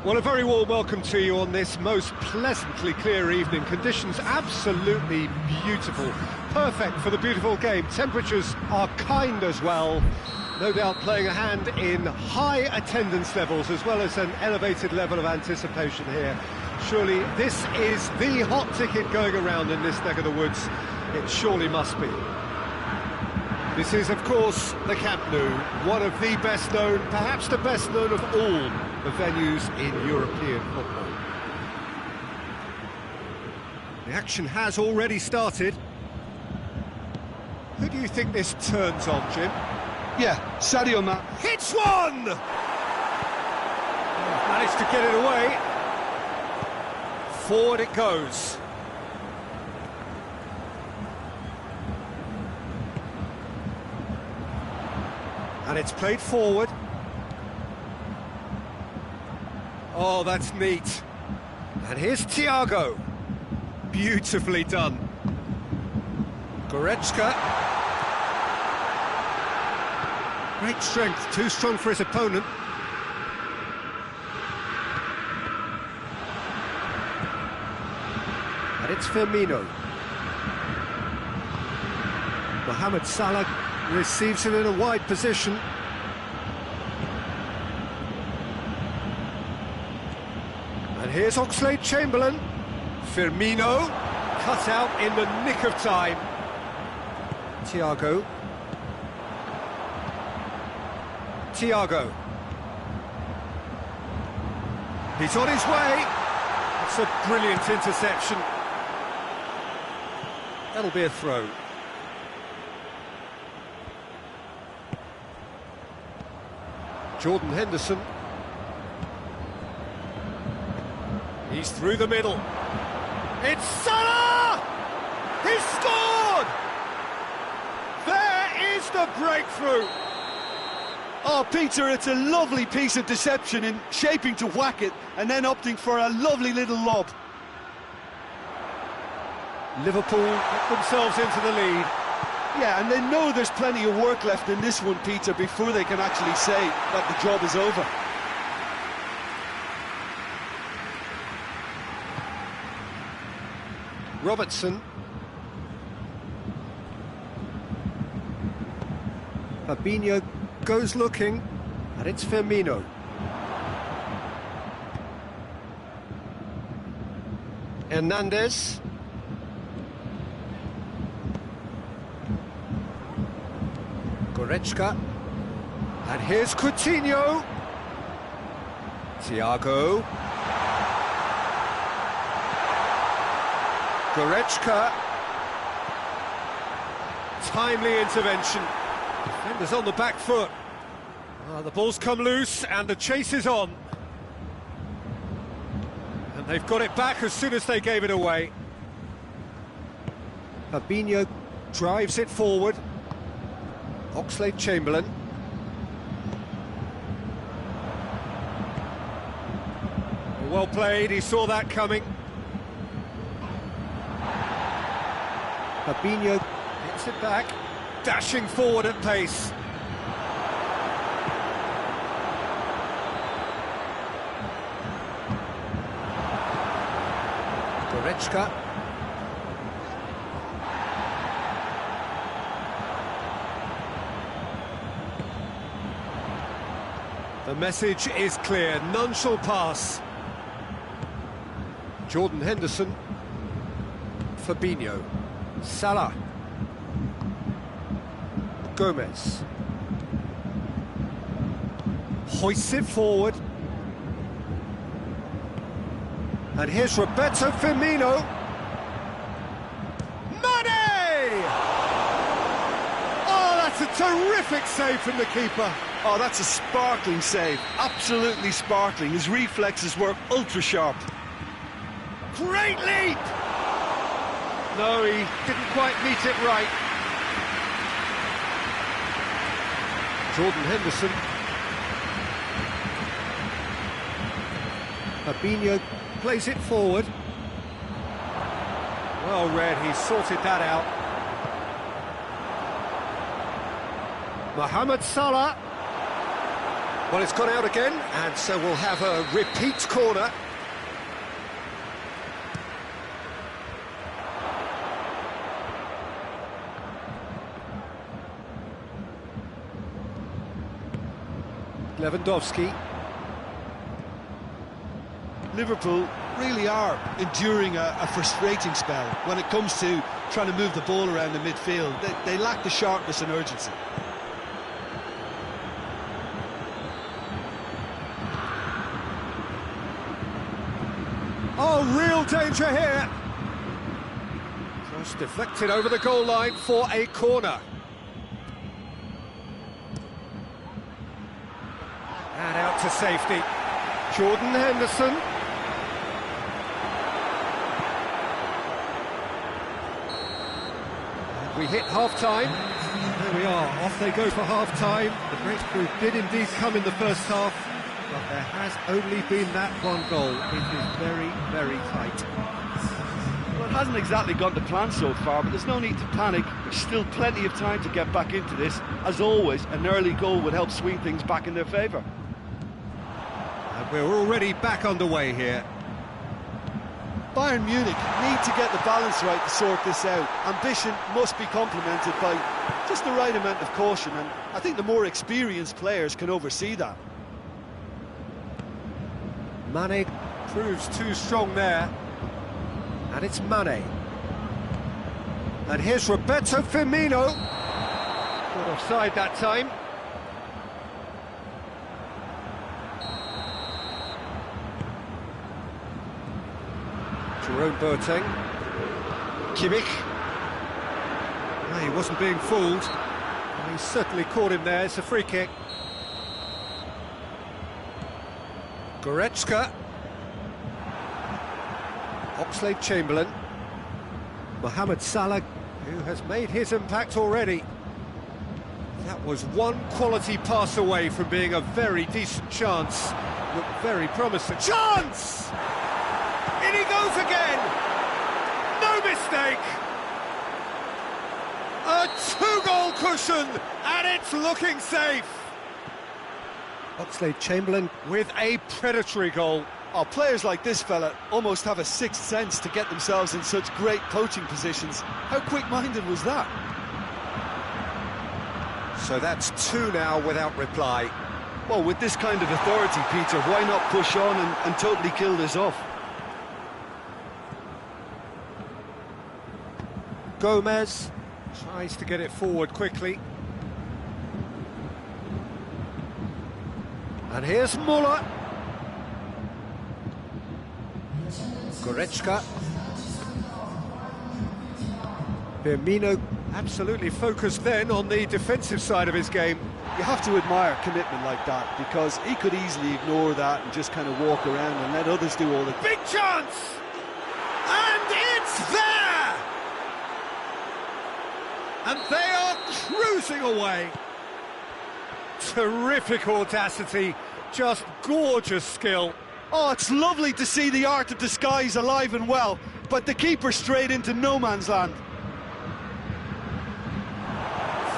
Well, a very warm welcome to you on this most pleasantly clear evening. Conditions absolutely beautiful. Perfect for the beautiful game. Temperatures are kind as well. No doubt playing a hand in high attendance levels as well as an elevated level of anticipation here. Surely this is the hot ticket going around in this neck of the woods. It surely must be. This is, of course, the Camp Nou, one of the best known, perhaps the best known of all the venues in European football. The action has already started. Who do you think this turns on, Jim? Yeah, Sadio Mane. Hits one! Managed to get it away. Forward it goes. And it's played forward. Oh, that's neat. And here's Thiago. Beautifully done. Goretzka. Great strength, too strong for his opponent. And it's Firmino. Mohamed Salah receives it in a wide position. And here's Oxlade-Chamberlain. Firmino, cut out in the nick of time. Thiago. He's on his way. It's a brilliant interception. That'll be a throw. Jordan Henderson. He's through the middle. It's Salah! He's scored! There is the breakthrough! Oh, Peter, it's a lovely piece of deception in shaping to whack it and then opting for a lovely little lob. Liverpool get themselves into the lead. Yeah, and they know there's plenty of work left in this one, Peter, before they can actually say that the job is over. Robertson. Fabinho goes looking, and it's Firmino. Hernandez. Goretzka. And here's Coutinho. Thiago. Goretzka. Timely intervention. Defenders on the back foot. The ball's come loose and the chase is on. And they've got it back as soon as they gave it away. Fabinho drives it forward. Oxlade-Chamberlain. Well played, he saw that coming. Fabinho gets it back, dashing forward at pace. Goretzka. The message is clear, none shall pass. Jordan Henderson. Fabinho. Salah. Gomez. Hoists it forward. And here's Roberto Firmino. Mane! Oh, that's a terrific save from the keeper. Oh, that's a sparkling save. Absolutely sparkling. His reflexes were ultra sharp. Great leap! No, he didn't quite meet it right. Jordan Henderson. Fabinho plays it forward. Well read, he sorted that out. Mohamed Salah. Well, it's gone out again, and so we'll have a repeat corner. Lewandowski. Liverpool really are enduring a frustrating spell when it comes to trying to move the ball around the midfield. They lack the sharpness and urgency. Oh, real danger here. Cross deflected over the goal line for a corner. And out to safety. Jordan Henderson. And we hit half-time. There we are, off they go for half-time. The breakthrough did indeed come in the first half, but there has only been that one goal. It is very, very tight. Well, it hasn't exactly gone to plan so far, but there's no need to panic. There's still plenty of time to get back into this. As always, an early goal would help swing things back in their favour. And we're already back underway here. Bayern Munich need to get the balance right to sort this out. Ambition must be complemented by just the right amount of caution, and I think the more experienced players can oversee that. Mane proves too strong there. And it's Mane. And here's Roberto Firmino. Got offside that time. Jerome Boateng. Kimmich. No, he wasn't being fooled. He certainly caught him there. It's a free kick. Goretzka. Oxlade-Chamberlain. Mohamed Salah, who has made his impact already. That was one quality pass away from being a very decent chance. Looked very promising. Chance! In he goes again! No mistake! A two-goal cushion, and it's looking safe! Oxlade-Chamberlain with a predatory goal. Oh, players like this fella almost have a sixth sense to get themselves in such great coaching positions. How quick-minded was that? So that's two now without reply. Well, with this kind of authority, Peter, why not push on and totally kill this off? Gomez tries to get it forward quickly. And here's Muller. Goretzka. Firmino absolutely focused then on the defensive side of his game. You have to admire commitment like that, because he could easily ignore that and just kind of walk around and let others do all the... Big chance! And it's there! And they are cruising away. Terrific audacity, just gorgeous skill. Oh, it's lovely to see the art of disguise alive and well, but the keeper straight into no man's land.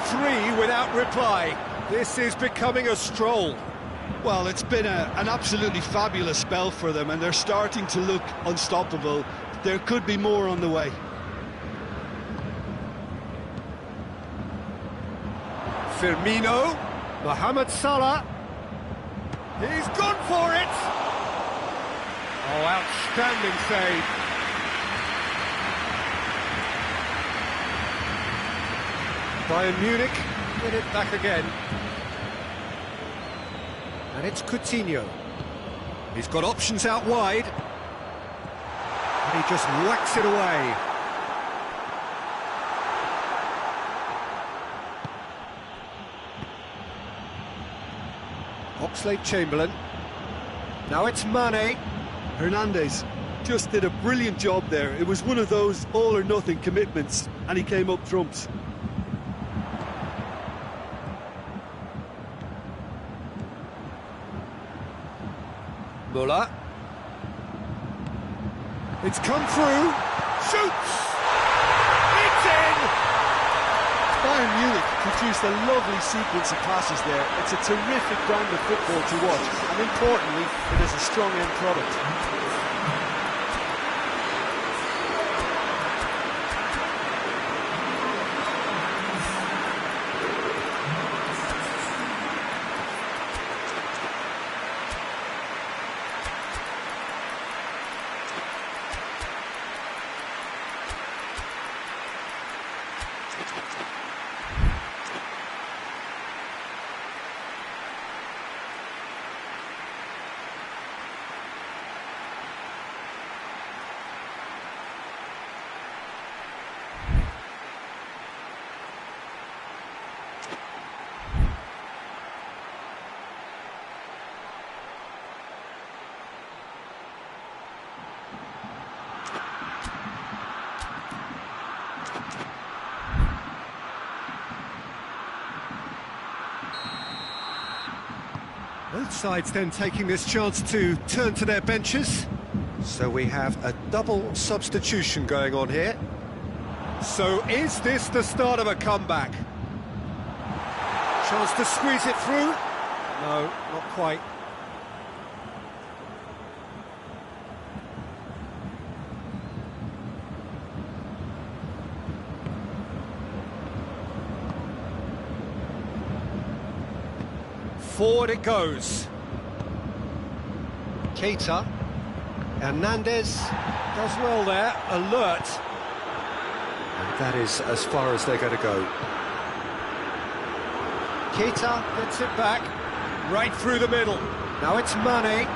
Three without reply. This is becoming a stroll. Well, it's been an absolutely fabulous spell for them, and they're starting to look unstoppable. There could be more on the way. Firmino, Mohamed Salah. He's gone for it. Oh, outstanding save. Bayern Munich get it back again. And it's Coutinho. He's got options out wide. And he just whacks it away. Oxlade-Chamberlain. Now it's Mane. Hernandez just did a brilliant job there. It was one of those all-or-nothing commitments, and he came up trumps. Muller. It's come through. Shoots! It's in! Bayern Munich produced a lovely sequence of passes there. It's a terrific brand of football to watch, and importantly, it is a strong end product. Both sides then taking this chance to turn to their benches. So we have a double substitution going on here. So is this the start of a comeback? Chance to squeeze it through? No, not quite. Forward it goes. Keita. Hernandez does well there, alert. And that is as far as they're going to go. Keita gets it back, right through the middle. Now it's Mane,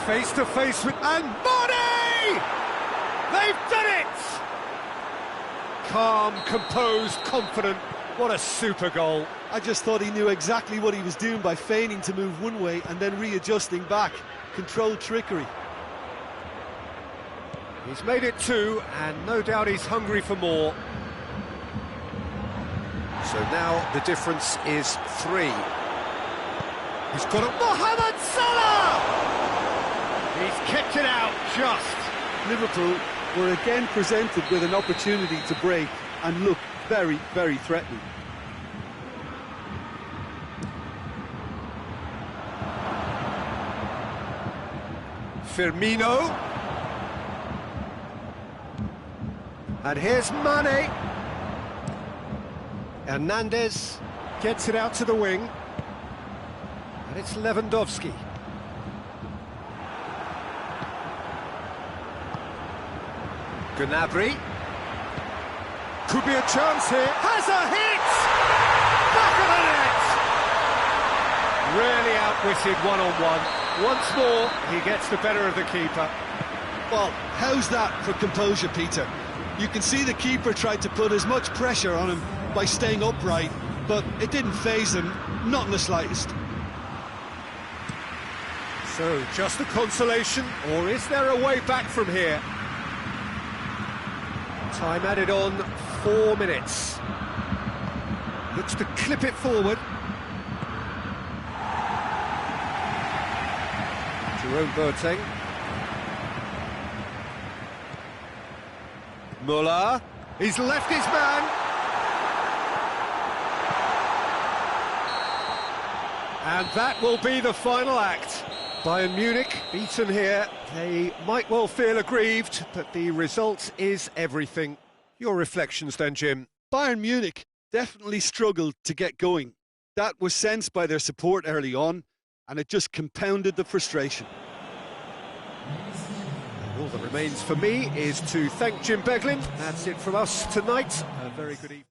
face to face with... And Mane! They've done it! Calm, composed, confident. What a super goal. I just thought he knew exactly what he was doing by feigning to move one way and then readjusting back. Controlled trickery. He's made it 2, and no doubt he's hungry for more. So now the difference is 3. He's got it. Mohamed Salah! He's kicked it out just. Liverpool were again presented with an opportunity to break and look very, very threatening. Firmino. And here's Mane. Hernandez gets it out to the wing. And it's Lewandowski. Gnabry. Could be a chance here. Has a hit! Back of the net! Really outwitted one-on-one. Once more, he gets the better of the keeper. Well, how's that for composure, Peter? You can see the keeper tried to put as much pressure on him by staying upright, but it didn't faze him, not in the slightest. So, just a consolation, or is there a way back from here? Time added on, 4 minutes. Looks to clip it forward. Jerome Boateng. Muller. He's left his man. And that will be the final act. Bayern Munich beaten here. They might well feel aggrieved, but the result is everything. Your reflections then, Jim? Bayern Munich definitely struggled to get going. That was sensed by their support early on, and it just compounded the frustration. And all that remains for me is to thank Jim Beglin. That's it from us tonight. A very good evening.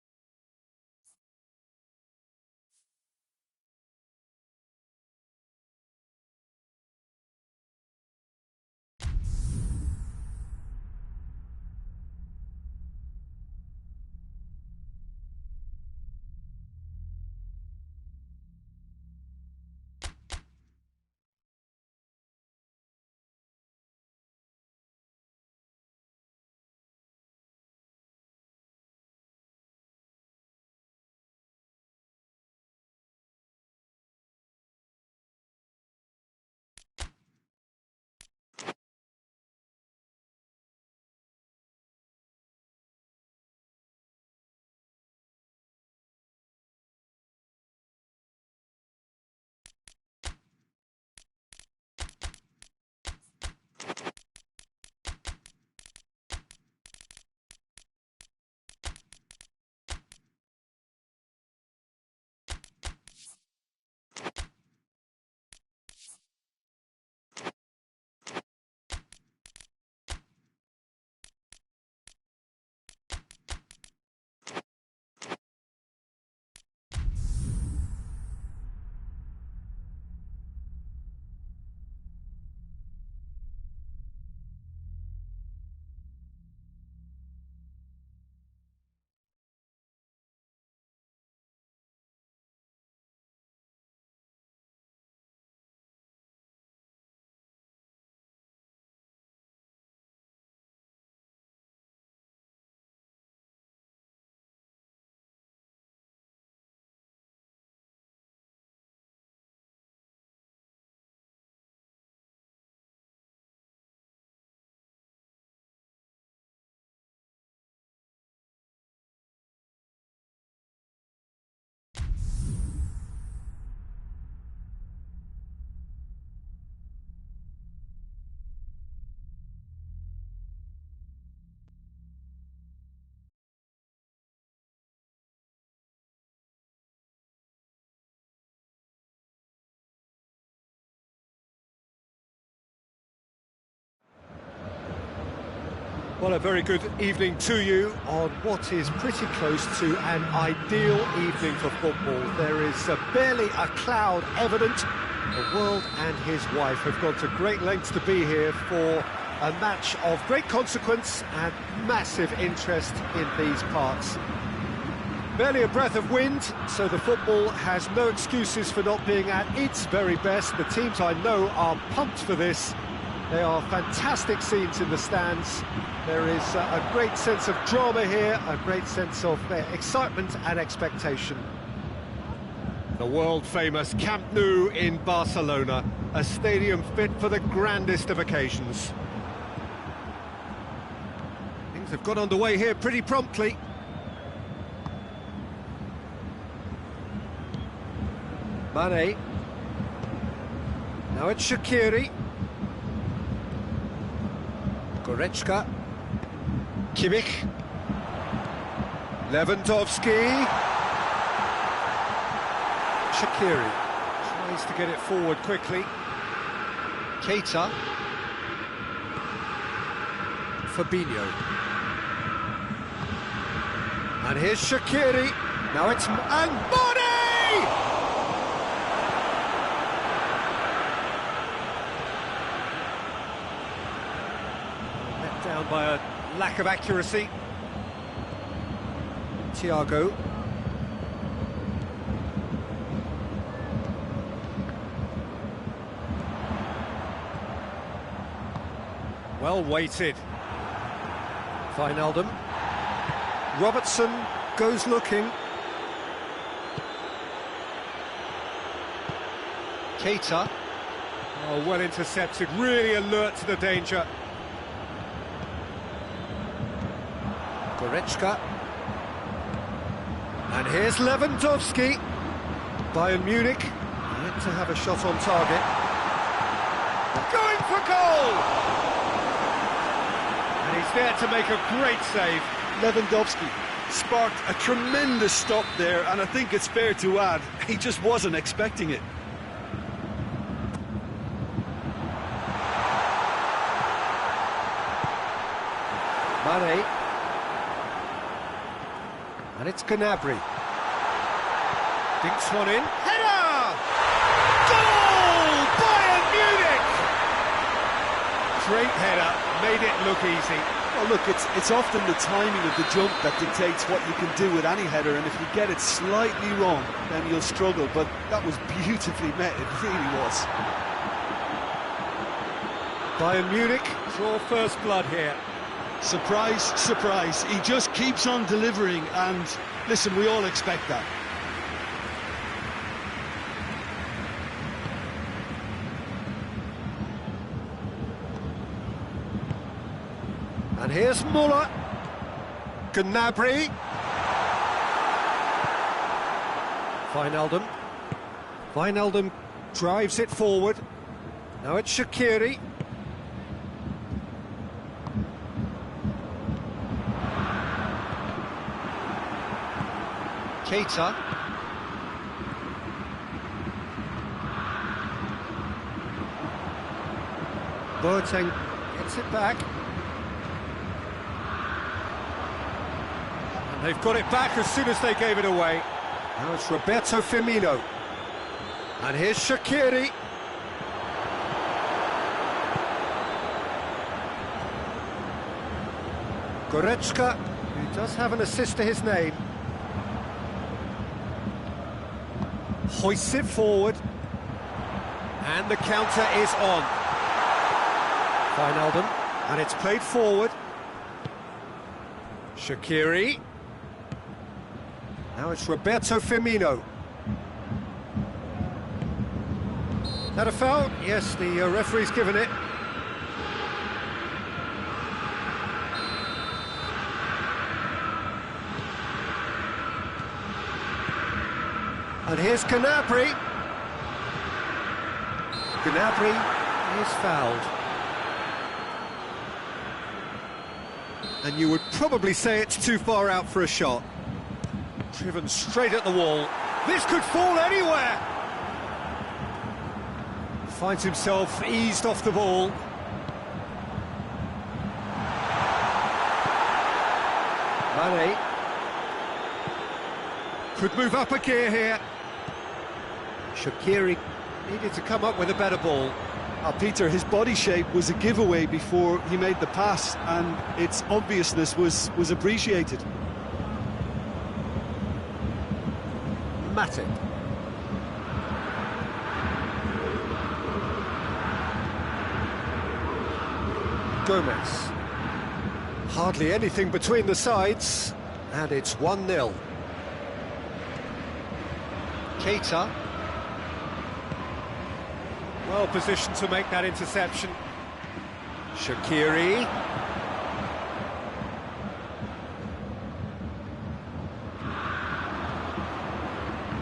Well, a very good evening to you on what is pretty close to an ideal evening for football. There is barely a cloud evident. The world and his wife have gone to great lengths to be here for a match of great consequence and massive interest in these parts. Barely a breath of wind, so the football has no excuses for not being at its very best. The teams I know are pumped for this. They are fantastic scenes in the stands. There is a great sense of drama here, a great sense of excitement and expectation. The world-famous Camp Nou in Barcelona, a stadium fit for the grandest of occasions. Things have got underway here pretty promptly. Mane. Now it's Shaqiri. Goretzka. Kimmich. Lewandowski. Shaqiri tries to get it forward quickly. Keita. Fabinho. And here's Shaqiri. Now it's... and Mane! Let down by a lack of accuracy. Thiago. Well weighted. Wijnaldum. Robertson goes looking. Keita. Oh, well intercepted, really alert to the danger. Goretzka. And here's Lewandowski. Bayern Munich, yet to have a shot on target. Going for goal! And he's there to make a great save. Lewandowski sparked a tremendous stop there, and I think it's fair to add, he just wasn't expecting it. Mane. And it's Gnabry. Dinks one in. Header! Goal! Bayern Munich! Great header, made it look easy. Well, look, it's often the timing of the jump that dictates what you can do with any header, and if you get it slightly wrong, then you'll struggle, but that was beautifully met, it really was. Bayern Munich draw first blood here. Surprise, surprise, he just keeps on delivering, and listen, we all expect that. And here's Muller. Gnabry. Wijnaldum. Wijnaldum drives it forward. Now it's Shaqiri. Keita. Boateng gets it back. And they've got it back as soon as they gave it away. Now it's Roberto Firmino. And here's Shaqiri. Goretzka, who does have an assist to his name. Hoists it forward, and the counter is on. Wijnaldum, and it's played forward. Shaqiri. Now it's Roberto Firmino. Is that a foul? Yes, the referee's given it. And here's Gnabry. Gnabry is fouled. And you would probably say it's too far out for a shot. Driven straight at the wall. This could fall anywhere. Finds himself eased off the ball. Mane. Could move up a gear here. Shaqiri needed to come up with a better ball. Peter, his body shape was a giveaway before he made the pass, and its obviousness was appreciated. Matip. Gomez. Hardly anything between the sides, and it's 1-0. Keita. Well positioned to make that interception. Shaqiri.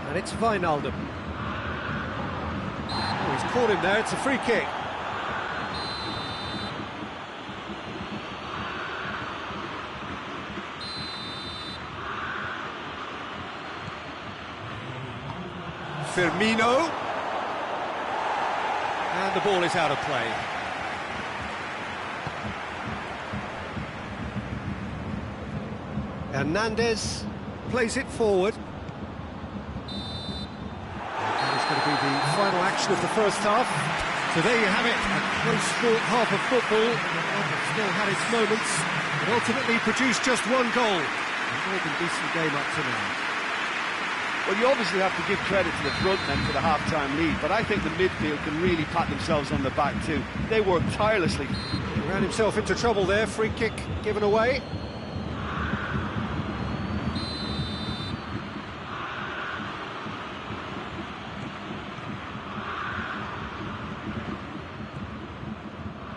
And it's Wijnaldum. Oh, he's caught him there, it's a free kick. Firmino. And the ball is out of play. Hernandez plays it forward. And it's going to be the final action of the first half. So there you have it, a close-fought half of football. It's still had its moments, but ultimately produced just one goal. A more than decent game up to now. Well, you obviously have to give credit to the front men for the half-time lead, but I think the midfield can really pat themselves on the back too. They worked tirelessly. He ran himself into trouble there, free kick given away.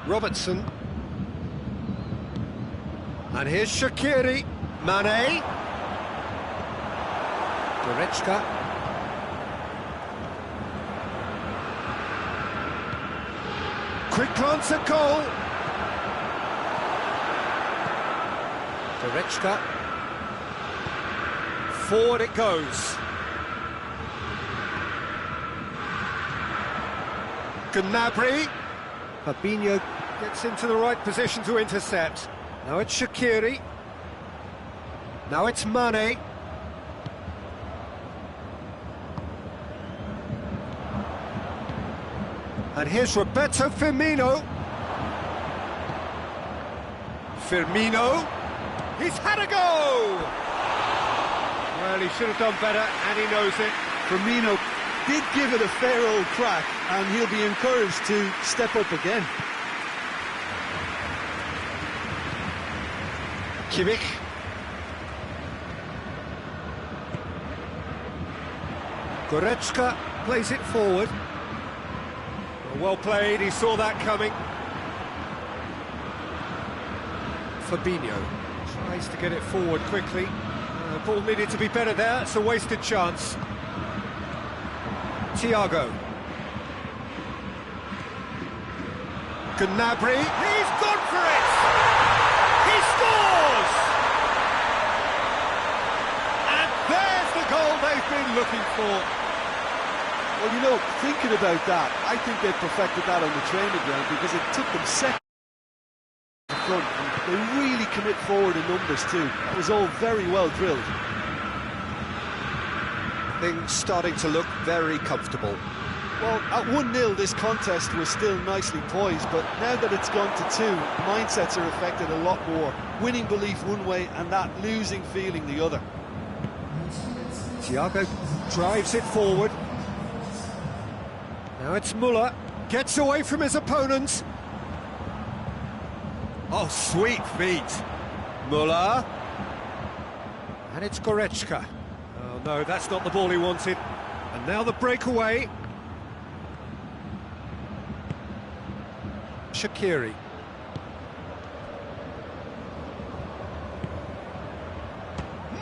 Robertson. And here's Shaqiri. Mane. Goretzka. Quick glance at goal. Goretzka. Forward it goes. Gnabry. Fabinho gets into the right position to intercept. Now it's Shaqiri. Now it's Mane. And here's Roberto Firmino. Firmino. He's had a go! Well, he should have done better, and he knows it. Firmino did give it a fair old crack, and he'll be encouraged to step up again. Kimmich. Goretzka plays it forward. Well played, he saw that coming. Fabinho tries to get it forward quickly. The ball needed to be better there, it's a wasted chance. Thiago. Gnabry, he's gone for it! He scores! And there's the goal they've been looking for. Well, you know, thinking about that, I think they perfected that on the training ground because it took them seconds in front, and they really commit forward in numbers too. That was all very well drilled. Things starting to look very comfortable. Well, at 1-0 this contest was still nicely poised, but now that it's gone to 2, mindsets are affected a lot more. Winning belief one way and that losing feeling the other. Thiago drives it forward. Now it's Muller, gets away from his opponent. Oh, sweet feet. Muller. And it's Goretzka. Oh no, that's not the ball he wanted. And now the breakaway. Shaqiri.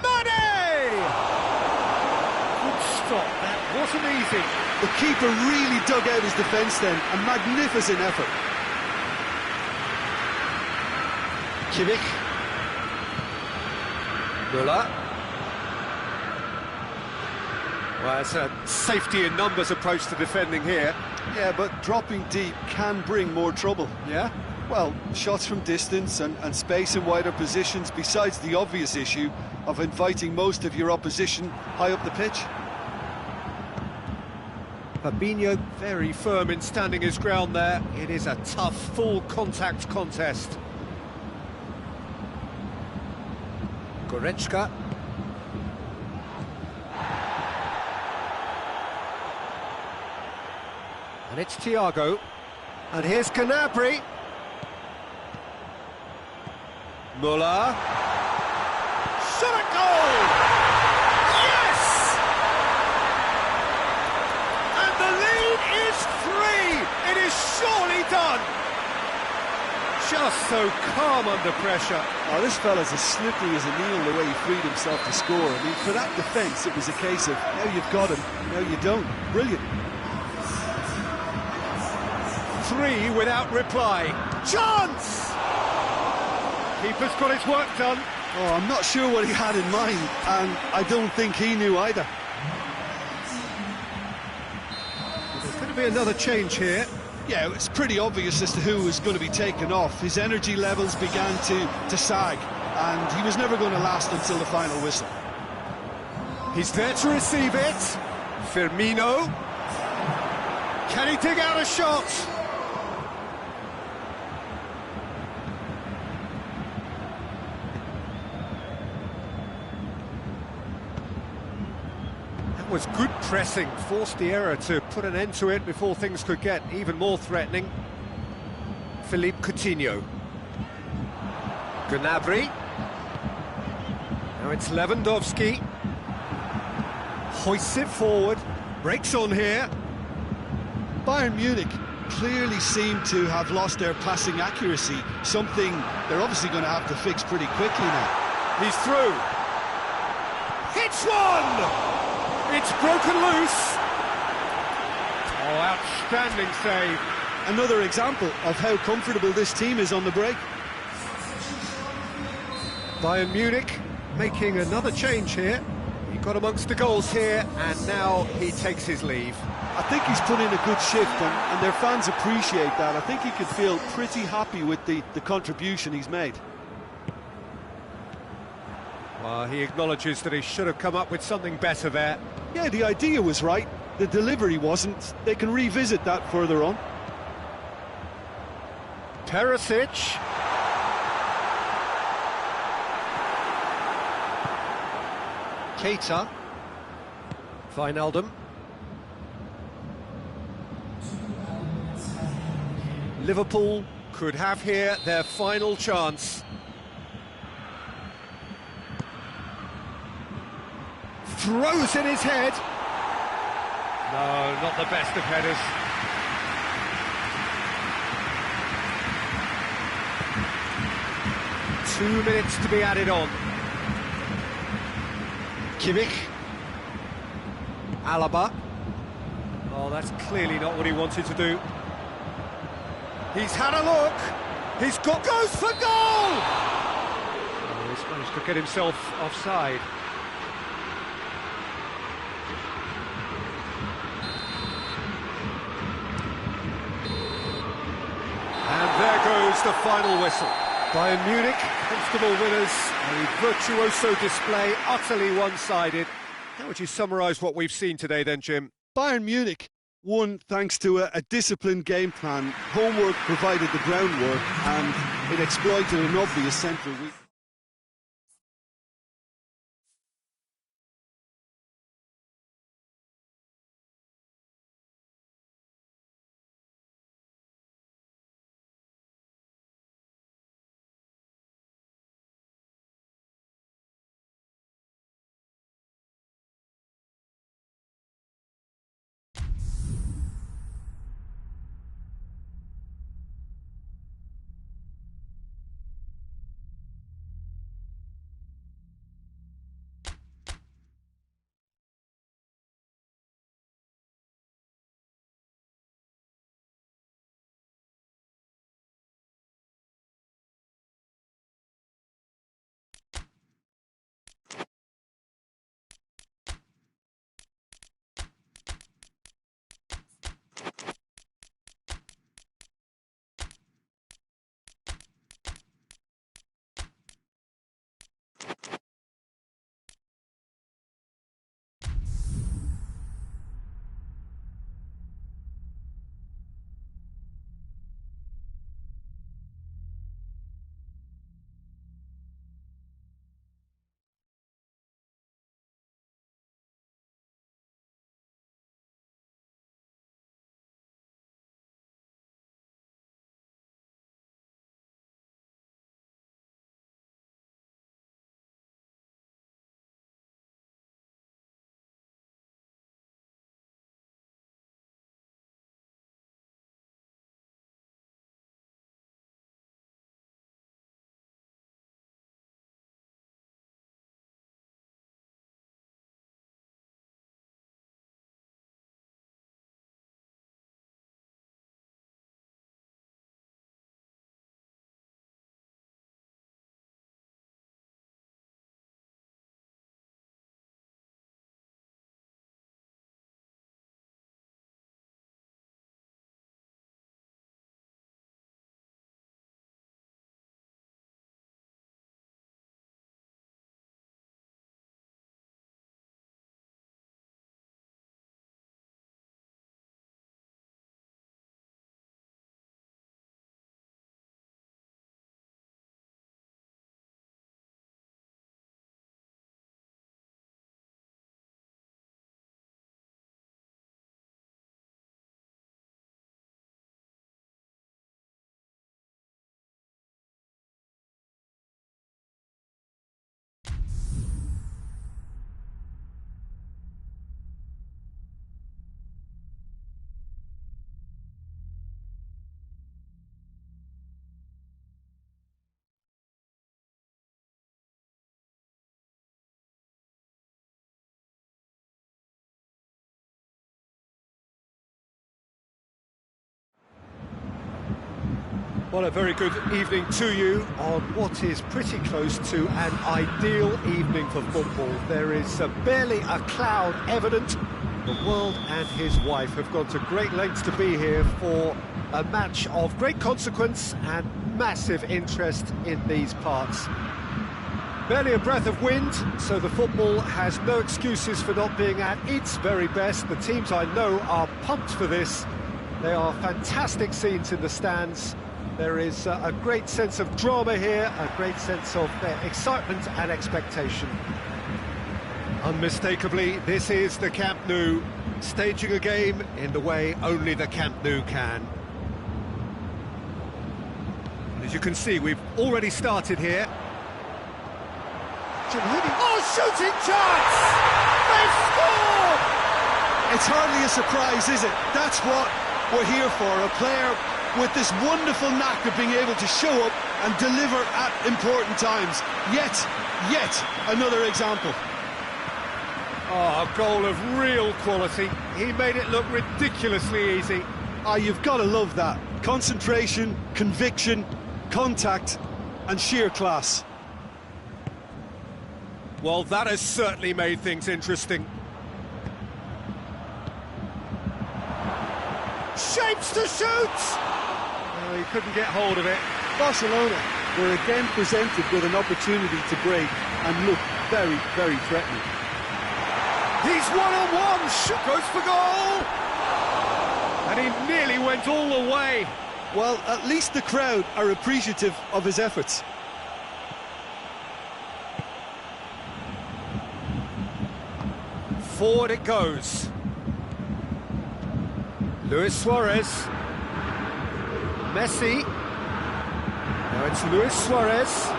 Mane! Good stop, that wasn't easy. The keeper really dug out his defence then, a magnificent effort. Kimmich. Müller. Well, it's a safety in numbers approach to defending here. Yeah, but dropping deep can bring more trouble. Yeah? Well, shots from distance and space in wider positions, besides the obvious issue of inviting most of your opposition high up the pitch. Fabinho very firm in standing his ground there. It is a tough, full contact contest. Goretzka. And it's Thiago. And here's Gnabry. Muller. Shot at goal! Yes! And the lead is 3! It is surely done! Just so calm under pressure. Oh, this fella's as slippery as a needle the way he freed himself to score. I mean, for that defence, it was a case of, now you've got him, now you don't. Brilliant. 3 without reply. Chance! Keeper's got his work done. Oh, I'm not sure what he had in mind, and I don't think he knew either. There's going to be another change here. Yeah, it's pretty obvious as to who was going to be taken off. His energy levels began to sag, and he was never going to last until the final whistle. He's there to receive it. Firmino. Can he dig out a shot? Was good pressing, forced the error to put an end to it before things could get even more threatening. Philippe Coutinho. Gnabry. Now it's Lewandowski. Hoists it forward, breaks on here. Bayern Munich clearly seem to have lost their passing accuracy, something they're obviously going to have to fix pretty quickly now. He's through. Hits one! It's broken loose. Oh, outstanding save. Another example of how comfortable this team is on the break. Bayern Munich making another change here. He got amongst the goals here, and now he takes his leave. I think he's put in a good shift, and their fans appreciate that. I think he could feel pretty happy with the contribution he's made. Well, he acknowledges that he should have come up with something better there. Yeah, the idea was right, the delivery wasn't. They can revisit that further on. Perisic. Keita. Wijnaldum. Liverpool could have here their final chance. Throws in his head. No, not the best of headers. Two minutes to be added on. Kimmich. Alaba. Oh, that's clearly not what he wanted to do. He's had a look. He's got... goes for goal! Oh, he's managed to get himself offside. And there goes the final whistle. Bayern Munich, comfortable winners, a virtuoso display, utterly one-sided. How would you summarise what we've seen today then, Jim? Bayern Munich won thanks to a disciplined game plan. Homework provided the groundwork, and it exploited an obvious central weakness. Well, a very good evening to you on what is pretty close to an ideal evening for football. There is barely a cloud evident. The world and his wife have gone to great lengths to be here for a match of great consequence and massive interest in these parts. Barely a breath of wind, so the football has no excuses for not being at its very best. The teams I know are pumped for this. They are fantastic scenes in the stands. There is a great sense of drama here, a great sense of excitement and expectation. Unmistakably, this is the Camp Nou, staging a game in the way only the Camp Nou can. As you can see, we've already started here. Oh, shooting chance! They've scored! It's hardly a surprise, is it? That's what we're here for, a player with this wonderful knack of being able to show up and deliver at important times. Yet another example. Oh, a goal of real quality. He made it look ridiculously easy. Ah, you've got to love that. Concentration, conviction, contact and sheer class. Well, that has certainly made things interesting. Shapes to shoot! Oh, he couldn't get hold of it. Barcelona were again presented with an opportunity to break and look very, very threatening. He's one-on-one, goes for goal! And he nearly went all the way. Well, at least the crowd are appreciative of his efforts. Forward it goes. Luis Suarez. Messi. Now it's Luis Suarez.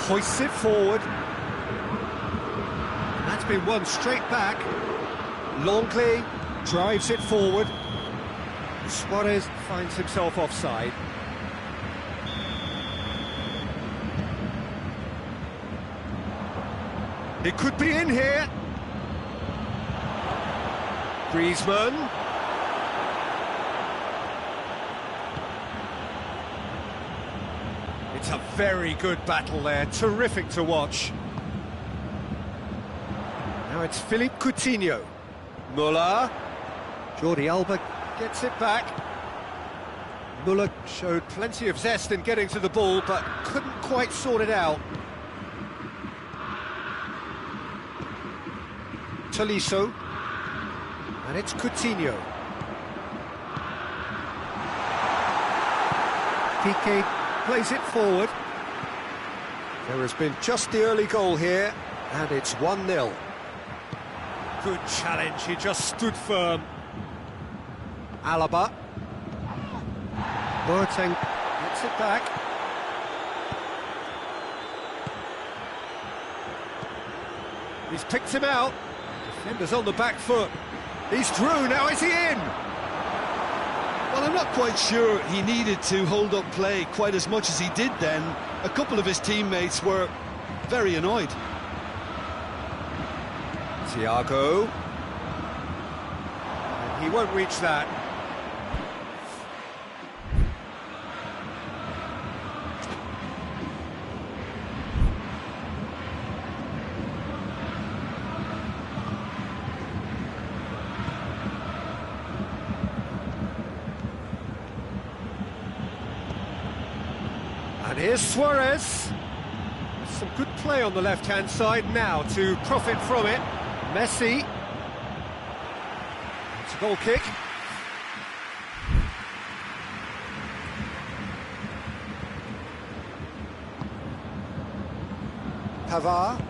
Hoists it forward. And that's been won straight back. Longley drives it forward. Suarez finds himself offside. It could be in here. Griezmann. It's a very good battle there, terrific to watch. Now it's Philippe Coutinho. Muller. Jordi Alba gets it back. Muller showed plenty of zest in getting to the ball, but couldn't quite sort it out. Tolisso, and it's Coutinho. Piqué plays it forward. There has been just the early goal here, and it's 1-0. Good challenge, he just stood firm. Alaba. Boateng gets it back. He's picked him out. Defender's on the back foot. He's through, now is he in? Well, I'm not quite sure he needed to hold up play quite as much as he did then. A couple of his teammates were very annoyed. Thiago. And he won't reach that. And here's Suarez. Some good play on the left-hand side now to profit from it. Messi. It's a goal kick. Pavard.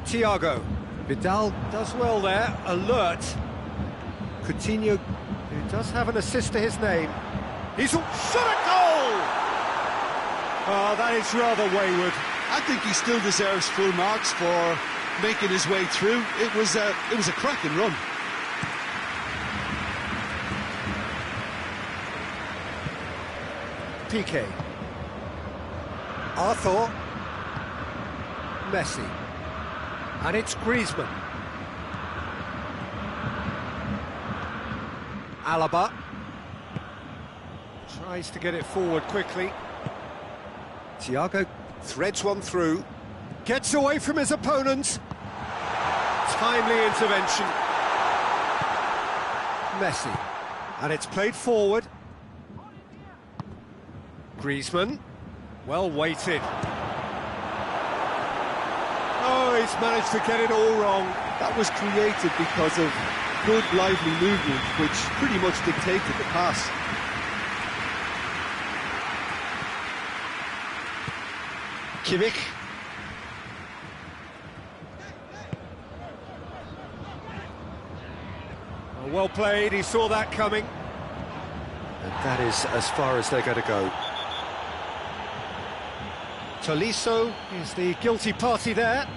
Thiago. Vidal does well there, alert. Coutinho, who does have an assist to his name. He's shot a goal! Oh, that is rather wayward. I think he still deserves full marks for making his way through. It was a cracking run. Piqué. Arthur. Messi. And it's Griezmann. Alaba tries to get it forward quickly. Thiago threads one through, gets away from his opponent. Timely intervention. Messi, and it's played forward. Griezmann, well weighted. Oh, he's managed to get it all wrong. That was created because of good, lively movement, which pretty much dictated the pass. Kimmich. Oh, well played, he saw that coming. And that is as far as they're going to go. Tolisso is the guilty party there.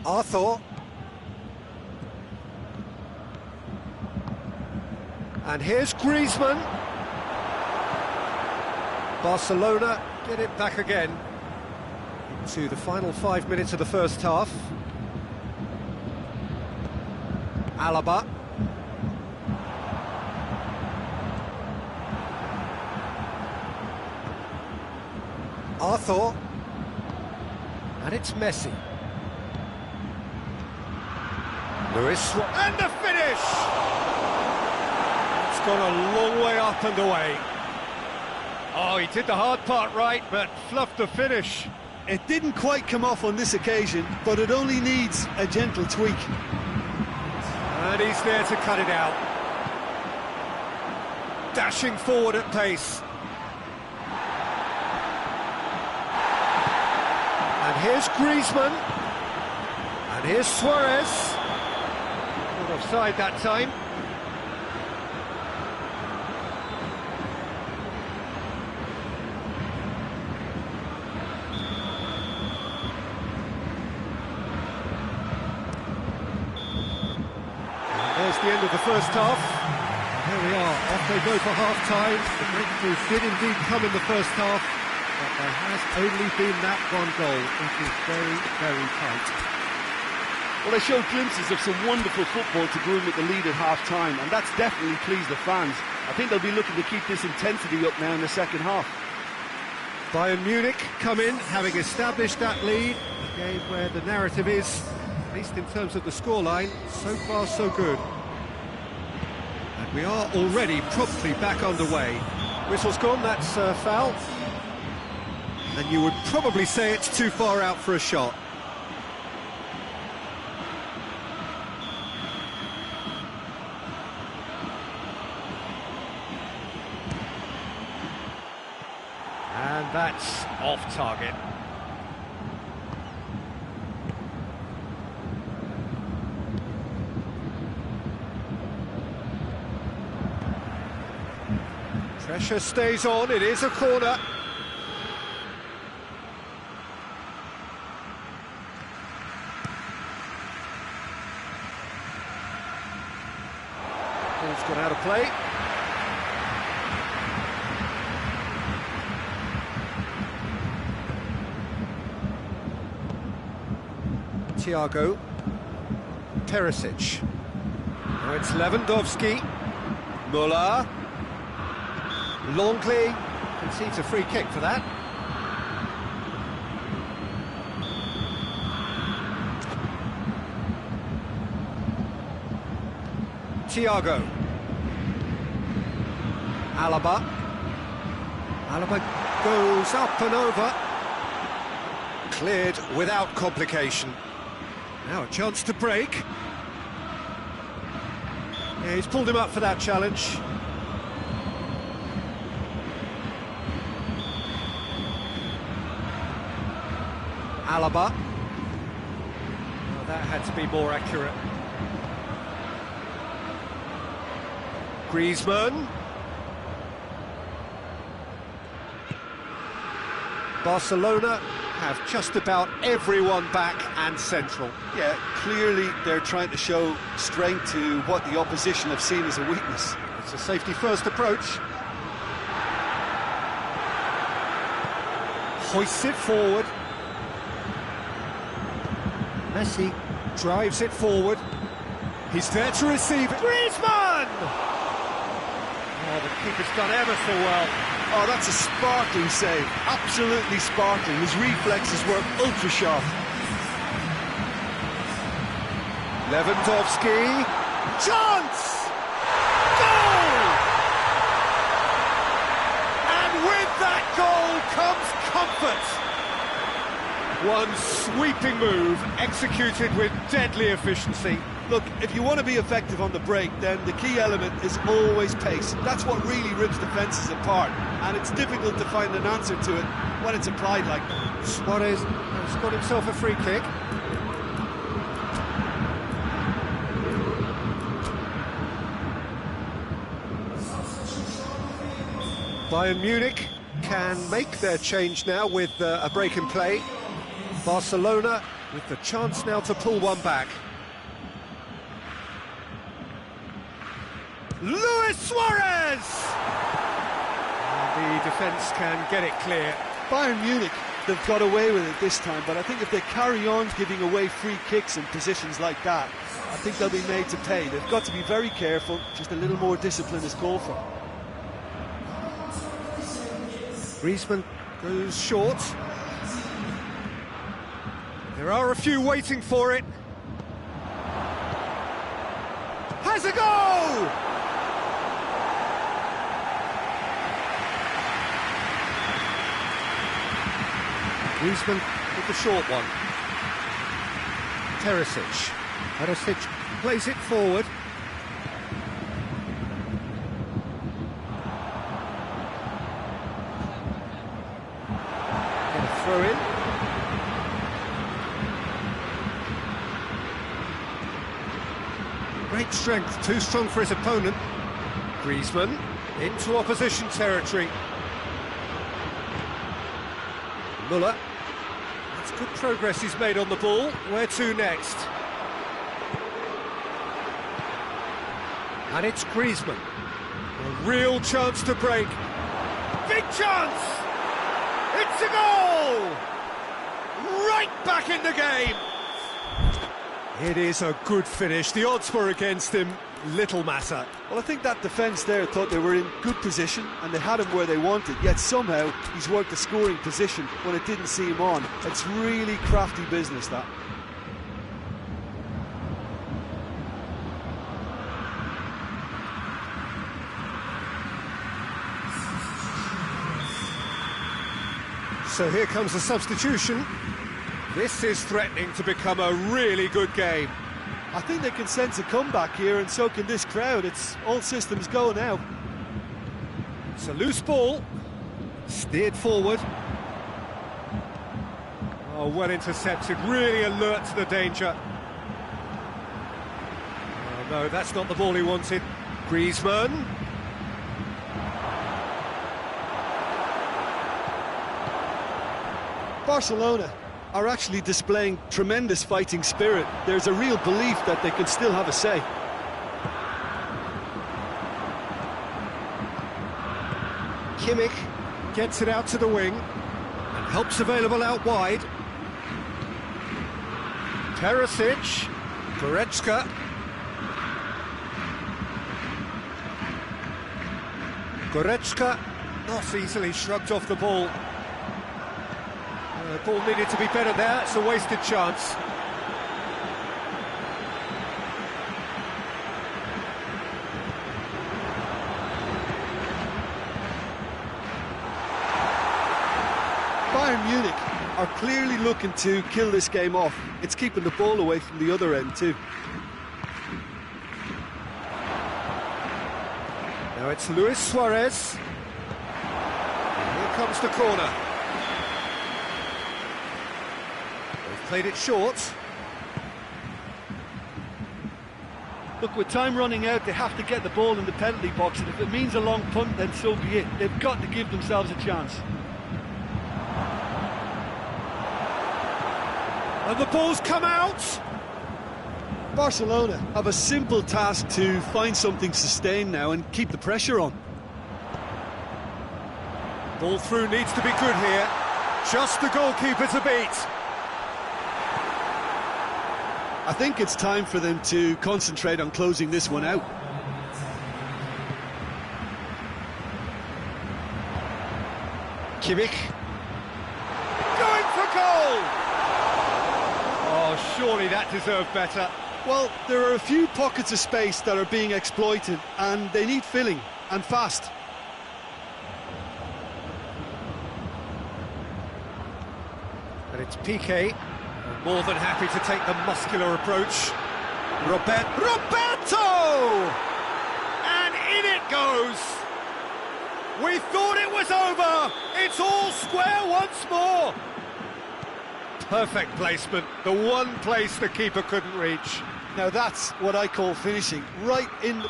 Arthur. And here's Griezmann. Barcelona get it back again. Into the final 5 minutes of the first half. Alaba. Arthur. And it's Messi. Lewis. And the finish! It's gone a long way up and away. Oh, he did the hard part right, but fluffed the finish. It didn't quite come off on this occasion, but it only needs a gentle tweak. And he's there to cut it out. Dashing forward at pace. And here's Griezmann. And here's Suarez. Not offside that time. There's the end of the first half. Here we are, off they go for half-time. The breakthrough did indeed come in the first half, but there has only been that one goal. It is very, very tight. Well, they showed glimpses of some wonderful football to go in with the lead at half-time, and that's definitely pleased the fans. I think they'll be looking to keep this intensity up now in the second half. Bayern Munich come in, having established that lead. A game where the narrative is, at least in terms of the scoreline, so far so good. And we are already promptly back underway. Whistle's gone, that's foul. And you would probably say it's too far out for a shot. And that's off target. Pressure stays on, it is a corner. Ball's gone out of play. Thiago. Perisic. Now it's Lewandowski. Müller. Longley concedes a free kick for that. Thiago. Alaba. Alaba goes up and over. Cleared without complication. Now a chance to break. Yeah, he's pulled him up for that challenge. Alaba. Well, that had to be more accurate. Griezmann. Barcelona have just about everyone back and central. Yeah, clearly they're trying to show strength to what the opposition have seen as a weakness. It's a safety-first approach. Hoists it forward. Messi drives it forward. He's there to receive it. Griezmann! Oh, the keeper's done ever so well. Oh, that's a sparkling save. Absolutely sparkling. His reflexes were ultra-sharp. Lewandowski. Chance! Goal! And with that goal comes comfort. One sweeping move, executed with deadly efficiency. Look, if you want to be effective on the break, then the key element is always pace. That's what really rips defences apart, and it's difficult to find an answer to it when it's applied like that. Suarez has got himself a free kick. Bayern Munich can make their change now with a break in play. Barcelona with the chance now to pull one back. Luis Suarez! And the defence can get it clear. Bayern Munich, they've got away with it this time, but I think if they carry on giving away free kicks in positions like that, I think they'll be made to pay. They've got to be very careful, just a little more discipline is called for. Griezmann goes short. There are a few waiting for it. Has a goal! Griezmann with the short one. Teresic plays it forward. Get a throw in. Great strength, too strong for his opponent. Griezmann into opposition territory. Muller. That's good progress he's made on the ball. Where to next? And it's Griezmann. A real chance to break. Big chance! It's a goal! Right back in the game! It is a good finish. The odds were against him. Little matter. Well, I think that defence there thought they were in good position and they had him where they wanted, yet somehow he's worked a scoring position when it didn't see him on. It's really crafty business, that. So here comes the substitution. This is threatening to become a really good game. I think they can sense a comeback here, and so can this crowd. It's all systems go now. It's a loose ball, steered forward. Oh, well intercepted, really alert to the danger. Oh no, that's not the ball he wanted. Griezmann. Barcelona are actually displaying tremendous fighting spirit. There's a real belief that they can still have a say. Kimmich gets it out to the wing and helps available out wide. Teresic, Goretzka. Goretzka not easily shrugged off the ball. The ball needed to be better there, it's a wasted chance. Bayern Munich are clearly looking to kill this game off. It's keeping the ball away from the other end too. Now it's Luis Suarez. Here comes the corner. Played it short. Look, with time running out, they have to get the ball in the penalty box, and if it means a long punt, then so be it. They've got to give themselves a chance. And the ball's come out! Barcelona have a simple task to find something sustained now and keep the pressure on. Ball through needs to be good here. Just the goalkeeper to beat. I think it's time for them to concentrate on closing this one out. Kimmich. Going for goal! Oh, surely that deserved better. Well, there are a few pockets of space that are being exploited, and they need filling, and fast. And it's Piqué, more than happy to take the muscular approach. Roberto! And in it goes! We thought it was over! It's all square once more! Perfect placement, the one place the keeper couldn't reach. Now that's what I call finishing, right in the...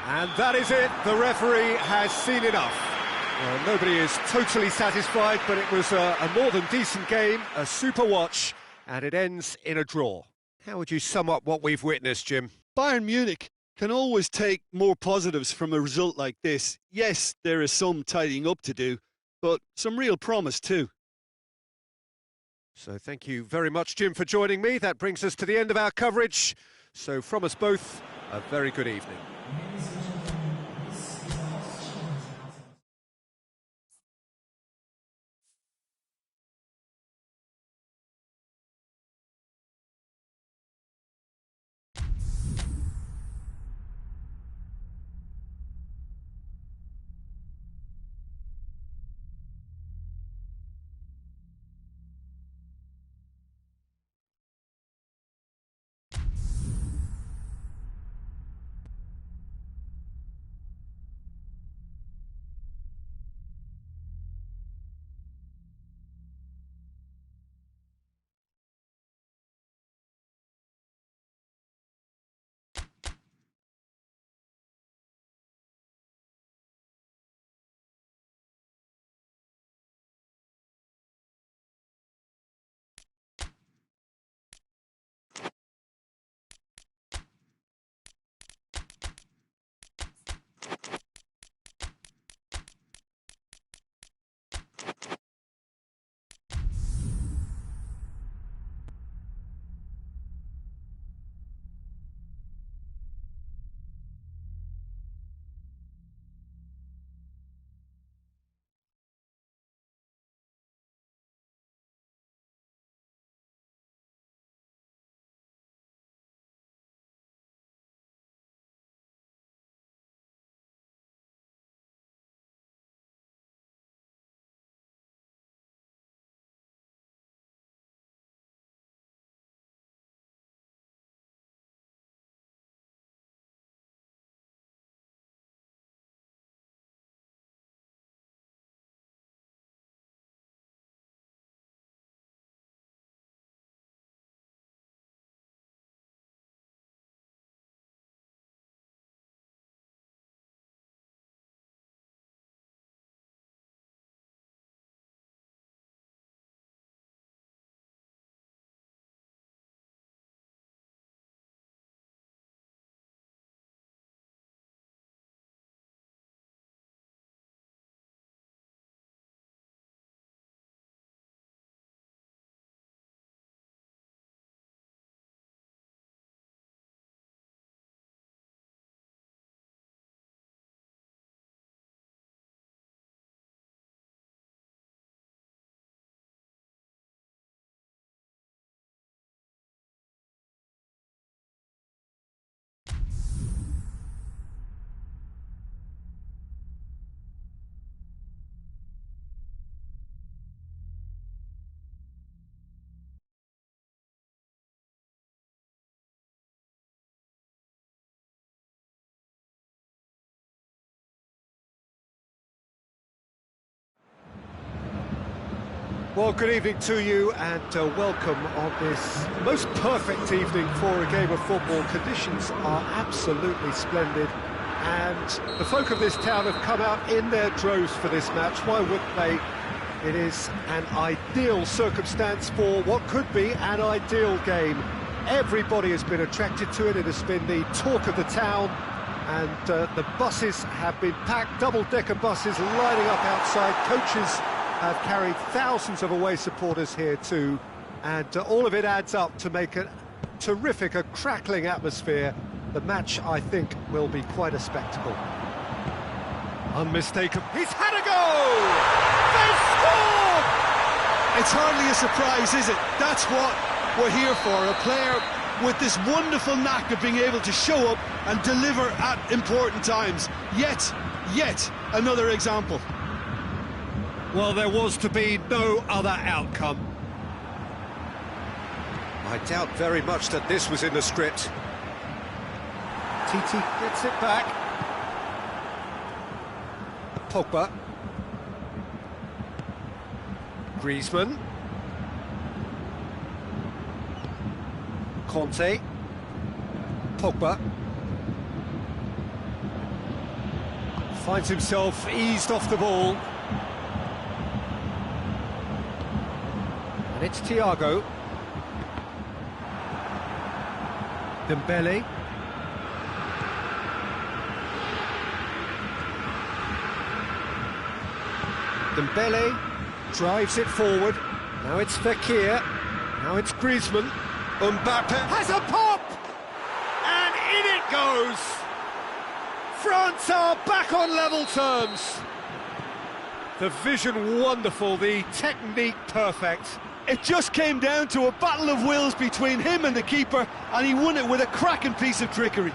And that is it, the referee has seen enough. Well, nobody is totally satisfied, but it was a more than decent game, a super watch, and it ends in a draw. How would you sum up what we've witnessed, Jim? Bayern Munich can always take more positives from a result like this. Yes, there is some tidying up to do, but some real promise too. So thank you very much, Jim, for joining me. That brings us to the end of our coverage. So from us both, a very good evening. Well, good evening to you and welcome on this most perfect evening for a game of football. Conditions are absolutely splendid and the folk of this town have come out in their droves for this match. Why wouldn't they? It is an ideal circumstance for what could be an ideal game. Everybody has been attracted to it. It has been the talk of the town and the buses have been packed, double-decker buses lining up outside. Coaches have carried thousands of away supporters here too, and all of it adds up to make an terrific, a crackling atmosphere. The match, I think, will be quite a spectacle. Unmistakable. He's had a goal! They've scored! It's hardly a surprise, is it? That's what we're here for, a player with this wonderful knack of being able to show up and deliver at important times. Yet another example. Well, there was to be no other outcome. I doubt very much that this was in the script. Titi gets it back. Pogba. Griezmann. Conte. Pogba. Finds himself eased off the ball. And it's Thiago. Dembele. Dembele drives it forward. Now it's Fekir. Now it's Griezmann. Mbappe has a pop! And in it goes! France are back on level terms. The vision wonderful, the technique perfect. It just came down to a battle of wills between him and the keeper, and he won it with a cracking piece of trickery.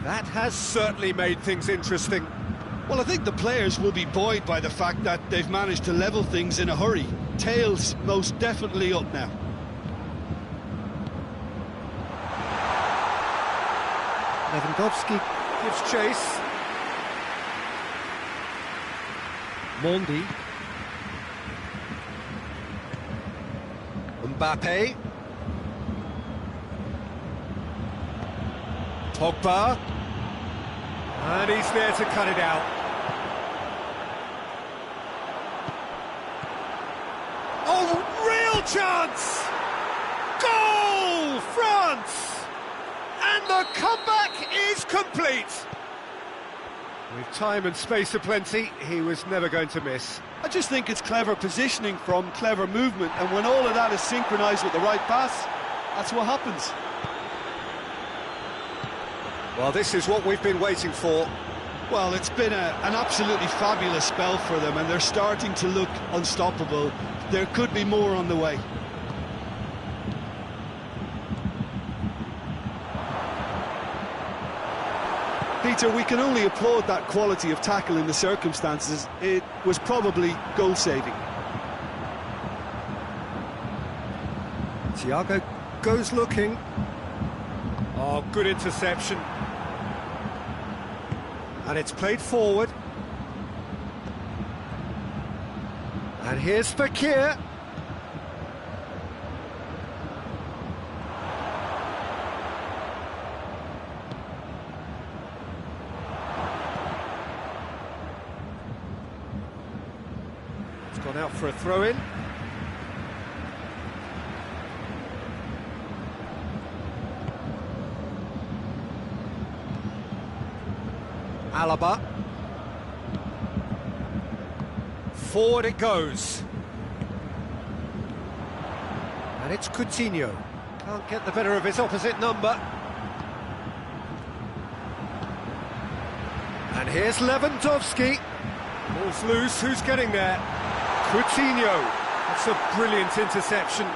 That has certainly made things interesting. Well, I think the players will be buoyed by the fact that they've managed to level things in a hurry. Tails most definitely up now. Lewandowski gives chase. Mondi. Mbappe. Pogba. And he's there to cut it out. Oh, real chance! Goal, France! And the comeback is complete. With time and space aplenty, he was never going to miss. I just think it's clever positioning from clever movement, and when all of that is synchronised with the right pass, that's what happens. Well, this is what we've been waiting for. Well, it's been an absolutely fabulous spell for them, and they're starting to look unstoppable. There could be more on the way. Peter, we can only applaud that quality of tackle in the circumstances. It was probably goal-saving. Thiago goes looking. Oh, good interception. And it's played forward. And here's Fekir. It's gone out for a throw-in. Alaba. Forward it goes. And it's Coutinho. Can't get the better of his opposite number. And here's Lewandowski. Ball's loose, who's getting there? Coutinho. That's a brilliant interception.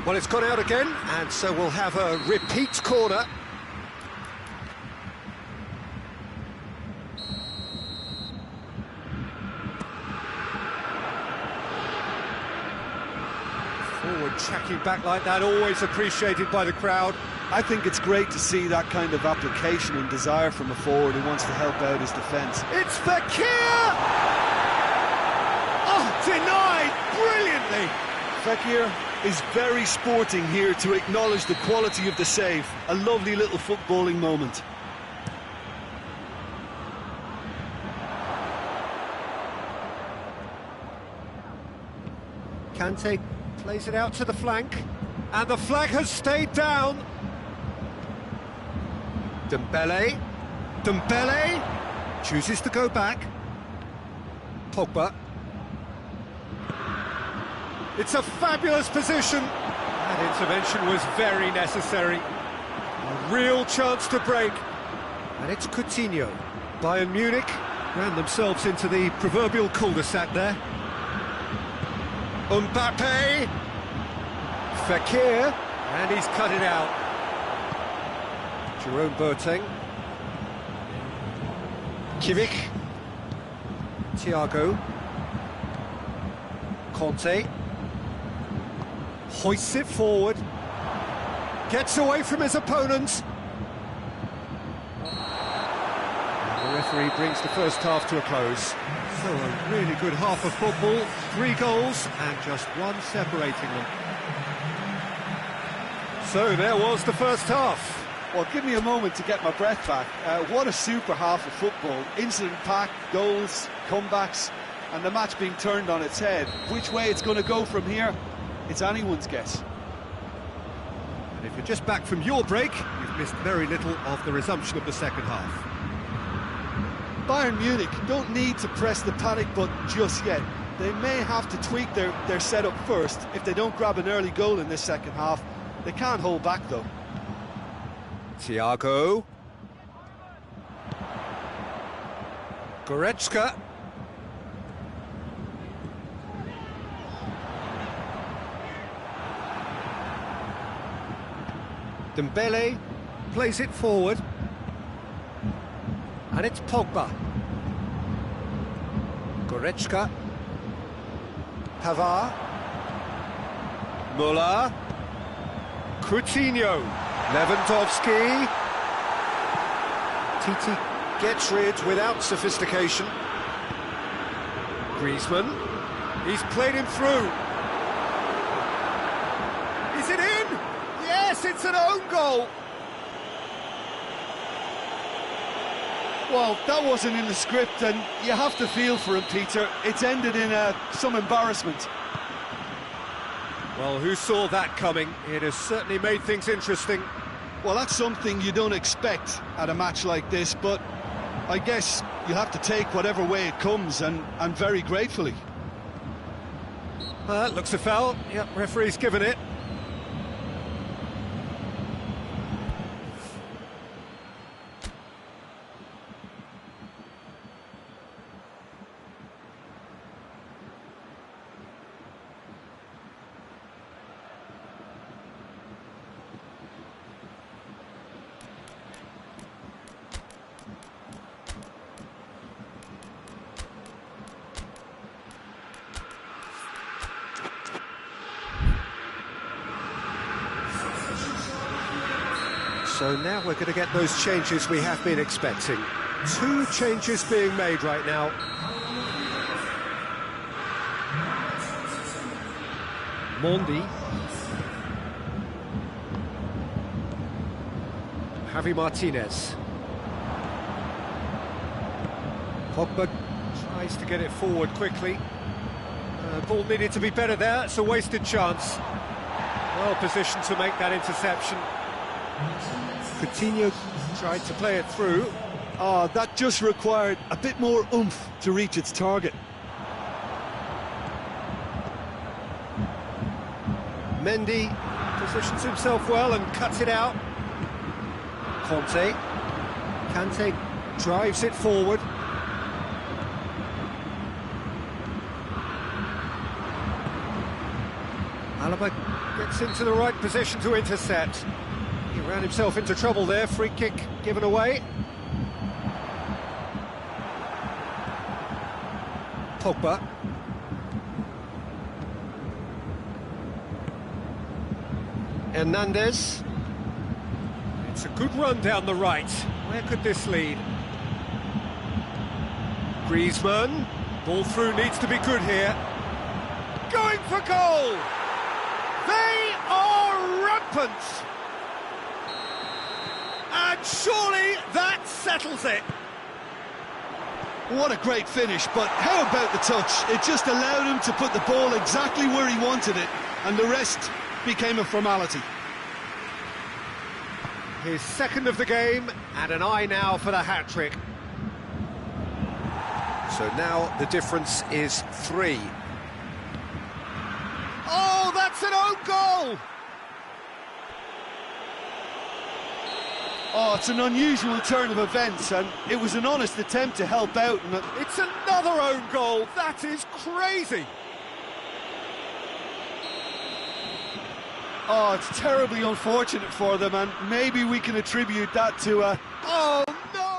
Well, it's gone out again, and so we'll have a repeat corner. Forward tracking back like that, always appreciated by the crowd. I think it's great to see that kind of application and desire from a forward who wants to help out his defence. It's Fekir! Oh, denied brilliantly! Fekir is very sporting here to acknowledge the quality of the save. A lovely little footballing moment. Kante plays it out to the flank, and the flag has stayed down. Dembele chooses to go back. Pogba. It's a fabulous position. That intervention was very necessary. A real chance to break. And it's Coutinho. Bayern Munich ran themselves into the proverbial cul-de-sac there. Mbappe. Fekir. And he's cut it out. Jerome Boateng. Kimmich. Thiago. Conte. Hoists it forward. Gets away from his opponent. The referee brings the first half to a close. So a really good half of football. 3 goals and just one separating them. So there was the first half. Well, give me a moment to get my breath back. What a super half of football. Incident-packed, goals, comebacks, and the match being turned on its head. Which way it's going to go from here, it's anyone's guess. And if you're just back from your break, you've missed very little of the resumption of the second half. Bayern Munich don't need to press the panic button just yet. They may have to tweak their setup first. If they don't grab an early goal in this second half, they can't hold back though. Thiago. Goretzka. Dembele plays it forward. And it's Pogba. Goretzka. Pavard. Müller. Coutinho. Lewandowski. Titi gets rid without sophistication. Griezmann. He's played him through. Is it in? Yes, it's an own goal. Well, that wasn't in the script, and you have to feel for him, Peter. It's ended in some embarrassment. Well, who saw that coming? It has certainly made things interesting. Well, that's something you don't expect at a match like this, but I guess you have to take whatever way it comes, and very gratefully. Looks a foul. Yep, referee's given it. So now we're going to get those changes we have been expecting. 2 changes being made right now. Mondi. Javi Martinez. Pogba tries to get it forward quickly. Ball needed to be better there. It's a wasted chance. Well positioned to make that interception. Coutinho tried to play it through. Oh, that just required a bit more oomph to reach its target. Mendy positions himself well and cuts it out. Kante drives it forward. Alaba gets into the right position to intercept. He ran himself into trouble there, free kick given away. Pogba. Hernandez. It's a good run down the right. Where could this lead? Griezmann. Ball through needs to be good here. Going for goal! They are rampant! And surely that settles it. What a great finish, but how about the touch? It just allowed him to put the ball exactly where he wanted it, and the rest became a formality. His second of the game, and an eye now for the hat-trick. So now the difference is 3. Oh, that's an own goal! Oh, it's an unusual turn of events, and it was an honest attempt to help out. And it's another own goal. That is crazy. Oh, it's terribly unfortunate for them, and maybe we can attribute that to a... Oh, no!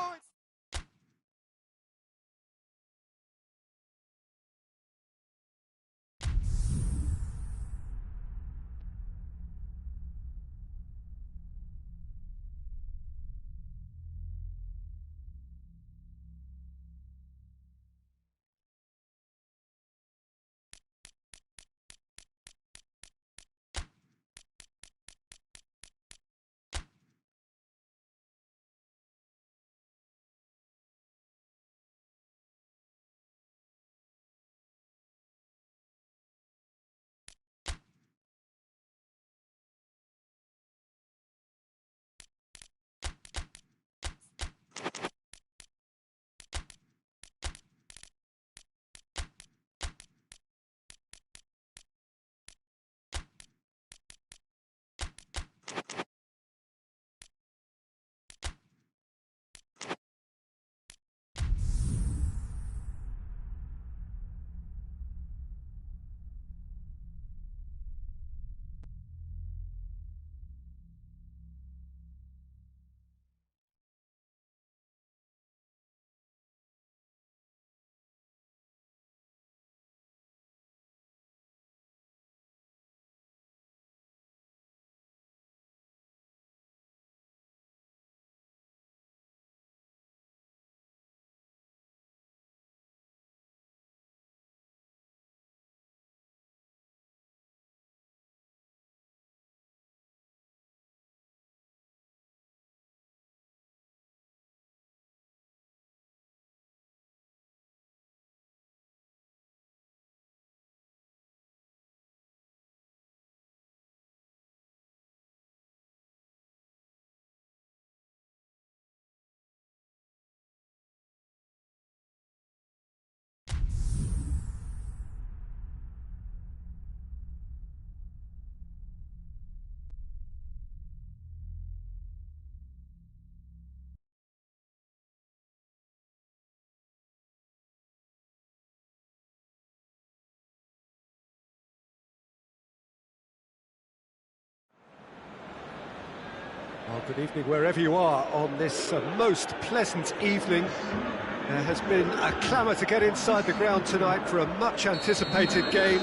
Well, good evening wherever you are on this most pleasant evening. There has been a clamour to get inside the ground tonight for a much-anticipated game.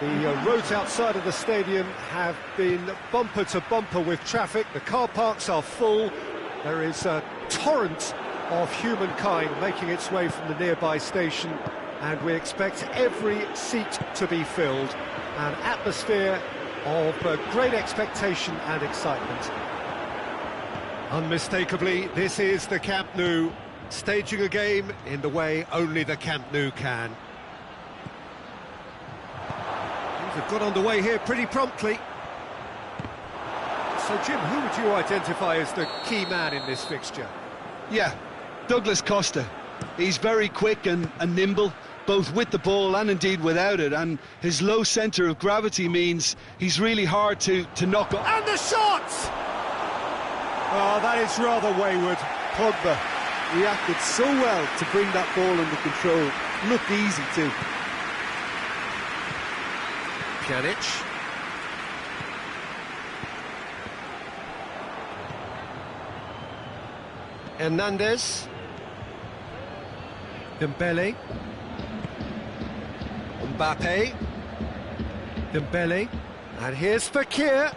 The roads outside of the stadium have been bumper to bumper with traffic. The car parks are full. There is a torrent of humankind making its way from the nearby station, and we expect every seat to be filled. An atmosphere of great expectation and excitement. Unmistakably, this is the Camp Nou, staging a game in the way only the Camp Nou can. Things have got underway here pretty promptly. So, Jim, who would you identify as the key man in this fixture? Yeah, Douglas Costa. He's very quick and nimble, both with the ball and indeed without it, and his low centre of gravity means he's really hard to knock off. And the shot! Oh, that is rather wayward. Pogba reacted so well to bring that ball under control. Looked easy too. Pjanic. Hernandez. Dembele. Mbappe. Dembele. And here's Fekir.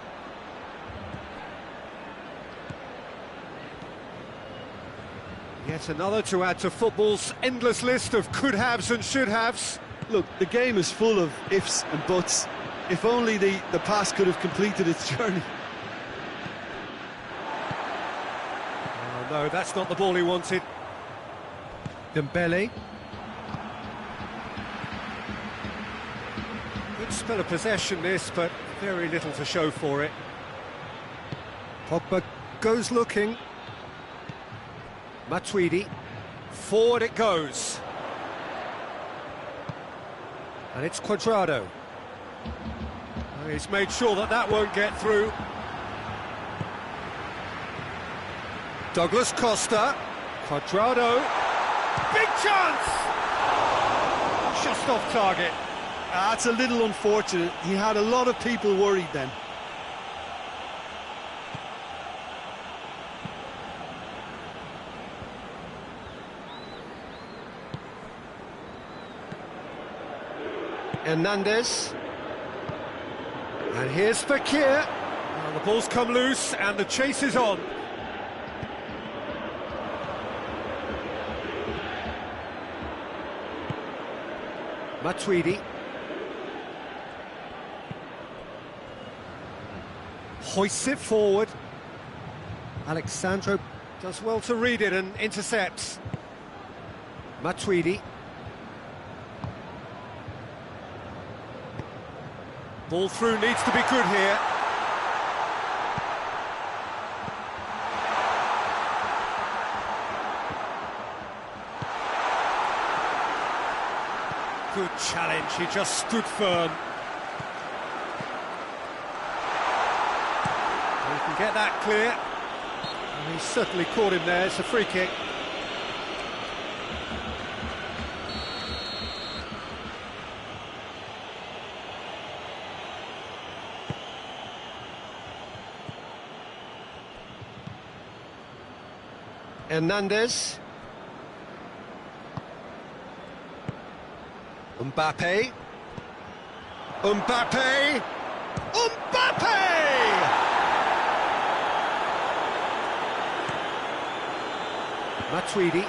Yet another to add to football's endless list of could-haves and should-haves. Look, the game is full of ifs and buts. If only the pass could have completed its journey. Oh no, that's not the ball he wanted. Dembele. Good spell of possession this, but very little to show for it. Pogba goes looking. Matuidi, forward it goes. And it's Cuadrado. He's made sure that that won't get through. Douglas Costa. Cuadrado. Big chance! Just off target. That's a little unfortunate. He had a lot of people worried then. Hernandez. And here's Fekir. Well, the ball's come loose and the chase is on. Matuidi. Hoists it forward. Alexandro does well to read it and intercepts. Matuidi. Ball through needs to be good here. Good challenge, he just stood firm. He can get that clear. And he certainly caught him there, it's a free kick. Hernandez. Mbappe. Mbappe! Mbappe! Matuidi.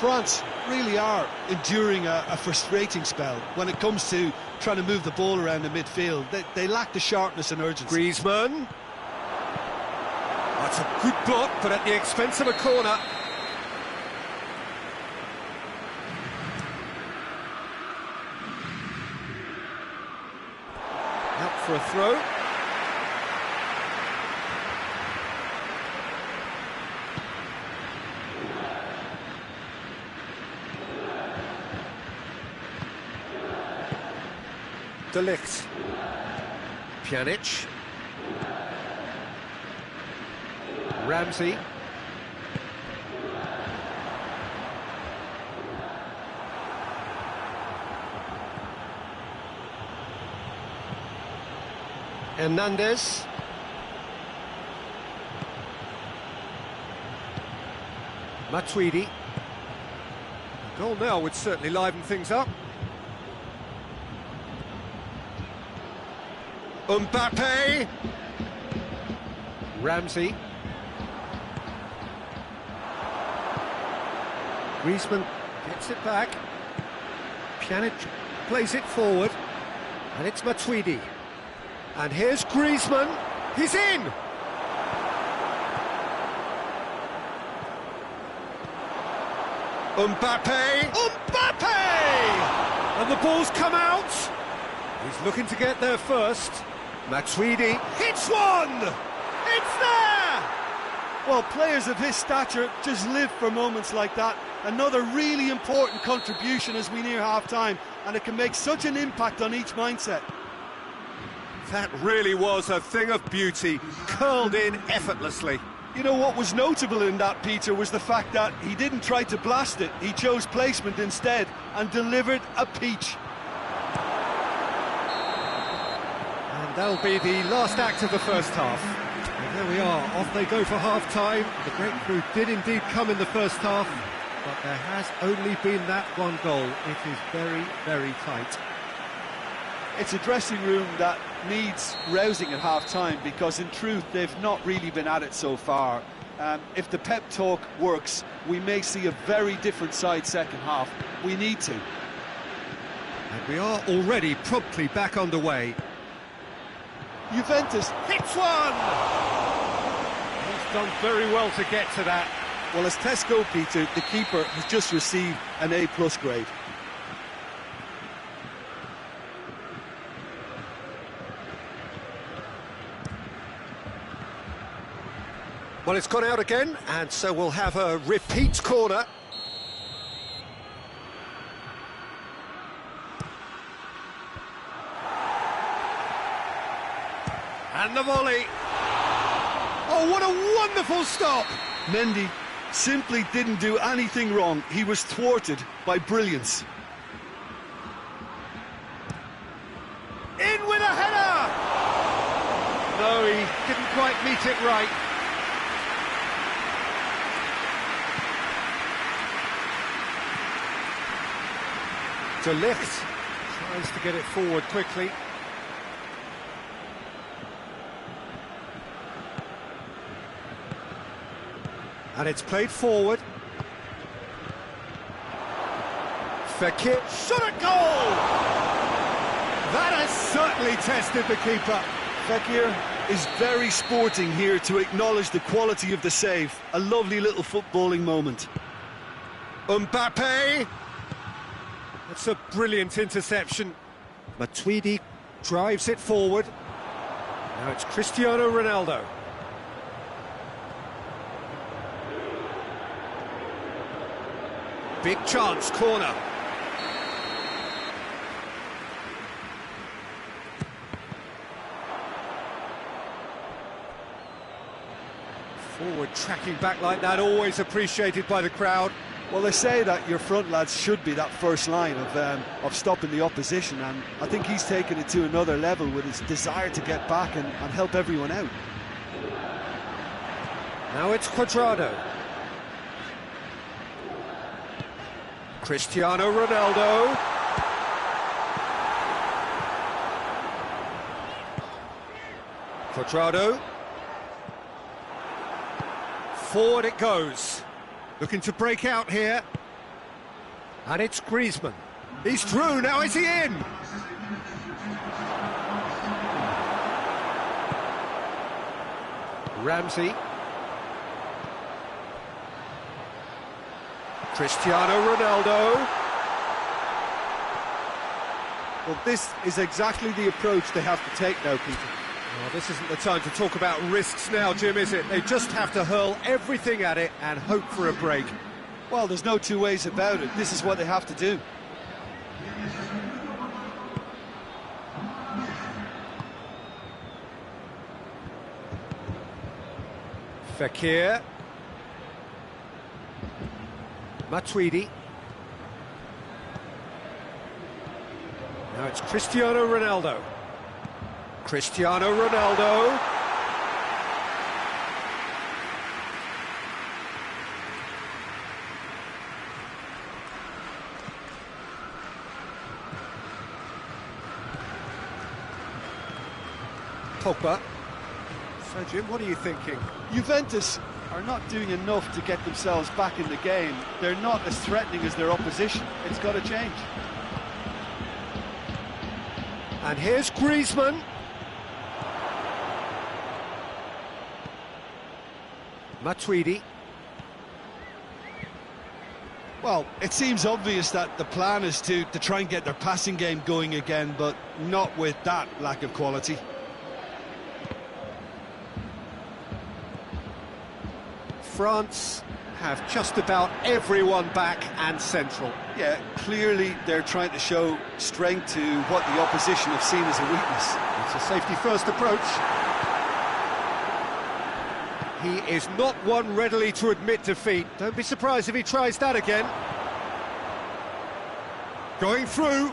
France really are enduring a frustrating spell when it comes to trying to move the ball around the midfield. They lack the sharpness and urgency. Griezmann. That's a good block, but at the expense of a corner. Out for a throw. De Ligt. Pjanic. Ramsey. Hernandez. Matuidi. A goal now would certainly liven things up. Mbappe. Ramsey. Griezmann gets it back. Pjanic plays it forward. And it's Matuidi. And here's Griezmann. He's in! Mbappe! Mbappe! And the ball's come out. He's looking to get there first. Matuidi hits one! It's there! Well, players of his stature just live for moments like that. Another really important contribution as we near half-time, and it can make such an impact on each mindset. That really was a thing of beauty, curled in effortlessly. You know what was notable in that, Peter, was the fact that he didn't try to blast it. He chose placement instead and delivered a peach. And that'll be the last act of the first half. And there we are, off they go for half-time. The breakthrough did indeed come in the first half, but there has only been that one goal. It is very, very tight. It's a dressing room that needs rousing at half-time, because in truth they've not really been at it so far. If the pep talk works, we may see a very different side second half. We need to. And we are already promptly back underway. Juventus Hits one! He's done very well to get to that. Well, as tests go, Peter, the keeper has just received an A+ grade. Well, it's gone out again, and so we'll have a repeat corner. And the volley. Oh, what a wonderful stop! Mendy simply didn't do anything wrong. He was thwarted by brilliance. In with a header! No, he didn't quite meet it right. De Ligt tries to get it forward quickly. And it's played forward. Fekir, shot at goal! That has certainly tested the keeper. Fekir is very sporting here to acknowledge the quality of the save. A lovely little footballing moment. Mbappe! That's a brilliant interception. Matuidi drives it forward. Now it's Cristiano Ronaldo. Big chance, corner. Forward tracking back like that, always appreciated by the crowd. Well, they say that your front lads should be that first line of stopping the opposition, and I think he's taken it to another level with his desire to get back and help everyone out. Now it's Cuadrado. Cristiano Ronaldo. Cuadrado. Forward it goes. Looking to break out here. And it's Griezmann. He's through, now is he in? Ramsey. Cristiano Ronaldo. Well, this is exactly the approach they have to take now, Peter. Well, this isn't the time to talk about risks now, Jim, is it? They just have to hurl everything at it and hope for a break. Well, there's no two ways about it. This is what they have to do. Fekir. Matuidi. Now it's Cristiano Ronaldo. Cristiano Ronaldo. Pogba. So, Jim, what are you thinking? Juventus are not doing enough to get themselves back in the game. They're not as threatening as their opposition. It's got to change. And here's Griezmann. Matuidi. Well, it seems obvious that the plan is to try and get their passing game going again, but not with that lack of quality. France have just about everyone back and central. Yeah, clearly they're trying to show strength to what the opposition have seen as a weakness. It's a safety-first approach. He is not one readily to admit defeat. Don't be surprised if he tries that again. Going through.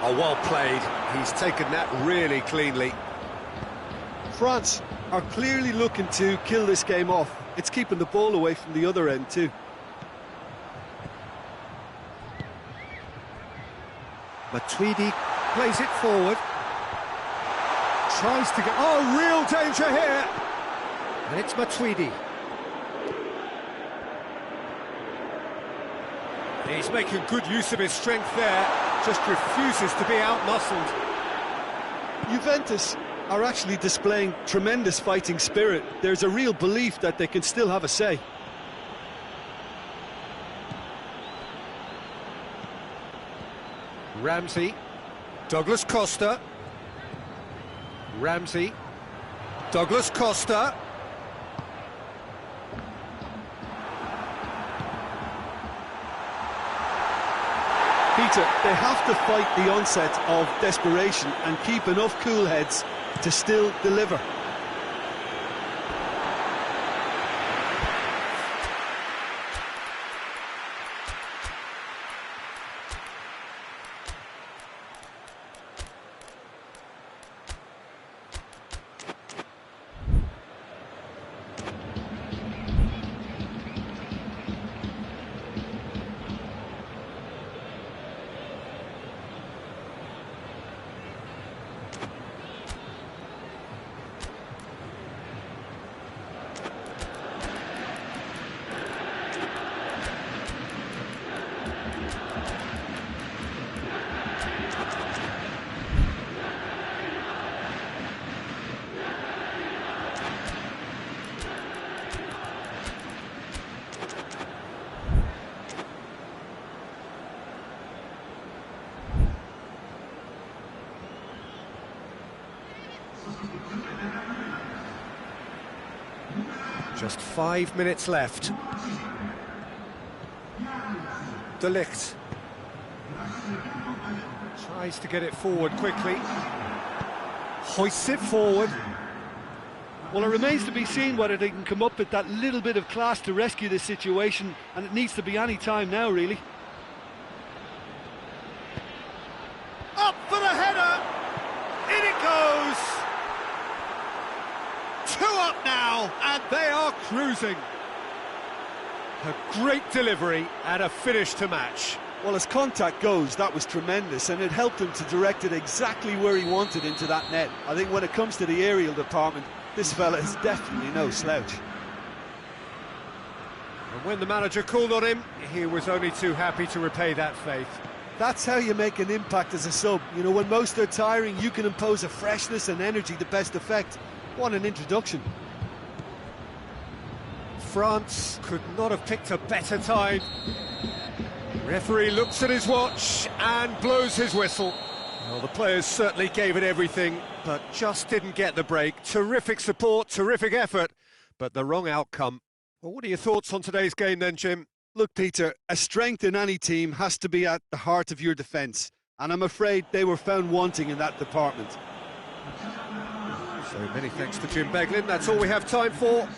Oh, well played. He's taken that really cleanly. France are clearly looking to kill this game off. It's keeping the ball away from the other end too. Matuidi plays it forward. Tries to get... Oh, real danger here! And it's Matuidi. He's making good use of his strength there. Just refuses to be out-muscled. Juventus are actually displaying tremendous fighting spirit. There's a real belief that they can still have a say. Ramsey. Douglas Costa. Ramsey. Douglas Costa. Peter, they have to fight the onset of desperation and keep enough cool heads to still deliver. Just 5 minutes left. Dixuha tries to get it forward quickly. Hoists it forward. Well, it remains to be seen whether they can come up with that little bit of class to rescue this situation, and it needs to be any time now, really. Up for the header! In it goes! 2 up now, and they are cruising. A great delivery and a finish to match. Well, as contact goes, that was tremendous, and it helped him to direct it exactly where he wanted into that net. I think when it comes to the aerial department, this fella is definitely no slouch. And when the manager called on him, he was only too happy to repay that faith. That's how you make an impact as a sub. You know, when most are tiring, you can impose a freshness and energy to best effect. What an introduction. France could not have picked a better time. Referee looks at his watch and blows his whistle. Well, the players certainly gave it everything, but just didn't get the break. Terrific support, terrific effort, but the wrong outcome. Well, what are your thoughts on today's game then, Jim? Look, Peter, a strength in any team has to be at the heart of your defence, and I'm afraid they were found wanting in that department. So many thanks to Jim Beglin. That's all we have time for.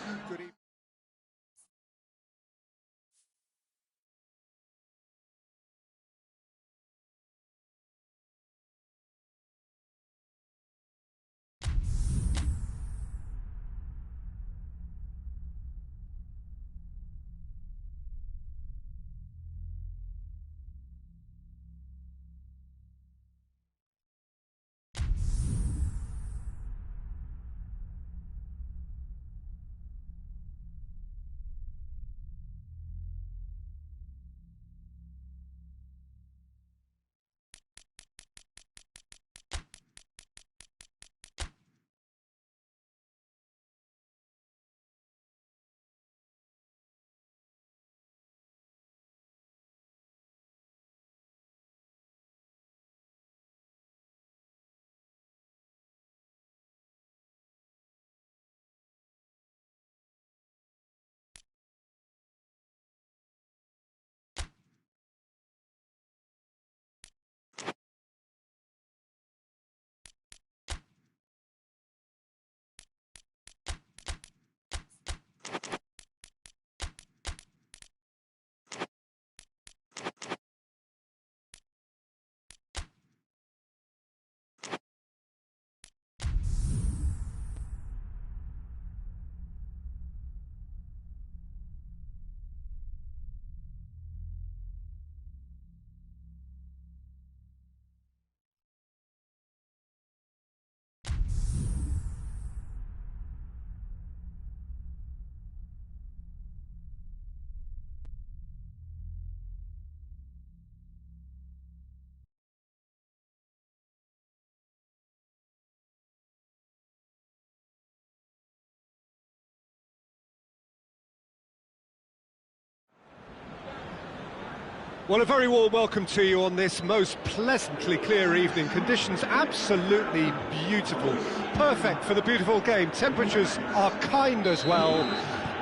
Well, a very warm welcome to you on this most pleasantly clear evening. Conditions absolutely beautiful. Perfect for the beautiful game. Temperatures are kind as well.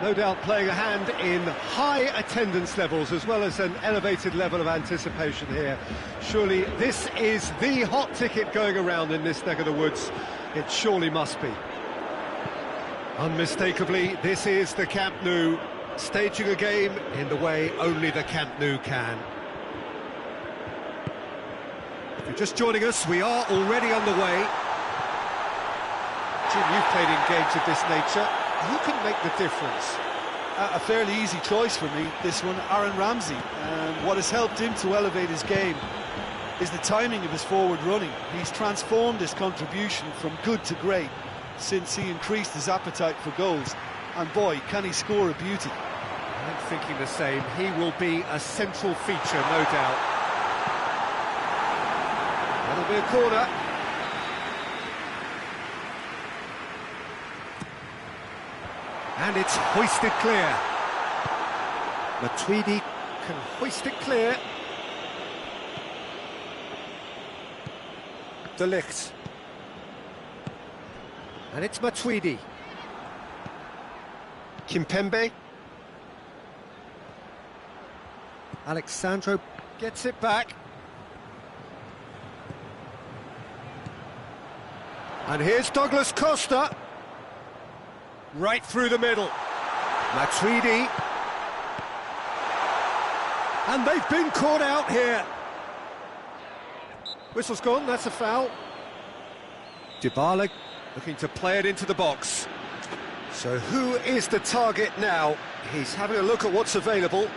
No doubt playing a hand in high attendance levels as well as an elevated level of anticipation here. Surely this is the hot ticket going around in this neck of the woods. It surely must be. Unmistakably, this is the Camp Nou, staging a game in the way only the Camp Nou can. If you're just joining us, we are already underway. Jim, you've played in games of this nature. Who can make the difference? A fairly easy choice for me, this one, Aaron Ramsey. What has helped him to elevate his game is the timing of his forward running. He's transformed his contribution from good to great since he increased his appetite for goals. And boy, can he score a beauty. I'm thinking the same. He will be a central feature, no doubt. That'll be a corner. And it's hoisted clear. Matuidi can hoist it clear. Dixuha. And it's Matuidi. Kimpembe. Alexandro gets it back. And here's Douglas Costa. Right through the middle. Matuidi. And they've been caught out here. Whistle's gone, that's a foul. Dybala looking to play it into the box. So who is the target now? He's having a look at what's available.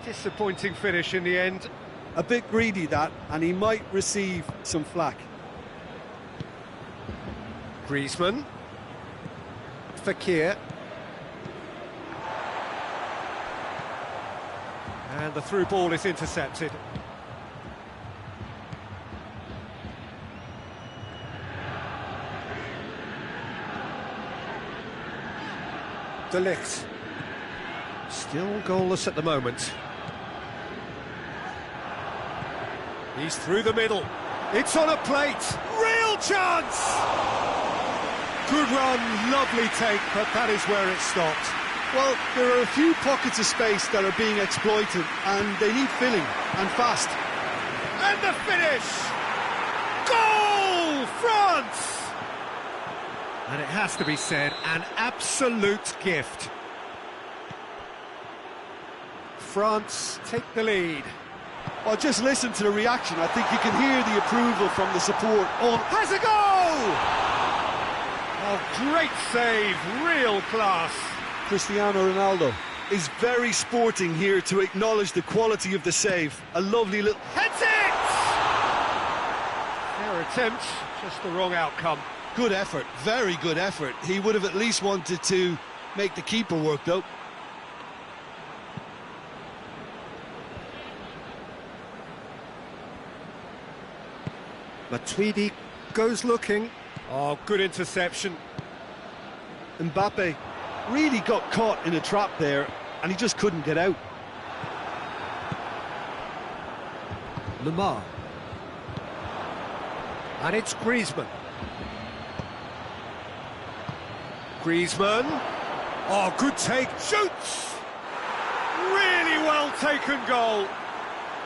Disappointing finish in the end. A bit greedy, that, and he might receive some flack. Griezmann. Fekir. And the through ball is intercepted. De Ligt. Still goalless at the moment. He's through the middle. It's on a plate. Real chance! Good run, lovely take, but that is where it stopped. Well, there are a few pockets of space that are being exploited, and they need filling, and fast. And the finish! Goal! France! And it has to be said, an absolute gift. France take the lead. Well, just listen to the reaction. I think you can hear the approval from the support. Oh, has a goal! Oh, great save, real class. Cristiano Ronaldo is very sporting here to acknowledge the quality of the save. A lovely little... Heads it! Fair attempt, just the wrong outcome. Good effort, very good effort. He would have at least wanted to make the keeper work, though. Matuidi goes looking. Oh, good interception. Mbappe really got caught in a trap there, and he just couldn't get out. Lamar. And it's Griezmann. Griezmann. Oh, good take. Shoots! Really well taken goal.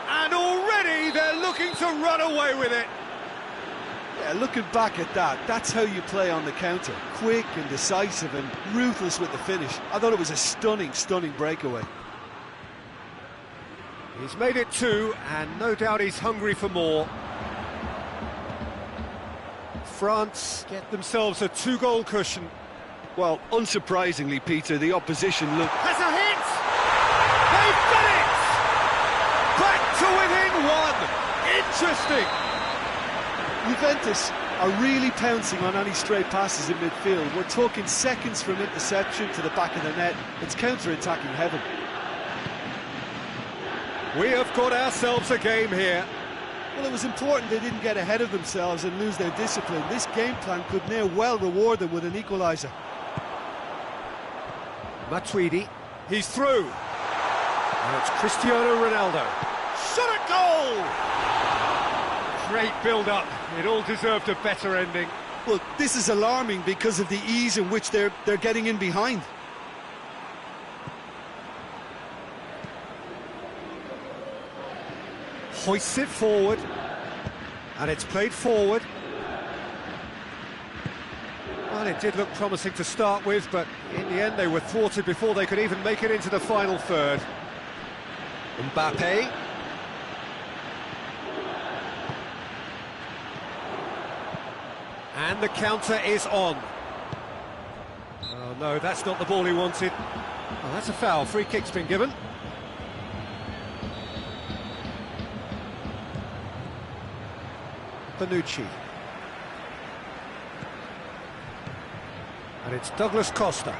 And already they're looking to run away with it. Yeah, looking back at that, that's how you play on the counter. Quick and decisive and ruthless with the finish. I thought it was a stunning, stunning breakaway. He's made it 2, and no doubt he's hungry for more. France get themselves a 2-goal cushion. Well, unsurprisingly, Peter, the opposition look... Has a hit! They've done it! Back to within 1! Interesting! Juventus are really pouncing on any stray passes in midfield. We're talking seconds from interception to the back of the net. It's counter-attacking heaven. We have got ourselves a game here. Well, it was important they didn't get ahead of themselves and lose their discipline. This game plan could near well reward them with an equaliser. Matuidi, he's through. Now it's Cristiano Ronaldo. Shot at goal! Great build-up. It all deserved a better ending. Well, this is alarming because of the ease in which they're getting in behind. Hoists it forward, and it's played forward. Well, it did look promising to start with, but in the end they were thwarted before they could even make it into the final third. Mbappe. And the counter is on. Oh no, that's not the ball he wanted. Oh, that's a foul. Free kick's been given. Bonucci. And it's Douglas Costa.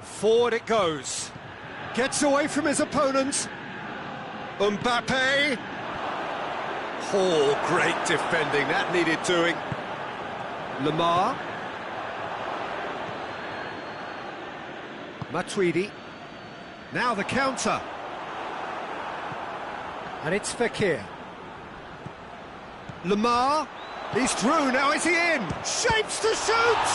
Forward it goes. Gets away from his opponent. Mbappe. Oh, great defending. That needed doing. Lamar. Matuidi. Now the counter. And it's Fekir. Lamar, he's through, now is he in? Shapes to shoot!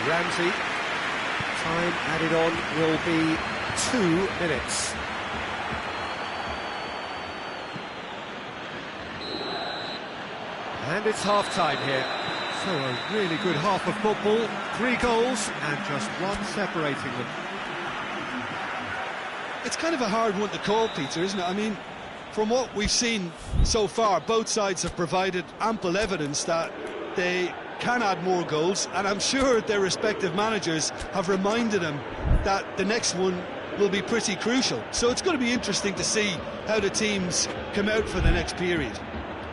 Ramsey, time added on will be 2 minutes. And it's half-time here. So a really good half of football, 3 goals and just one separating them. It's kind of a hard one to call, Peter, isn't it? I mean, from what we've seen so far, both sides have provided ample evidence that they can add more goals, and I'm sure their respective managers have reminded them that the next one will be pretty crucial. So it's going to be interesting to see how the teams come out for the next period.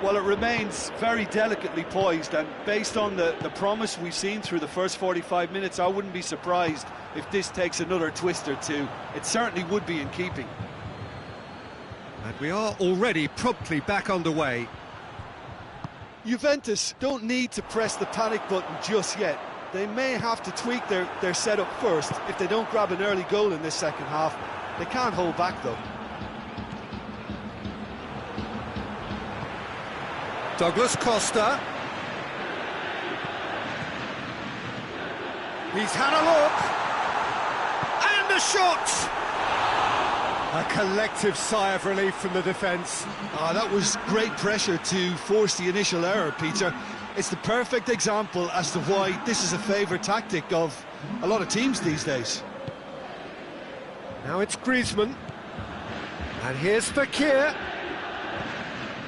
Well, it remains very delicately poised, and based on the promise we've seen through the first 45 minutes, I wouldn't be surprised if this takes another twist or two. It certainly would be in keeping. And we are already promptly back underway. Juventus don't need to press the panic button just yet. They may have to tweak their setup first if they don't grab an early goal in this second half. They can't hold back, though. Douglas Costa. He's had a look. And a shot! A collective sigh of relief from the defence. That was great pressure to force the initial error, Peter. It's the perfect example as to why this is a favourite tactic of a lot of teams these days. Now it's Griezmann. And here's Fekir.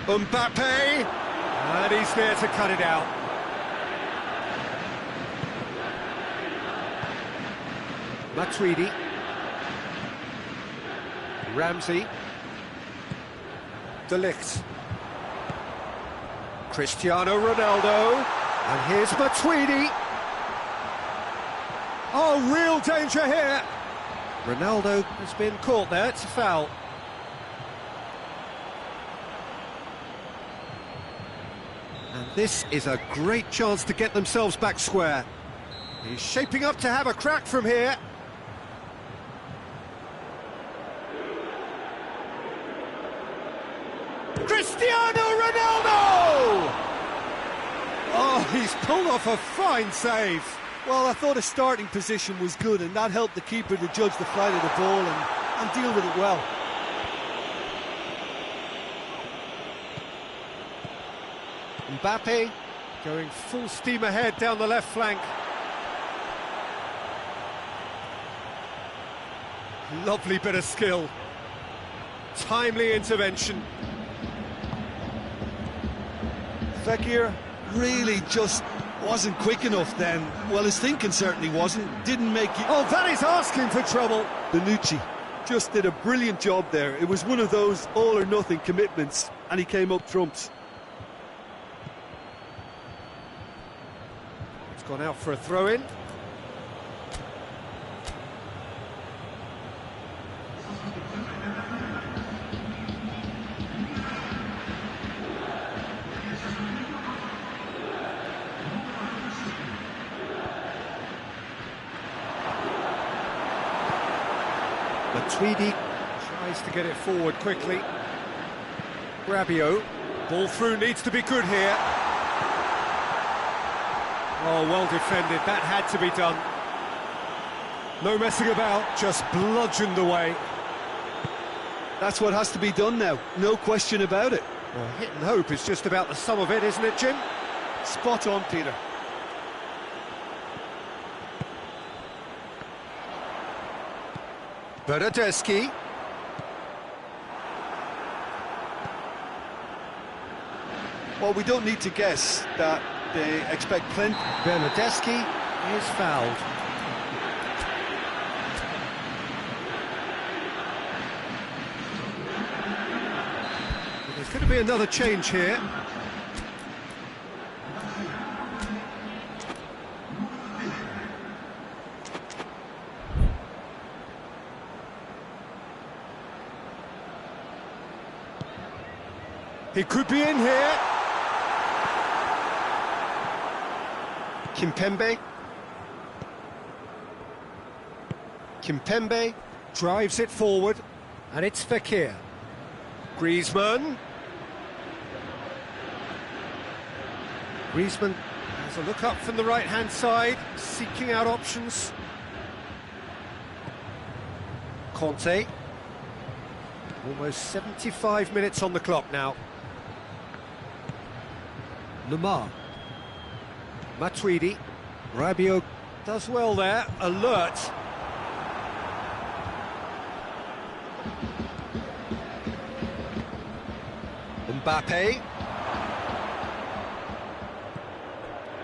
Mbappe. And he's there to cut it out. Matuidi. Ramsey. De Ligt. Cristiano Ronaldo. And here's Matuidi. Oh, real danger here. Ronaldo has been caught there, it's a foul. And this is a great chance to get themselves back square. He's shaping up to have a crack from here. Cristiano Ronaldo! Oh, he's pulled off a fine save. Well, I thought his starting position was good, and that helped the keeper to judge the flight of the ball and deal with it well. Mbappe going full steam ahead down the left flank. Lovely bit of skill. Timely intervention. Fekir really just wasn't quick enough then. Well, his thinking certainly wasn't. Didn't make it. Oh, that is asking for trouble. Bonucci just did a brilliant job there. It was one of those all-or-nothing commitments, and he came up trumps. It's gone out for a throw-in. Matuidi tries to get it forward quickly. Rabiot, ball through, needs to be good here. Oh, well defended, that had to be done. No messing about, just bludgeoned away. That's what has to be done now, no question about it. Well, hit and hope is just about the sum of it, isn't it, Jim? Spot on, Peter. Bernardeschi. Well, we don't need to guess that they expect plenty. Bernardeschi is fouled. There's going to be another change here. He could be in here. Kimpembe. Kimpembe drives it forward, and it's Fekir. Griezmann. Griezmann has a look up from the right-hand side, seeking out options. Conte. Almost 75 minutes on the clock now. Lemar. Matuidi. Rabiot does well there, alert. Mbappe.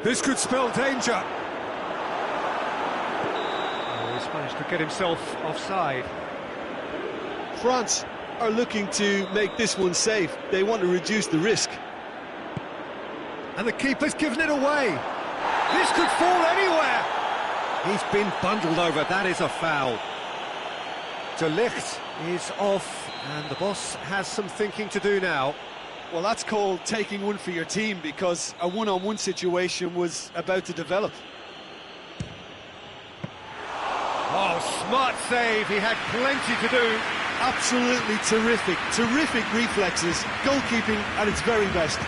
This could spell danger. Oh, he's managed to get himself offside. France are looking to make this one safe. They want to reduce the risk. And the keeper's given it away. This could fall anywhere. He's been bundled over, that is a foul. De Ligt is off, and the boss has some thinking to do now. Well, that's called taking one for your team, because a one-on-one situation was about to develop. Oh, smart save, he had plenty to do. Absolutely terrific reflexes, goalkeeping at its very best.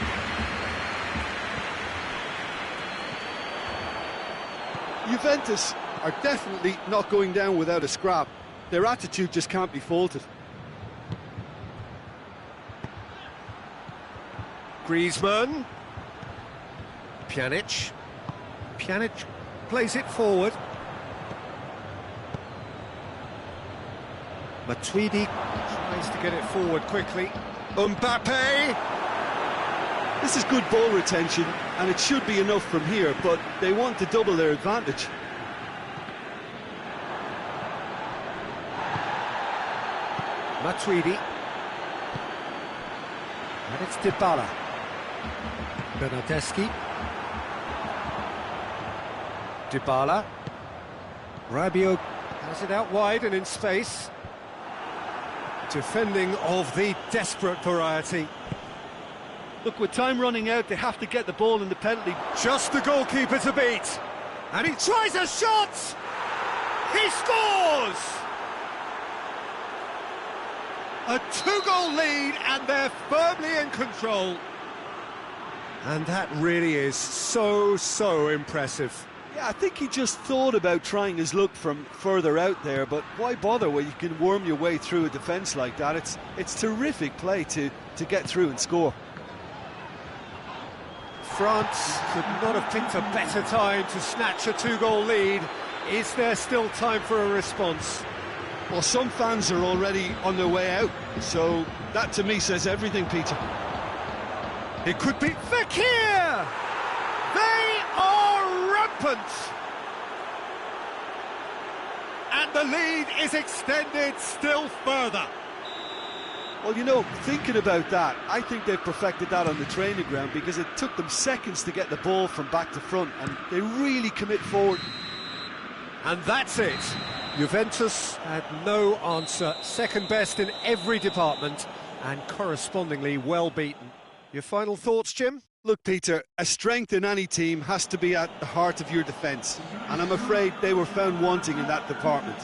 Juventus are definitely not going down without a scrap. Their attitude just can't be faulted. Griezmann. Pjanic. Pjanic plays it forward. Matuidi tries to get it forward quickly. Mbappe! This is good ball retention, and it should be enough from here, but they want to double their advantage. Matuidi. And it's Dybala. Bernardeschi. Dybala. Rabiot has it out wide and in space. Defending of the desperate variety. Look, with time running out, they have to get the ball in the penalty. Just the goalkeeper to beat. And he tries a shot! He scores! A 2-goal lead, and they're firmly in control. And that really is so impressive. Yeah, I think he just thought about trying his luck from further out there, but why bother when you can worm your way through a defence like that? It's terrific play to get through and score. France could not have picked a better time to snatch a 2-goal lead. Is there still time for a response? Well, some fans are already on their way out, so that to me says everything, Peter. It could be Fekir! They are rampant! And the lead is extended still further. Well, you know, thinking about that, I think they've perfected that on the training ground, because it took them seconds to get the ball from back to front, and they really commit forward. And that's it. Juventus had no answer. Second best in every department, and correspondingly well beaten. Your final thoughts, Jim? Look, Peter, a strength in any team has to be at the heart of your defence, and I'm afraid they were found wanting in that department.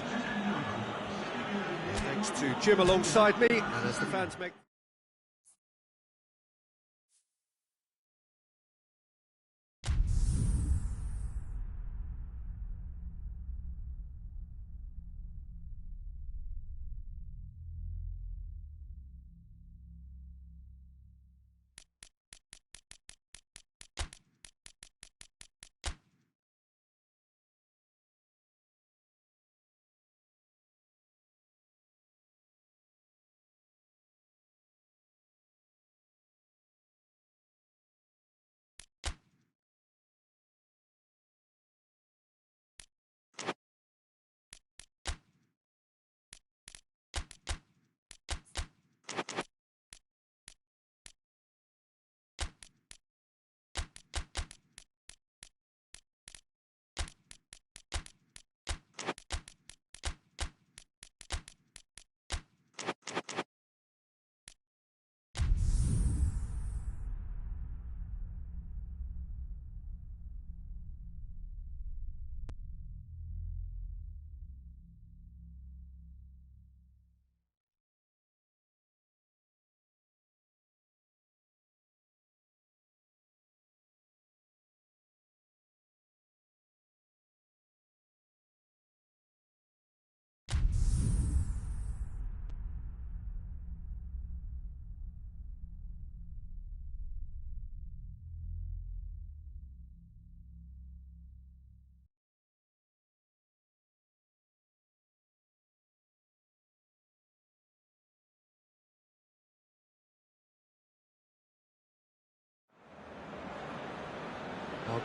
Thanks to Jim alongside me, and as the fans make...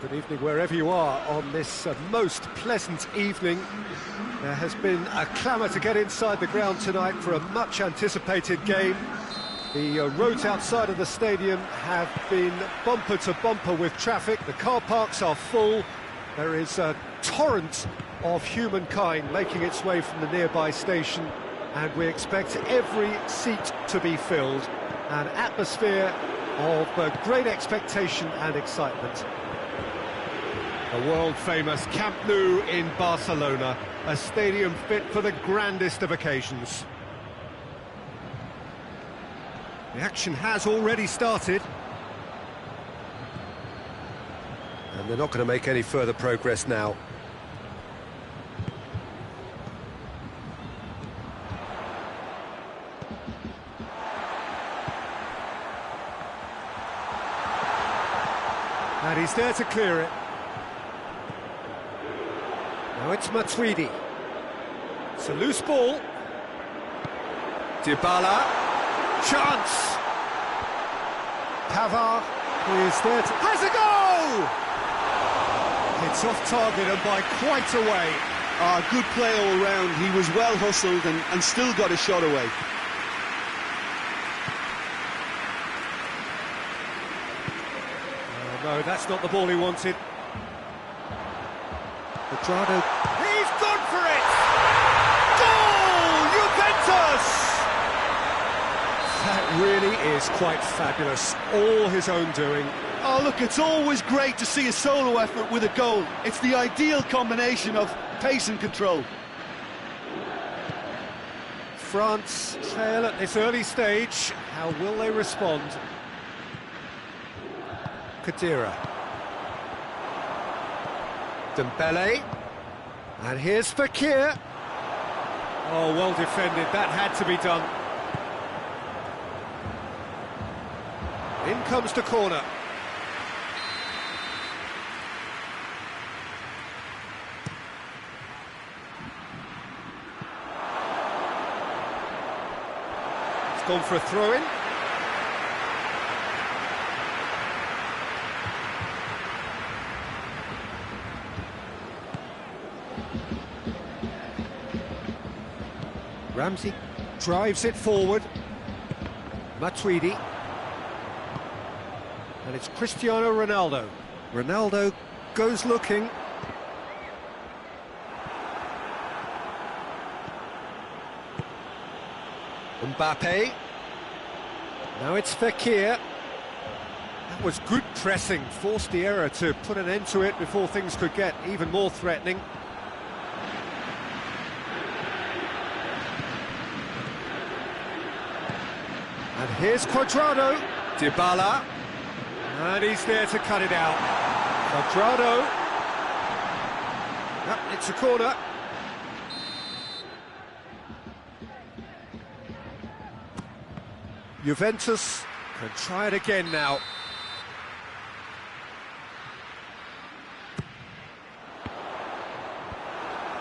Good evening wherever you are on this most pleasant evening. There has been a clamour to get inside the ground tonight for a much-anticipated game. The roads outside of the stadium have been bumper to bumper with traffic. The car parks are full. There is a torrent of humankind making its way from the nearby station, and we expect every seat to be filled. An atmosphere of great expectation and excitement. The world-famous Camp Nou in Barcelona, a stadium fit for the grandest of occasions. The action has already started. And they're not going to make any further progress now. And he's there to clear it. Now it's Matuidi. It's a loose ball. Dybala. Chance! Pavard is there to... has a goal! It's off target and by quite a way. Good play all round. He was well hustled and still got a shot away. No, that's not the ball he wanted. Pedrado. He's gone for it! Goal! Juventus! That really is quite fabulous. All his own doing. Oh, look, it's always great to see a solo effort with a goal. It's the ideal combination of pace and control. France trail at this early stage. How will they respond? Khedira. Dembele. And here's Fekir. Oh, well defended. That had to be done. In comes the corner. It's gone for a throw-in. Ramsey drives it forward. Matuidi. And it's Cristiano Ronaldo. Ronaldo goes looking. Mbappe. Now it's Fekir. That was good pressing. Forced the error to put an end to it before things could get even more threatening. And here's Cuadrado. Dybala. And he's there to cut it out. Cuadrado. Yep, it's a corner. Juventus can try it again now.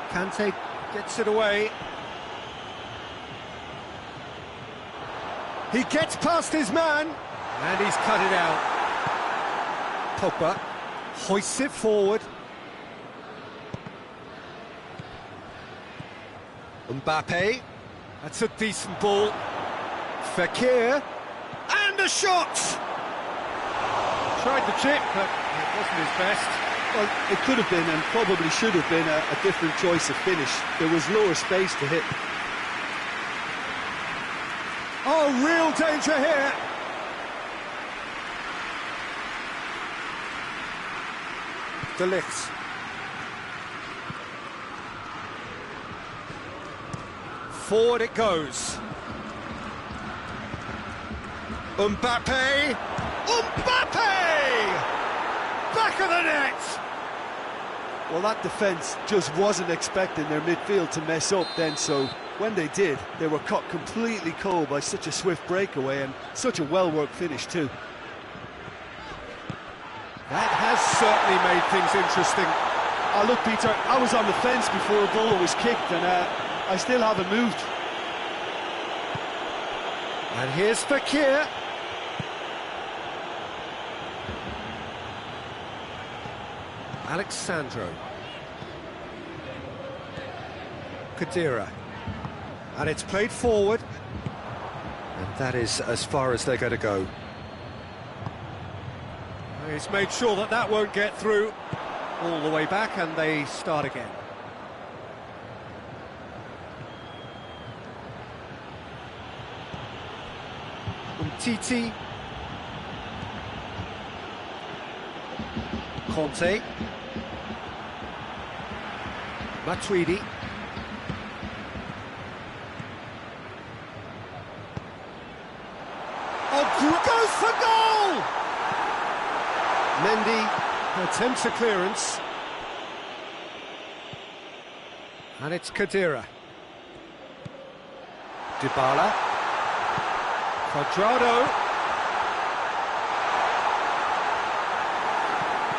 Kante gets it away. He gets past his man, and he's cut it out. Pogba hoists it forward. Mbappe, that's a decent ball. Fekir, and a shot! Tried the chip, but it wasn't his best. Well, it could have been, and probably should have been, a different choice of finish. There was lower space to hit. Oh, real danger here. De Ligt. Forward it goes. Mbappe! Mbappe! Back of the net! Well, that defence just wasn't expecting their midfield to mess up then, so when they did, they were caught completely cold by such a swift breakaway and such a well-worked finish too. That has certainly made things interesting. Oh, look, Peter, I was on the fence before a ball was kicked, and I still haven't moved. And here's Fekir. Alexandro. Khedira. And it's played forward. And that is as far as they're going to go. He's made sure that that won't get through. All the way back, and they start again. Umtiti. Conte. Matuidi. Oh, goes for goal! Mendy attempts a clearance. And it's Khedira. Dybala. Cuadrado.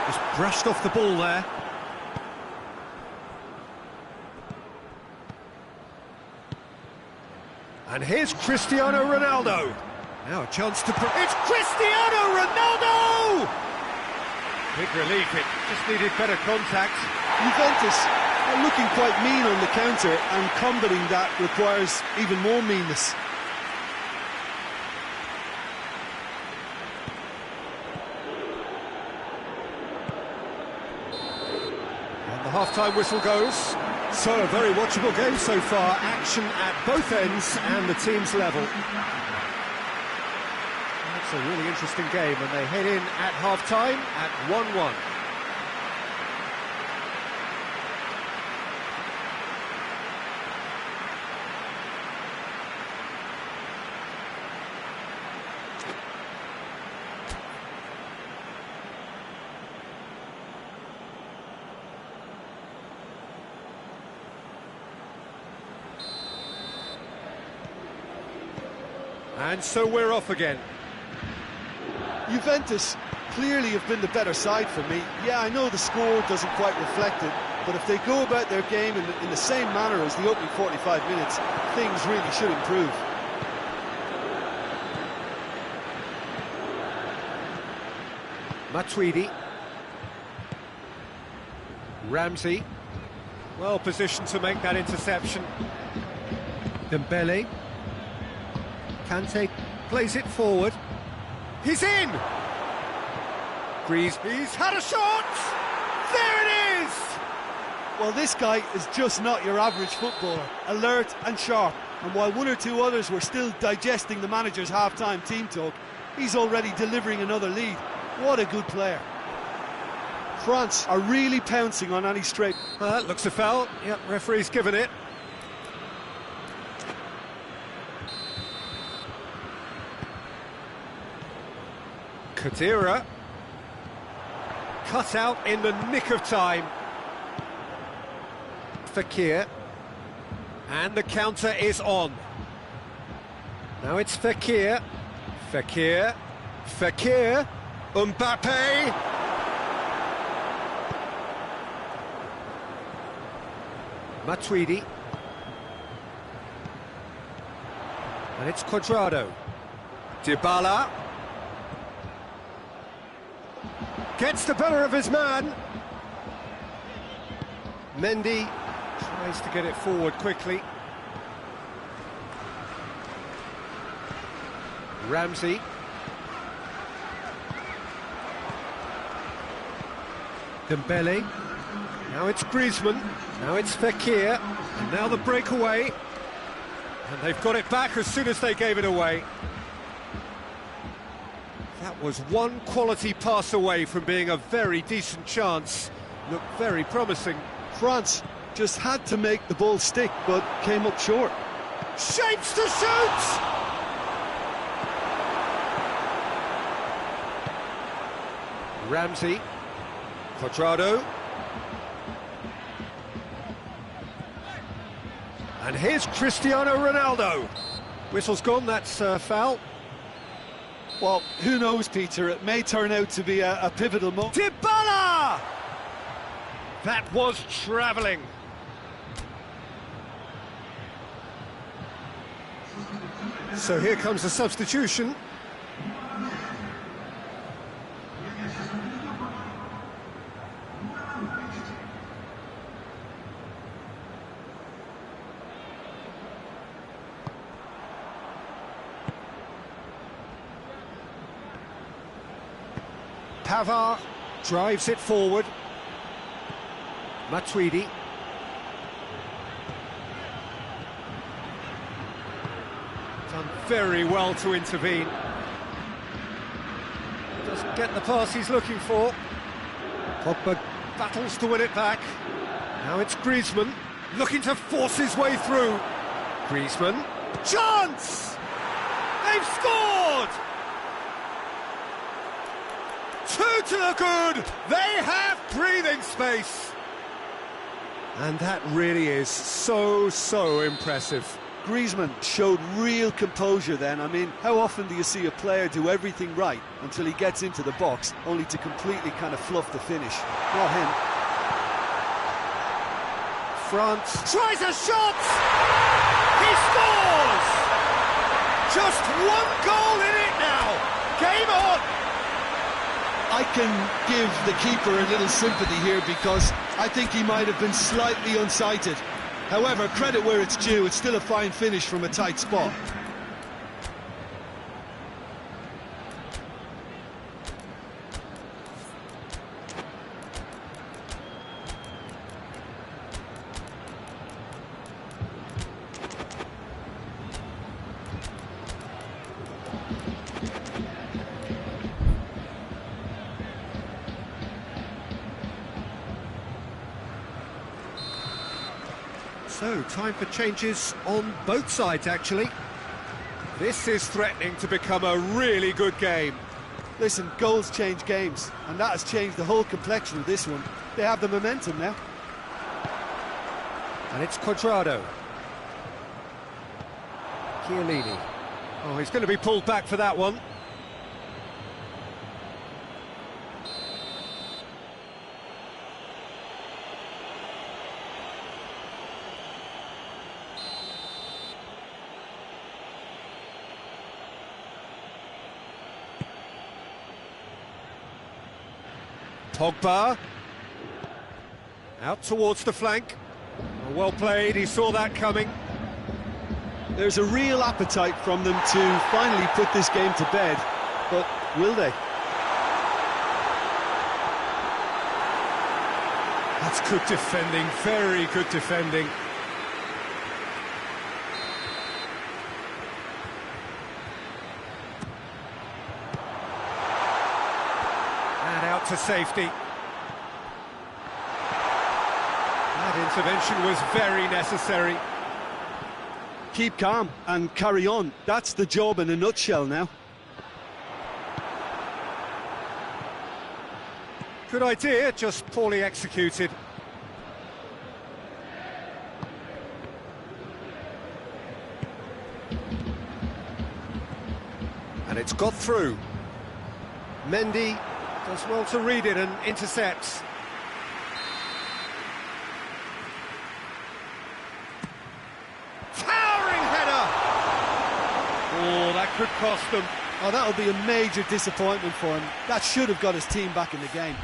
Just brushed off the ball there. And here's Cristiano Ronaldo. Now a chance to... It's Cristiano Ronaldo! Big relief, it just needed better contact. Juventus are looking quite mean on the counter, and combating that requires even more meanness. And the half-time whistle goes. So a very watchable game so far. Action at both ends and the team's level. It's a really interesting game, and they head in at half-time at 1-1. And so we're off again. Juventus clearly have been the better side for me. Yeah, I know the score doesn't quite reflect it, but if they go about their game in the same manner as the opening 45 minutes, things really should improve. Matuidi. Ramsey. Well positioned to make that interception. Dembele. Kante plays it forward. He's in! Greaves, he's had a shot! There it is! Well, this guy is just not your average footballer. Alert and sharp. And while one or two others were still digesting the manager's half-time team talk, he's already delivering another lead. What a good player. France are really pouncing on any stray... Well, that looks a foul. Yep, referee's given it. Khedira. Cut out in the nick of time. Fekir. And the counter is on. Now it's Fekir. Fekir. Fekir. Mbappe. Matuidi. And it's Cuadrado. Dybala. Gets the better of his man. Mendy tries to get it forward quickly. Ramsey. Dembele. Now it's Griezmann. Now it's Fekir. And now the breakaway. And they've got it back as soon as they gave it away. That was one quality pass away from being a very decent chance. Looked very promising. France just had to make the ball stick, but came up short. Shapes to shoot! Ramsey. Cuadrado. And here's Cristiano Ronaldo. Whistle's gone, that's foul. Well, who knows, Peter? It may turn out to be a pivotal moment. Dybala! That was travelling. So here comes the substitution. Pavard drives it forward. Matuidi. Done very well to intervene. Doesn't get the pass he's looking for. Pogba battles to win it back. Now it's Griezmann, looking to force his way through. Griezmann, chance! They've scored! 2 to the good! They have breathing space! And that really is so impressive. Griezmann showed real composure then. I mean, how often do you see a player do everything right until he gets into the box, only to completely kind of fluff the finish? Not him. France tries a shot! He scores! Just 1 goal in it now! Game on! I can give the keeper a little sympathy here because I think he might have been slightly unsighted. However, credit where it's due, it's still a fine finish from a tight spot. So, time for changes on both sides, actually. This is threatening to become a really good game. Listen, goals change games, and that has changed the whole complexion of this one. They have the momentum now. And it's Cuadrado. Chiellini. Oh, he's going to be pulled back for that one. Pogba, out towards the flank. Oh, well played, he saw that coming. There's a real appetite from them to finally put this game to bed, but will they? That's good defending, very good defending. Out to safety. That intervention was very necessary. Keep calm and carry on. That's the job in a nutshell now. Good idea, just poorly executed. And it's got through. Mendy does well to read it and intercepts. Towering header! Oh, that could cost them. Oh, that'll be a major disappointment for him. That should have got his team back in the game.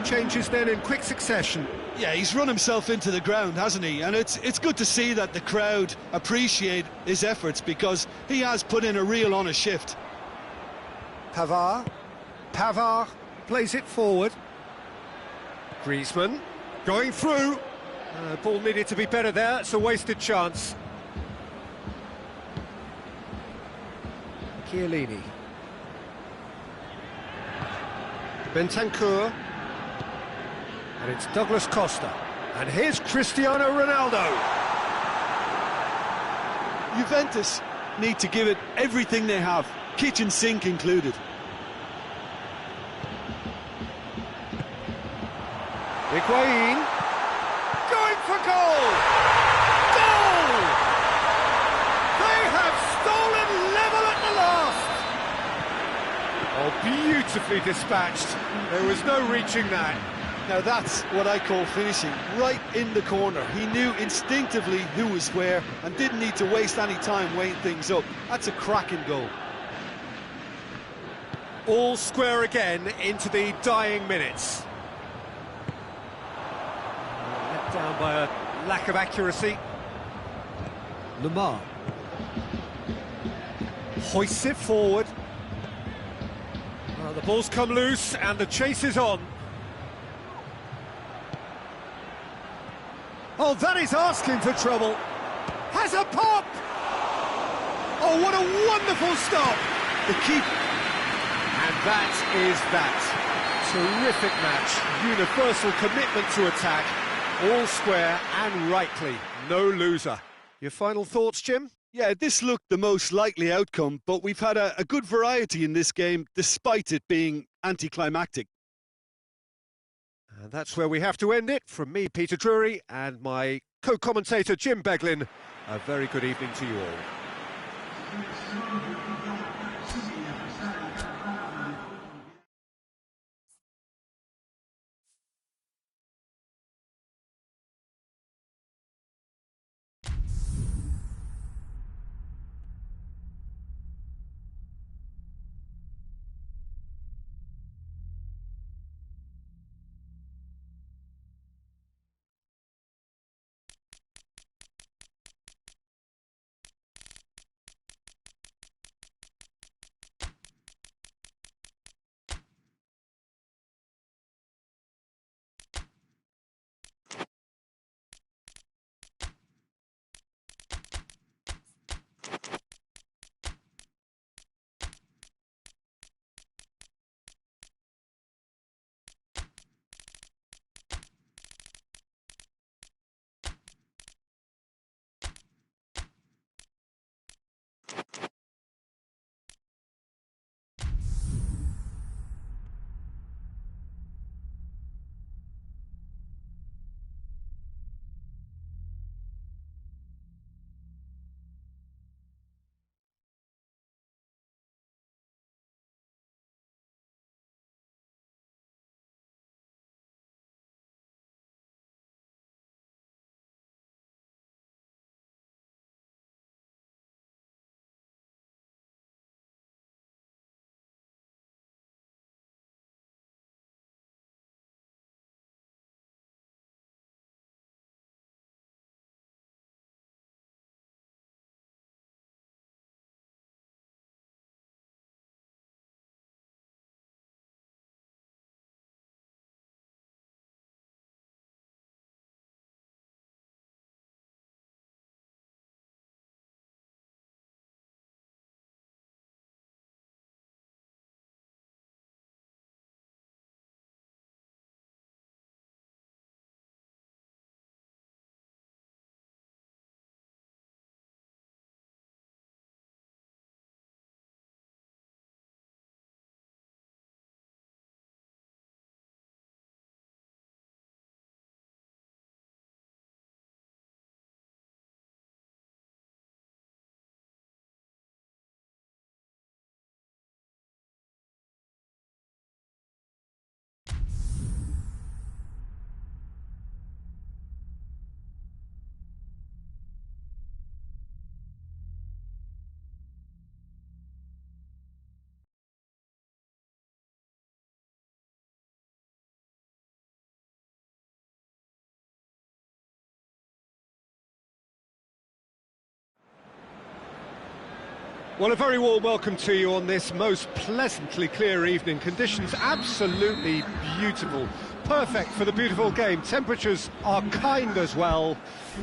Changes then in quick succession. Yeah, he's run himself into the ground, hasn't he? And it's good to see that the crowd appreciate his efforts because he has put in a real honest shift. Pavard plays it forward. Griezmann going through. Ball needed to be better there, it's a wasted chance. Bentancur. And it's Douglas Costa. And here's Cristiano Ronaldo. Juventus need to give it everything they have, kitchen sink included. Higuain. Going for goal! Goal! They have stolen level at the last! Oh, beautifully dispatched. There was no reaching that. Now that's what I call finishing, right in the corner. He knew instinctively who was where and didn't need to waste any time weighing things up. That's a cracking goal. All square again into the dying minutes. Let down by a lack of accuracy. Lamar hoists it forward. The ball's come loose and the chase is on. Oh, that is asking for trouble. Has a pop! Oh, what a wonderful stop! The keeper. And that is that. Terrific match. Universal commitment to attack. All square and rightly. No loser. Your final thoughts, Jim? Yeah, this looked the most likely outcome, but we've had a good variety in this game, despite it being anticlimactic. And that's where we have to end it. From me, Peter Drury, and my co-commentator, Jim Beglin, a very good evening to you all. Well, a very warm welcome to you on this most pleasantly clear evening. Conditions absolutely beautiful. perfect for the beautiful game. Temperatures are kind as well,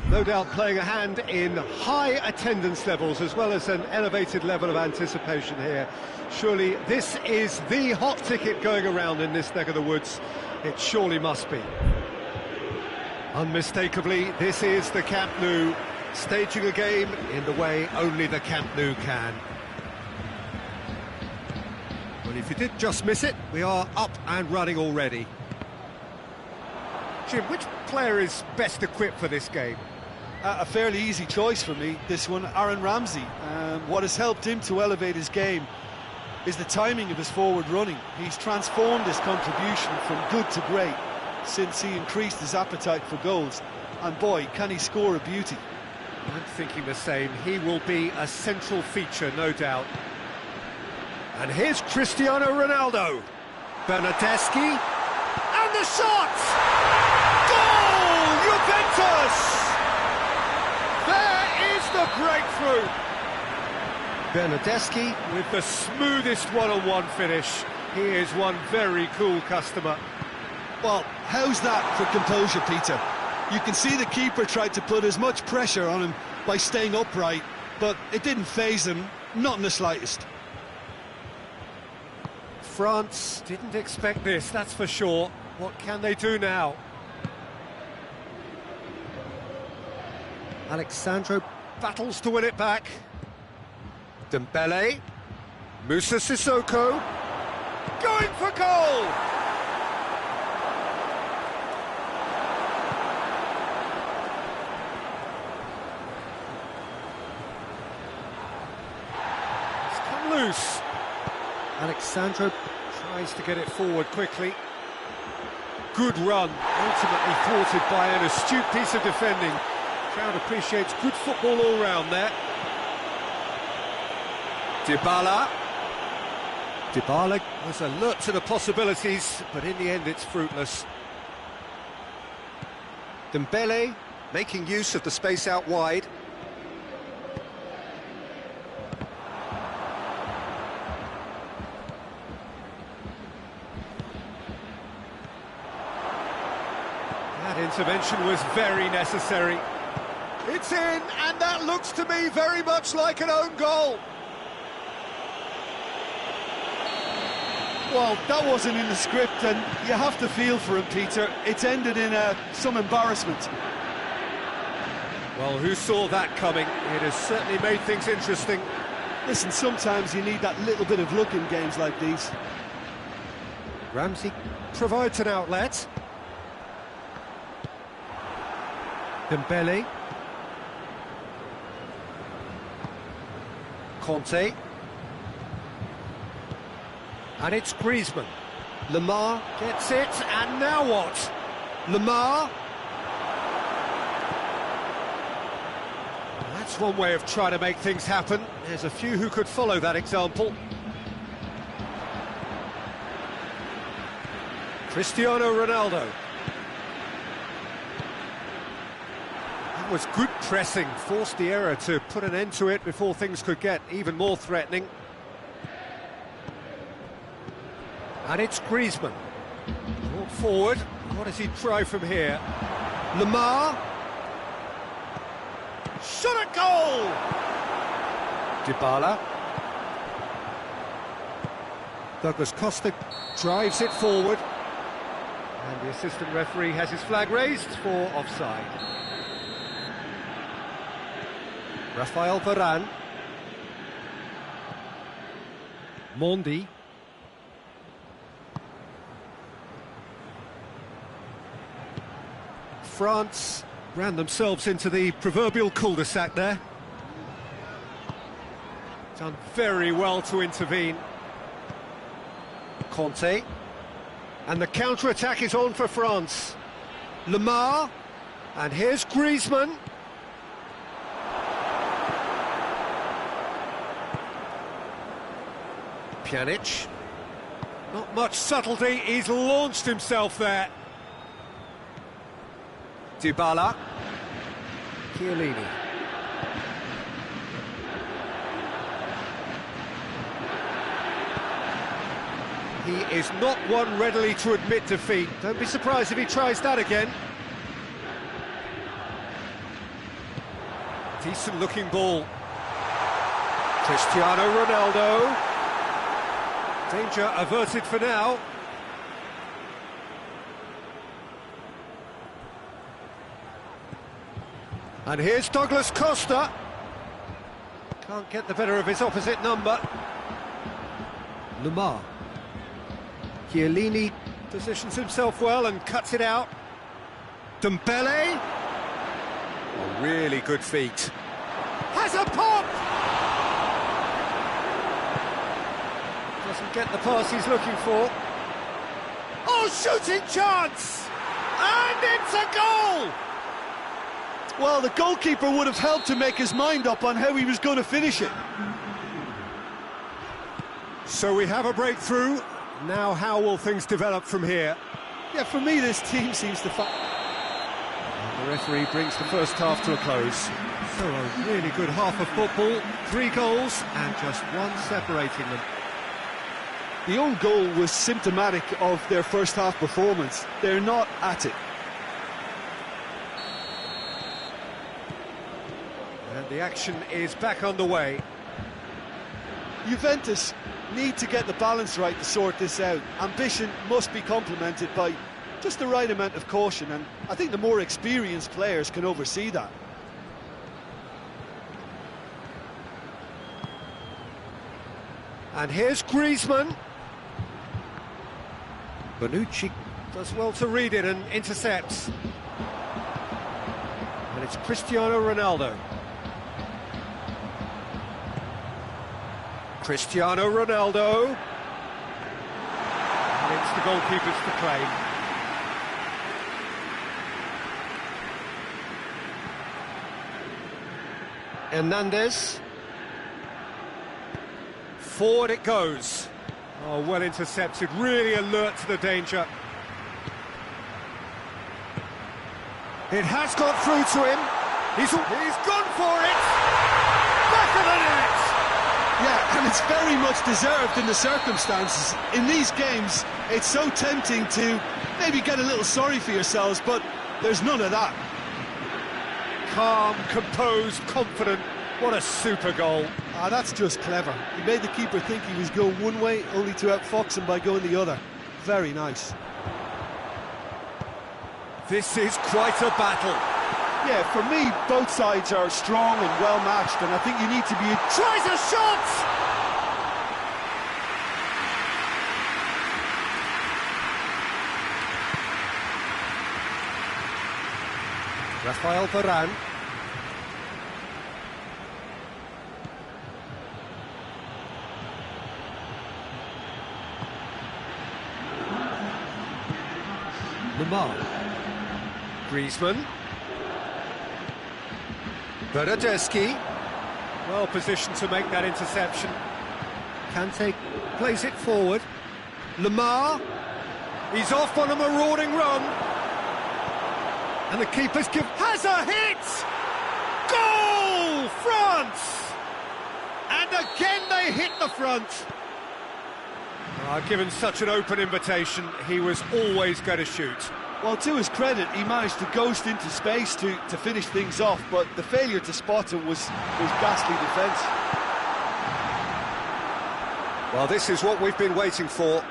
no doubt playing a hand in high attendance levels as well as an elevated level of anticipation here. Surely this is the hot ticket going around in this neck of the woods. It surely must be. Unmistakably, this is the Camp Nou, staging a game in the way only the Camp Nou can. Well, if you did just miss it, we are up and running already. Jim, which player is best equipped for this game? A fairly easy choice for me, this one, Aaron Ramsey. What has helped him to elevate his game is the timing of his forward running. He's transformed his contribution from good to great since he increased his appetite for goals. And boy, can he score a beauty. I'm thinking the same. He will be a central feature, no doubt. And here's Cristiano Ronaldo. Bernardeschi. And the shot! Goal! Juventus! There is the breakthrough. Bernardeschi with the smoothest one-on-one finish. He is one very cool customer. Well, how's that for composure, Peter? You can see the keeper tried to put as much pressure on him by staying upright, but it didn't faze him, not in the slightest. France didn't expect this, that's for sure. What can they do now? Alexandro battles to win it back. Dembele. Moussa Sissoko. Going for goal! It's come loose. Alexandro tries to get it forward quickly. Good run, ultimately thwarted by an astute piece of defending. Crowd appreciates good football all round there. Dybala. Dybala was alert to the possibilities, but in the end it's fruitless. Dembele making use of the space out wide. That intervention was very necessary. It's in, and that looks to me very much like an own goal. Well, that wasn't in the script, and you have to feel for him, Peter. It's ended in some embarrassment. Well, who saw that coming? It has certainly made things interesting. Listen, sometimes you need that little bit of luck in games like these. Ramsey provides an outlet. Dembele. Conte. And it's Griezmann. Lemar gets it, and now what? Lemar. That's one way of trying to make things happen. There's a few who could follow that example. Cristiano Ronaldo. That was good pressing, forced the error to put an end to it before things could get even more threatening. And it's Griezmann. Brought forward. What does he try from here? Lemar. Shot at goal! Dybala. Douglas Costa drives it forward. And the assistant referee has his flag raised for offside. Rafael Varane. Mondi. France ran themselves into the proverbial cul-de-sac there. Done very well to intervene. Conte. And the counter-attack is on for France. Lemar. And here's Griezmann. Pjanic. Not much subtlety, he's launched himself there. Dybala. Chiellini. He is not one readily to admit defeat. Don't be surprised if he tries that again. Decent-looking ball. Cristiano Ronaldo. Danger averted for now. And here's Douglas Costa. Can't get the better of his opposite number. Lamar. Chiellini positions himself well and cuts it out. Dembele. A really good feat. Has a pop! Doesn't get the pass he's looking for. Oh, shooting chance! And it's a goal! Well, the goalkeeper would have helped to make his mind up on how he was going to finish it. So we have a breakthrough. Now how will things develop from here? Yeah, for me this team seems to The referee brings the first half to a close. So a really good half of football, 3 goals and just one separating them. The own goal was symptomatic of their first half performance. They're not at it. And the action is back underway. Juventus need to get the balance right to sort this out. Ambition must be complemented by just the right amount of caution, and I think the more experienced players can oversee that. And here's Griezmann. Bonucci does well to read it and intercepts. And it's Cristiano Ronaldo. Cristiano Ronaldo. And it's the goalkeeper's to claim. Hernandez. Forward it goes. Oh, well intercepted, really alert to the danger. It has got through to him. He's gone for it. Back of the net. Yeah, and it's very much deserved in the circumstances. In these games, it's so tempting to maybe get a little sorry for yourselves, but there's none of that. Calm, composed, confident. What a super goal. Ah, that's just clever. He made the keeper think he was going one way, only to outfox him by going the other. Very nice. This is quite a battle. Yeah, for me, both sides are strong and well matched, and I think you need to be... Tries a shot! Rafael Varane. Lamar. Griezmann. Bernardeschi. Well positioned to make that interception. Kante plays it forward. Lamar. He's off on a marauding run. And the keeper's has a hit! Goal! France! And again they hit the front. Given such an open invitation, he was always going to shoot. Well, to his credit, he managed to ghost into space to finish things off, but the failure to spot him was ghastly defence. Well, this is what we've been waiting for.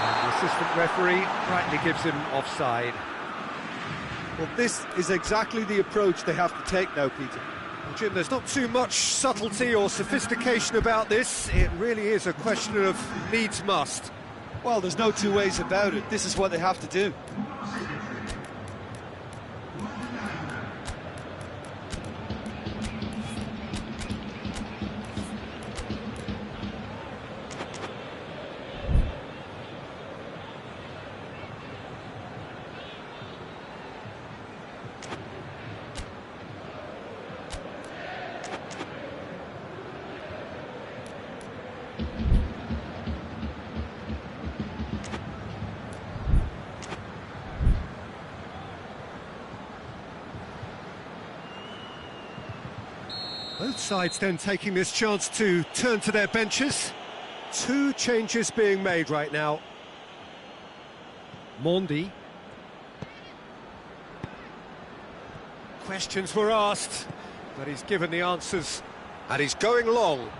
And the assistant referee rightly gives him offside. Well, this is exactly the approach they have to take now, Peter. Well, Jim, there's not too much subtlety or sophistication about this. It really is a question of needs must. Well, there's no two ways about it. This is what they have to do. Both sides then taking this chance to turn to their benches. Two changes being made right now. Mondi. Questions were asked, but he's given the answers. And he's going long.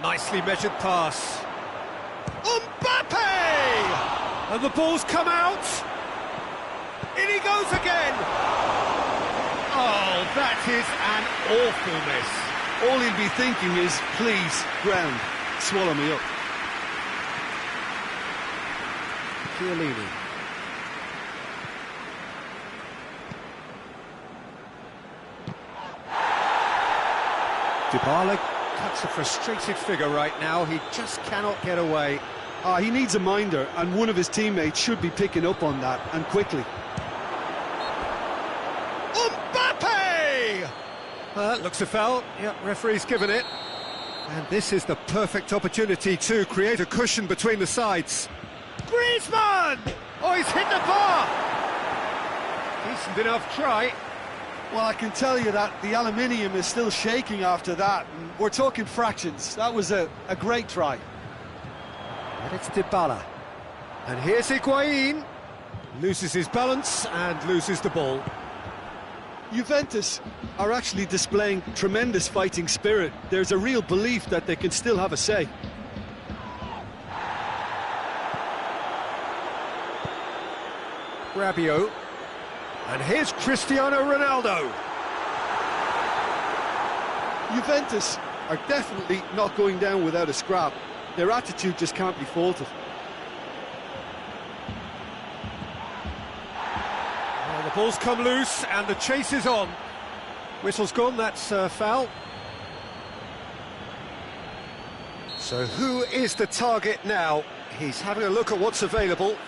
Nicely measured pass. Mbappe! And the ball's come out. In he goes again. Oh, that is an awful miss. All he'll be thinking is, please, ground, swallow me up. Chiellini. Dybala cuts a frustrated figure right now. He just cannot get away. He needs a minder, and one of his teammates should be picking up on that, and quickly. Mbappe! Looks a foul. Yeah, referee's given it. And this is the perfect opportunity to create a cushion between the sides. Griezmann! Oh, he's hit the bar! Decent enough try. Well, I can tell you that the aluminium is still shaking after that. And we're talking fractions. That was a great try. And it's Dybala. And here's Higuain. Loses his balance and loses the ball. Juventus are actually displaying tremendous fighting spirit. There's a real belief that they can still have a say. Rabiot. And here's Cristiano Ronaldo. Juventus are definitely not going down without a scrap. Their attitude just can't be faulted. Well, the ball's come loose and the chase is on. Whistle's gone, that's foul. So who is the target now? He's having a look at what's available.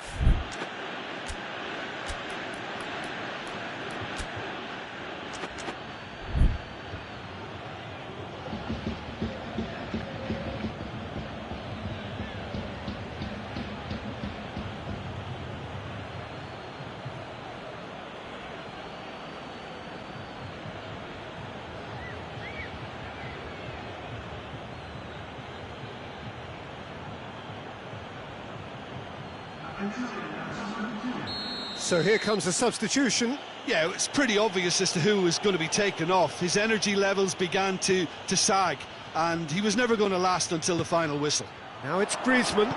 So here comes a substitution. Yeah, it's pretty obvious as to who was going to be taken off. His energy levels began to sag, and he was never going to last until the final whistle. Now it's Griezmann.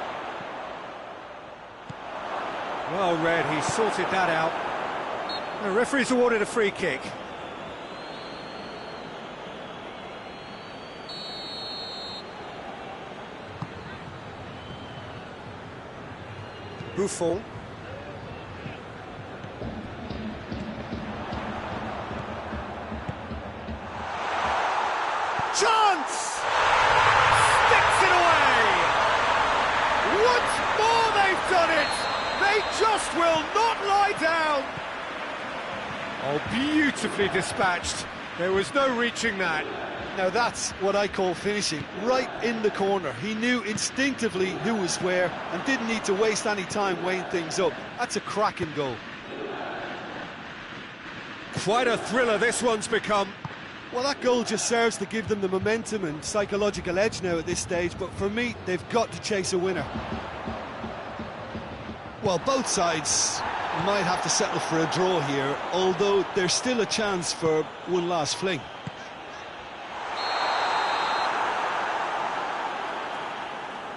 Well read, he sorted that out. The referee's awarded a free kick. Buffon. Chance! Sticks it away! Once more they've done it! They just will not lie down! Oh, beautifully dispatched. There was no reaching that. Now that's what I call finishing, right in the corner. He knew instinctively who was where and didn't need to waste any time weighing things up. That's a cracking goal. Quite a thriller this one's become. Well, that goal just serves to give them the momentum and psychological edge now at this stage, but for me, they've got to chase a winner. Well, both sides might have to settle for a draw here, although there's still a chance for one last fling.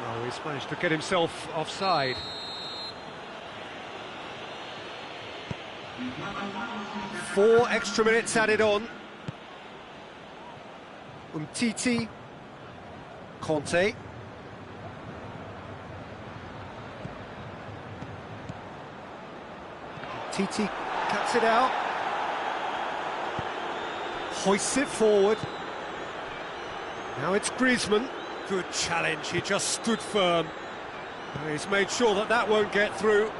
Well, he's managed to get himself offside. Four extra minutes added on. Umtiti, Conte. Titi cuts it out. Hoists it forward. Now it's Griezmann. Good challenge, he just stood firm. And he's made sure that that won't get through.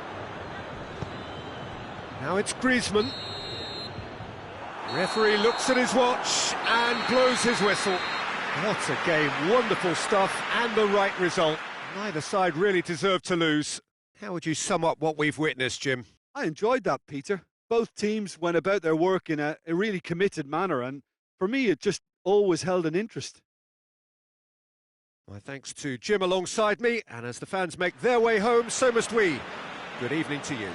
Now it's Griezmann. Referee looks at his watch and blows his whistle. What a game, wonderful stuff and the right result. Neither side really deserved to lose. How would you sum up what we've witnessed, Jim? I enjoyed that, Peter. Both teams went about their work in a really committed manner, and for me it just always held an interest. My thanks to Jim alongside me, and as the fans make their way home, so must we. Good evening to you.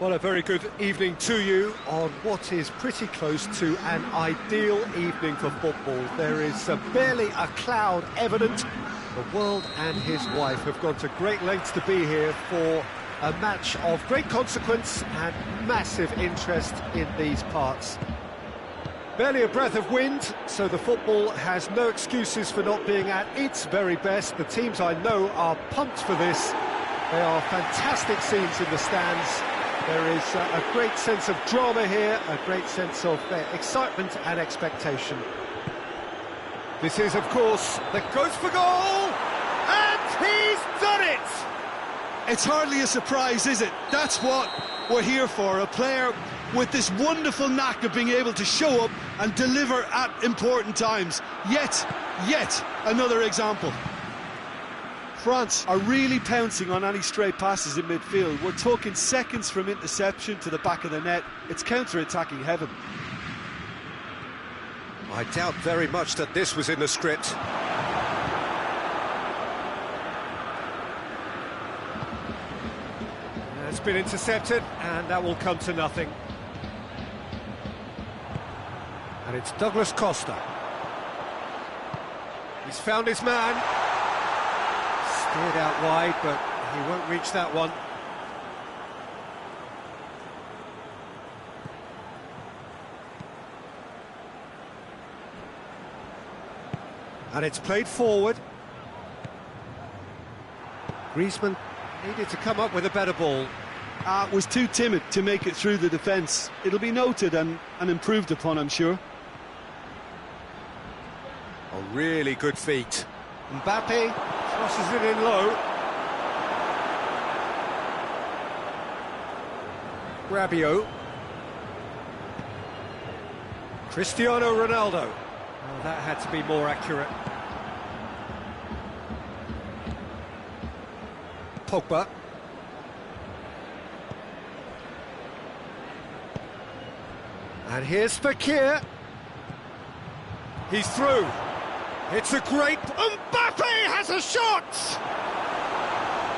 Well, a very good evening to you on what is pretty close to an ideal evening for football. There is barely a cloud evident. The world and his wife have gone to great lengths to be here for a match of great consequence and massive interest in these parts. Barely a breath of wind, so the football has no excuses for not being at its very best. The teams I know are pumped for this. They are fantastic scenes in the stands. There is a great sense of drama here, a great sense of excitement and expectation. This is, of course, the goes for goal, and he's done it! It's hardly a surprise, is it? That's what we're here for, a player with this wonderful knack of being able to show up and deliver at important times. Yet another example. France are really pouncing on any stray passes in midfield. We're talking seconds from interception to the back of the net. It's counter-attacking heaven. I doubt very much that this was in the script. It's been intercepted, and that will come to nothing. And it's Douglas Costa. He's found his man. Steered out wide, but he won't reach that one. And it's played forward. Griezmann needed to come up with a better ball. Was too timid to make it through the defence. It'll be noted and improved upon, I'm sure. Oh, really good feet. Mbappe crosses it in low. Rabiot. Cristiano Ronaldo. Oh, that had to be more accurate. Pogba. And here's Fekir. He's through. It's a great... Mbappe has a shot!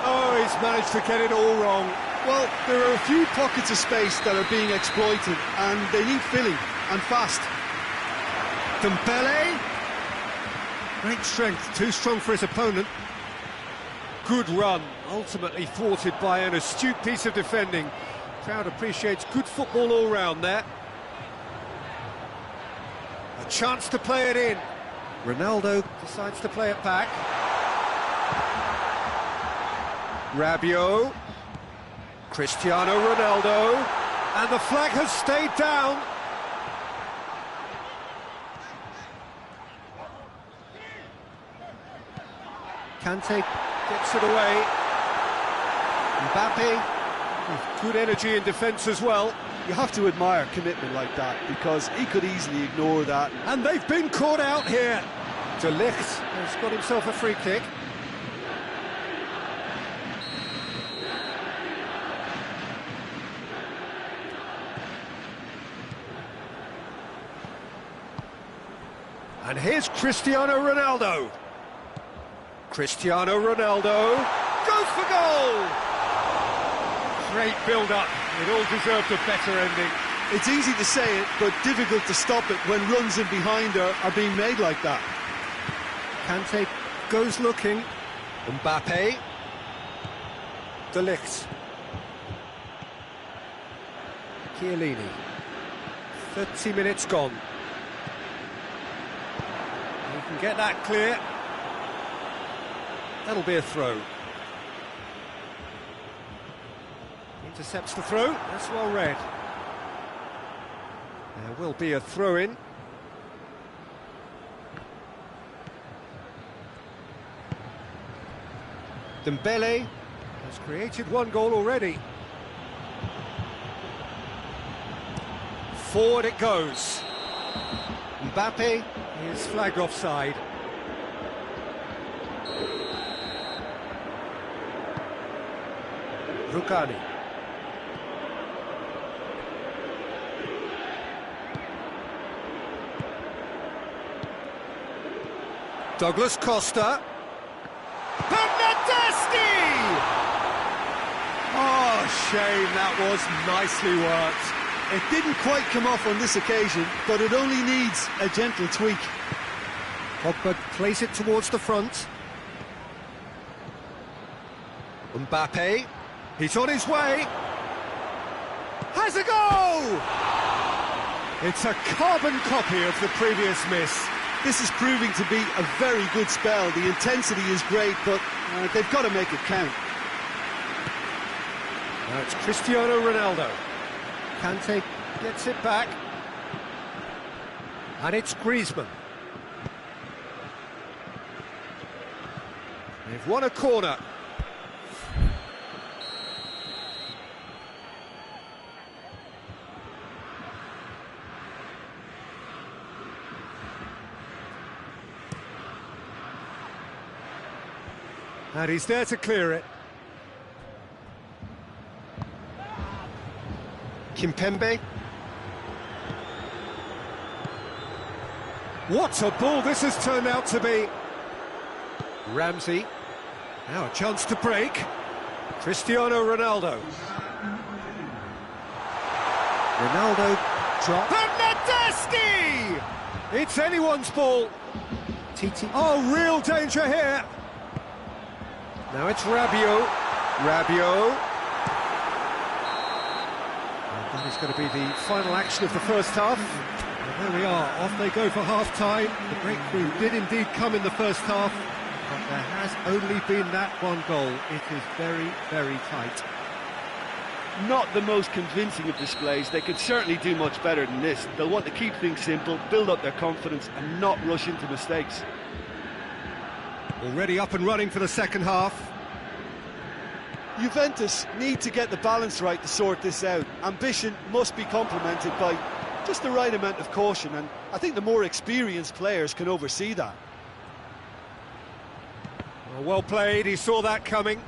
Oh, he's managed to get it all wrong. Well, there are a few pockets of space that are being exploited, and they need filling, and fast. Dembele. Great strength, too strong for his opponent. Good run, ultimately thwarted by an astute piece of defending. Crowd appreciates good football all round there. A chance to play it in. Ronaldo decides to play it back. Rabiot. Cristiano Ronaldo, and the flag has stayed down. Kante gets it away. Mbappe with good energy in defence as well. You have to admire commitment like that, because he could easily ignore that. And they've been caught out here. De Ligt has got himself a free kick. And here's Cristiano Ronaldo. Cristiano Ronaldo goes for goal! Great build-up. It all deserved a better ending. It's easy to say it, but difficult to stop it when runs in behind are being made like that. Kante goes looking. Mbappe. De Ligt. Chiellini. 30 minutes gone. You can get that clear. That'll be a throw. Intercepts the throw. That's well read. There will be a throw-in. Dembele has created one goal already. Forward it goes. Mbappe is flagged offside. Rukani. Douglas Costa. Bernardeschi! Oh, shame, that was nicely worked. It didn't quite come off on this occasion, but it only needs a gentle tweak. Pogba plays it towards the front. Mbappe, he's on his way. Has a goal! It's a carbon copy of the previous miss. This is proving to be a very good spell. The intensity is great, but they've got to make it count. Now it's Cristiano Ronaldo. Kante gets it back. And it's Griezmann. They've won a corner. And he's there to clear it. Kimpembe. What a ball this has turned out to be. Ramsey. Now a chance to break. Cristiano Ronaldo. Ronaldo drop. Bernardeschi! It's anyone's ball. Titi. Oh, real danger here. Now it's Rabiot. Rabiot. And that is going to be the final action of the first half. And there we are, off they go for half-time. The breakthrough did indeed come in the first half, but there has only been that one goal. It is very, very tight. Not the most convincing of displays. They could certainly do much better than this. They'll want to keep things simple, build up their confidence and not rush into mistakes. Already up and running for the second half. Juventus need to get the balance right to sort this out. Ambition must be complemented by just the right amount of caution, and I think the more experienced players can oversee that. Well played, he saw that coming.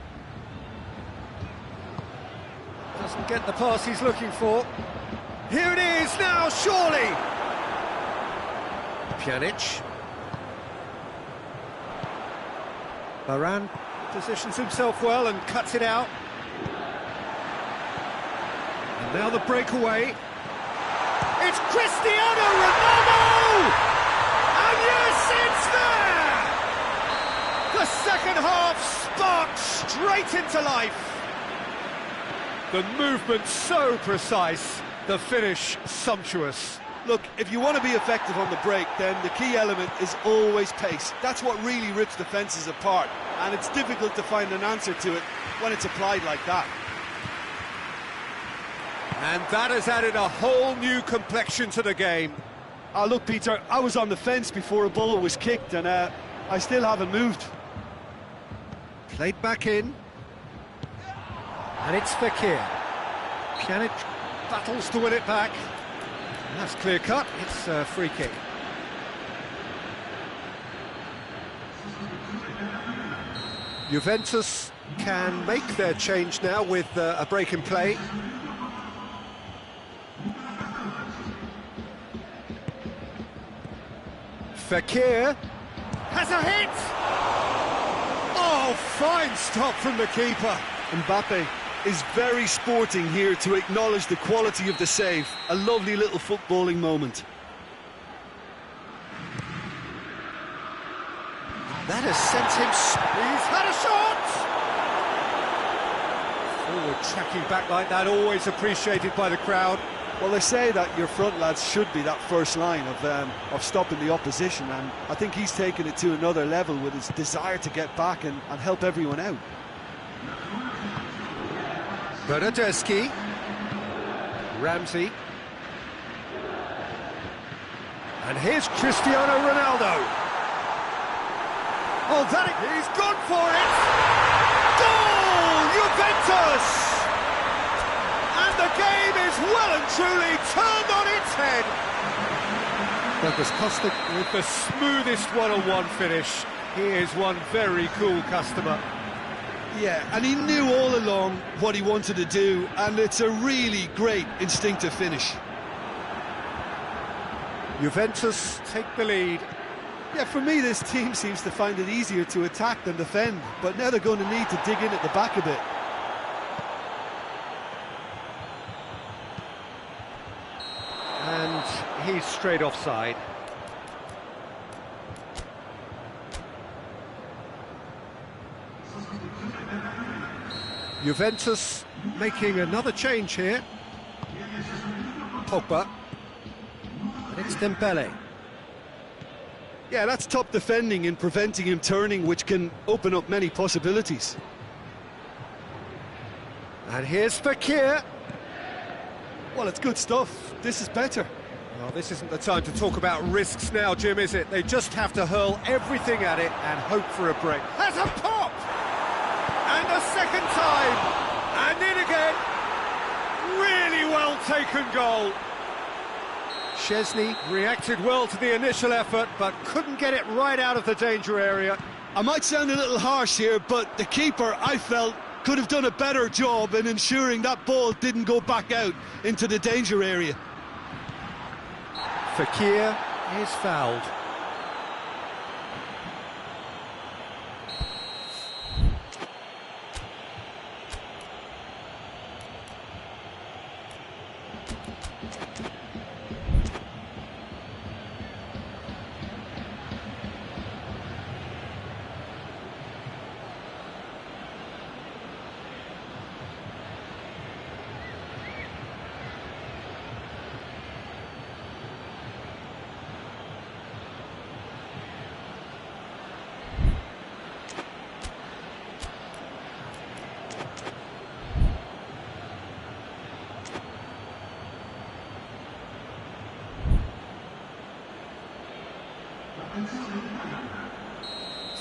Doesn't get the pass he's looking for. Here it is now, surely! Pjanic. Varane positions himself well and cuts it out. And now the breakaway. It's Cristiano Ronaldo! And yes, it's there! The second half sparked straight into life. The movement so precise, the finish sumptuous. Look, if you want to be effective on the break, then the key element is always pace. That's what really rips defences apart, and it's difficult to find an answer to it when it's applied like that. And that has added a whole new complexion to the game. Oh, look, Peter, I was on the fence before a ball was kicked, and I still haven't moved. Played back in. And it's Fekir. Pjanic battles to win it back. And that's clear cut. It's a free kick. Juventus can make their change now with a break in play. Fekir has a hit! Oh, fine stop from the keeper. Mbappe is very sporting here to acknowledge the quality of the save. A lovely little footballing moment. That has sent him... He's had a shot! Forward tracking back like that, always appreciated by the crowd. Well, they say that your front lads should be that first line of stopping the opposition, and I think he's taken it to another level with his desire to get back and help everyone out. Bernardeschi. Ramsey. And here's Cristiano Ronaldo. Oh, he's gone for it! Goal! Juventus! And the game is well and truly turned on its head. Douglas Costa with the smoothest one-on-one finish. He is one very cool customer. Yeah, and he knew all along what he wanted to do, and it's a really great instinctive finish. Juventus take the lead. Yeah, for me, this team seems to find it easier to attack than defend, but now they're going to need to dig in at the back a bit. And he's straight offside. Juventus making another change here. Pogba. And it's Dembele. Yeah, that's top defending and preventing him turning, which can open up many possibilities. And here's Fekir. Well, it's good stuff. This is better. Well, this isn't the time to talk about risks now, Jim, is it? They just have to hurl everything at it and hope for a break. Has a pop! And a second time! And in again! Really well taken goal. Szczesny reacted well to the initial effort, but couldn't get it right out of the danger area. I might sound a little harsh here, but the keeper, I felt, could have done a better job in ensuring that ball didn't go back out into the danger area. Fekir is fouled.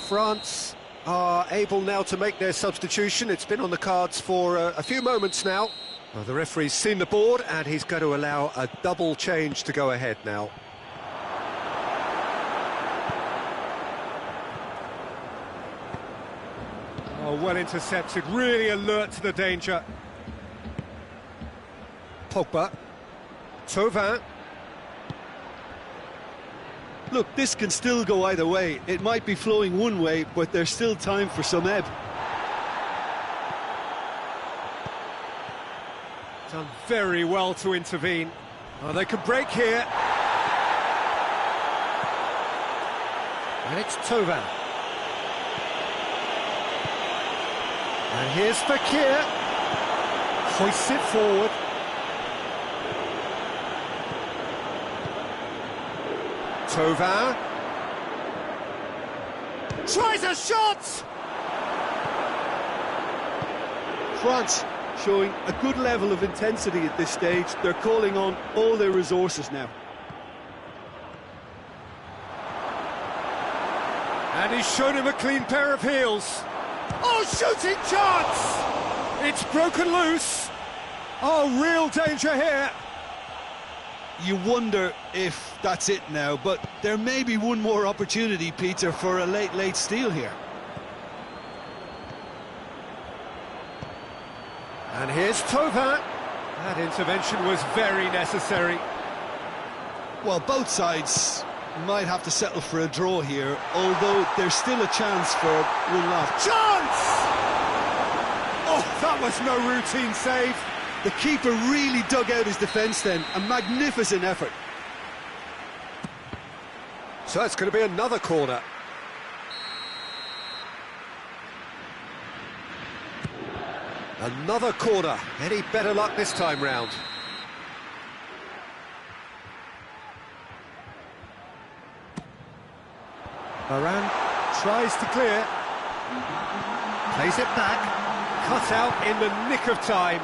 France are able now to make their substitution. It's been on the cards for a few moments now. Well, the referee's seen the board and he's going to allow a double change to go ahead now. Oh, well intercepted, really alert to the danger. Pogba. Thauvin. Look, this can still go either way. It might be flowing one way, but there's still time for some ebb. Done very well to intervene. Oh, they could break here. And it's Thauvin. And here's Fekir. Hoists it forward. Thauvin tries a shot! France showing a good level of intensity at this stage. They're calling on all their resources now. And he's shown him a clean pair of heels. Oh, shooting chance! It's broken loose. Oh, real danger here. You wonder if that's it now, but there may be one more opportunity, Peter, for a late steal here. And here's Tova. That intervention was very necessary. Well, both sides might have to settle for a draw here, although there's still a chance for one last. Chance! Oh, that was no routine save. The keeper really dug out his defence then. A magnificent effort. So it's going to be another corner. Another corner. Any better luck this time round? Varane tries to clear. Plays it back. Cut out in the nick of time.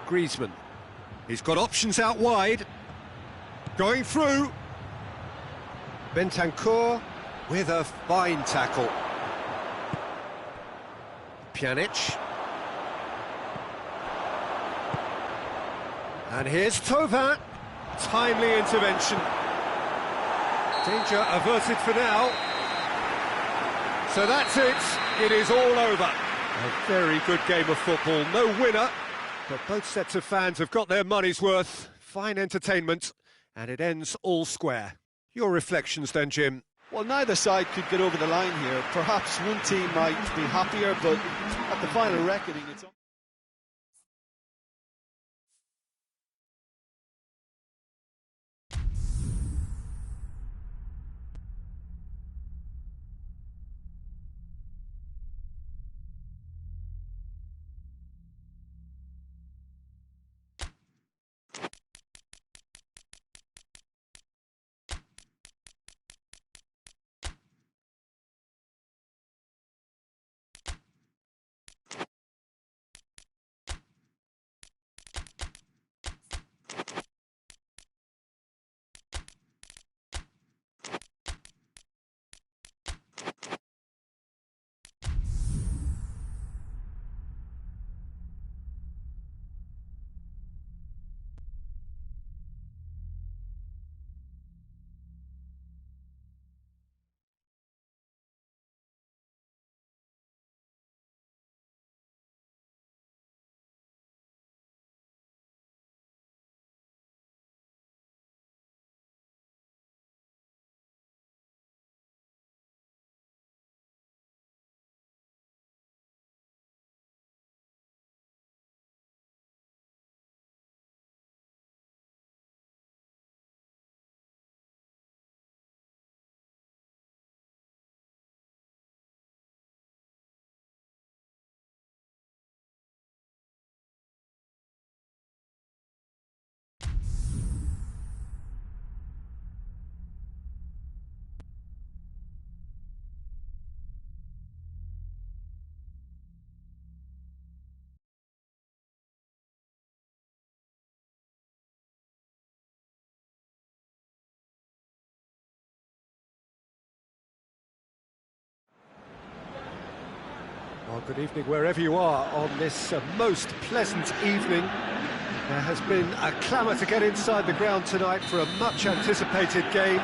Griezmann. He's got options out wide. Going through. Bentancur with a fine tackle. Pjanic. And here's Tova. Timely intervention. Danger averted for now. So that's it. It is all over. A very good game of football. No winner, but both sets of fans have got their money's worth. Fine entertainment, and it ends all square. Your reflections then, Jim? Well, neither side could get over the line here. Perhaps one team might be happier, but at the final reckoning, it's... Well, good evening wherever you are on this most pleasant evening. There has been a clamour to get inside the ground tonight for a much-anticipated game.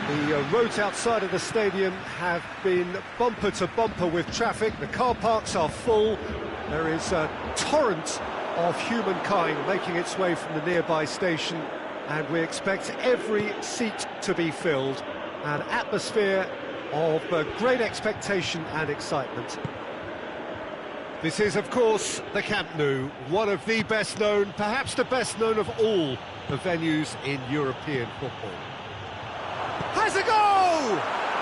The roads outside of the stadium have been bumper to bumper with traffic. The car parks are full. There is a torrent of humankind making its way from the nearby station, and we expect every seat to be filled. An atmosphere of great expectation and excitement. This is, of course, the Camp Nou, one of the best known, perhaps the best known of all the venues in European football. Has a goal!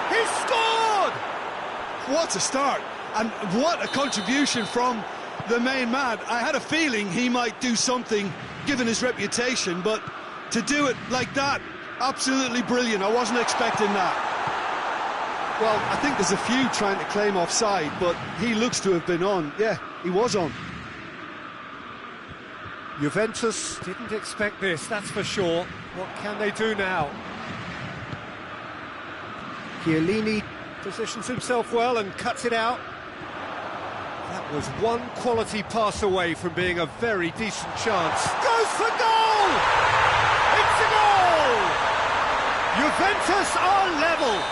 He's scored! What a start, and what a contribution from the main man. I had a feeling he might do something, given his reputation, but to do it like that, absolutely brilliant. I wasn't expecting that. Well, I think there's a few trying to claim offside, but he looks to have been on. Yeah, he was on. Juventus didn't expect this, that's for sure. What can they do now? Chiellini positions himself well and cuts it out. That was one quality pass away from being a very decent chance. Goes for goal! It's a goal! Juventus are level.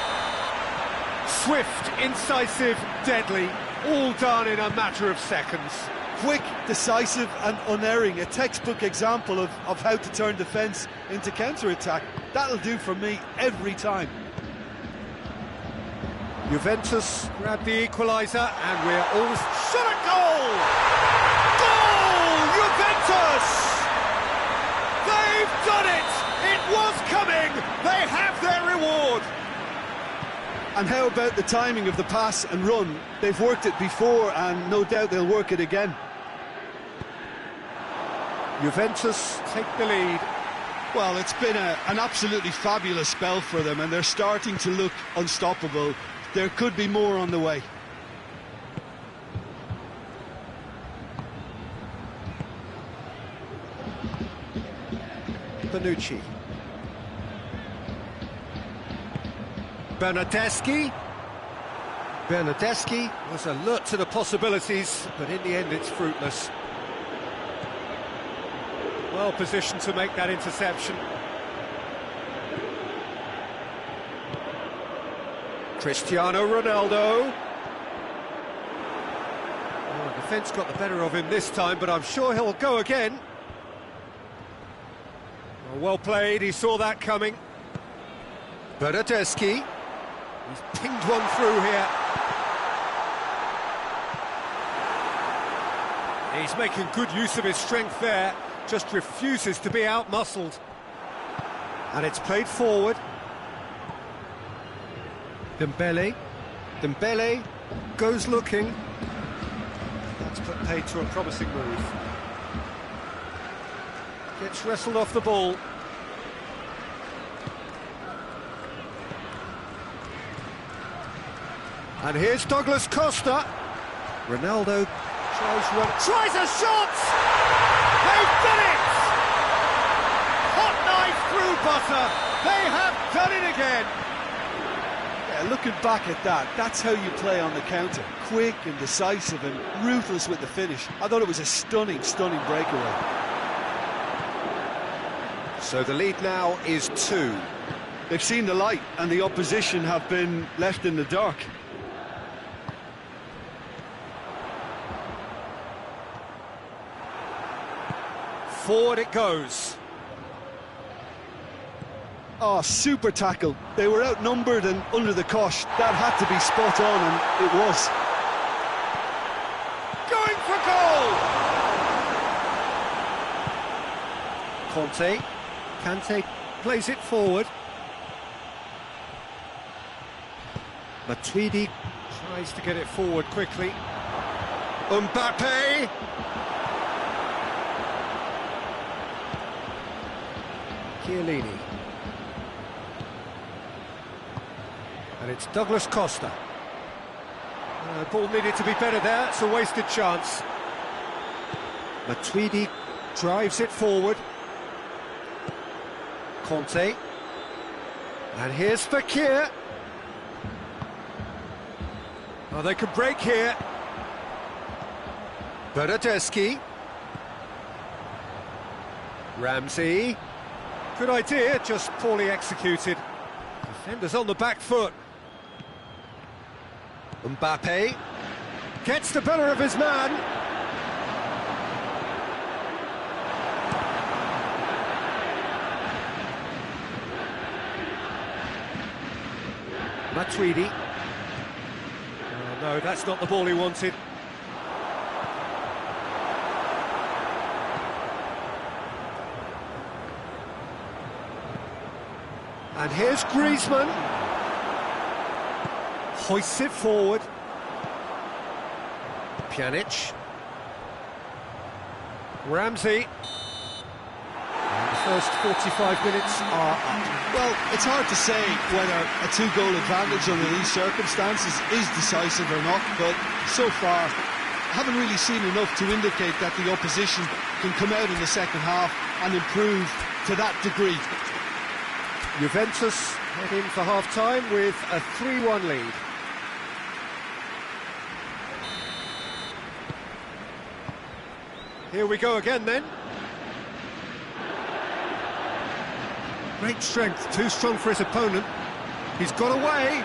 Swift, incisive, deadly, all done in a matter of seconds. Quick, decisive and unerring, a textbook example of how to turn defence into counter-attack. That'll do for me every time. Juventus grab the equaliser and we're all shot at goal! Goal! Juventus! They've done it! It was coming! They have their reward! And how about the timing of the pass and run? They've worked it before and no doubt they'll work it again. Juventus take the lead. Well, it's been an absolutely fabulous spell for them and they're starting to look unstoppable. There could be more on the way. Bonucci. Bernardeschi. Bernardeschi was alert to the possibilities, but in the end it's fruitless. Well positioned to make that interception. Cristiano Ronaldo. Oh, the defence got the better of him this time, but I'm sure he'll go again. Well played, he saw that coming. Bernardeschi. He's pinged one through here. He's making good use of his strength there, just refuses to be out-muscled. And it's played forward. Dembele. Dembele goes looking. That's put paid to a promising move. Gets wrestled off the ball. And here's Douglas Costa. Ronaldo tries a shot! They've done it! Hot knife through butter. They have done it again. Yeah, looking back at that, that's how you play on the counter. Quick and decisive and ruthless with the finish. I thought it was a stunning, stunning breakaway. So the lead now is 2. They've seen the light and the opposition have been left in the dark. Forward it goes. Oh, super tackle. They were outnumbered and under the cosh. That had to be spot on, and it was. Going for goal! Conte. Kante plays it forward. Matuidi tries to get it forward quickly. Mbappe! Chiellini. And it's Douglas Costa. Ball needed to be better there, it's a wasted chance. Matuidi drives it forward. Conte. And here's Fekir. Oh, they could break here. Bernardeschi. Ramsey. Good idea, just poorly executed. Defenders on the back foot. Mbappe gets the better of his man. Matuidi. Oh, no, that's not the ball he wanted. And here's Griezmann. Hoists it forward. Pjanic. Ramsey. And the First 45 minutes are up. Well, it's hard to say whether a two-goal advantage under these circumstances is decisive or not, but so far, I haven't really seen enough to indicate that the opposition can come out in the second half and improve to that degree. Juventus head in for half-time with a 3-1 lead. Here we go again then. Great strength, too strong for his opponent. He's got away.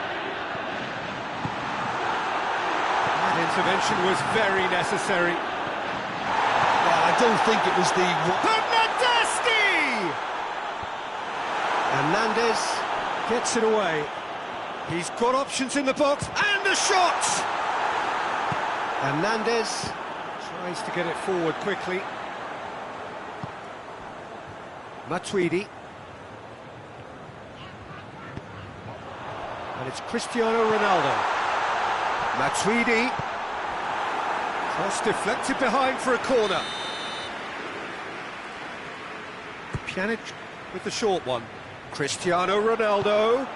That intervention was very necessary. Well, I don't think it was the... Bernardeschi! Hernandez gets it away. He's got options in the box, and a shot! Hernandez tries to get it forward quickly. Matuidi. And it's Cristiano Ronaldo. Matuidi. Cross deflected behind for a corner. Pjanic with the short one. Cristiano Ronaldo.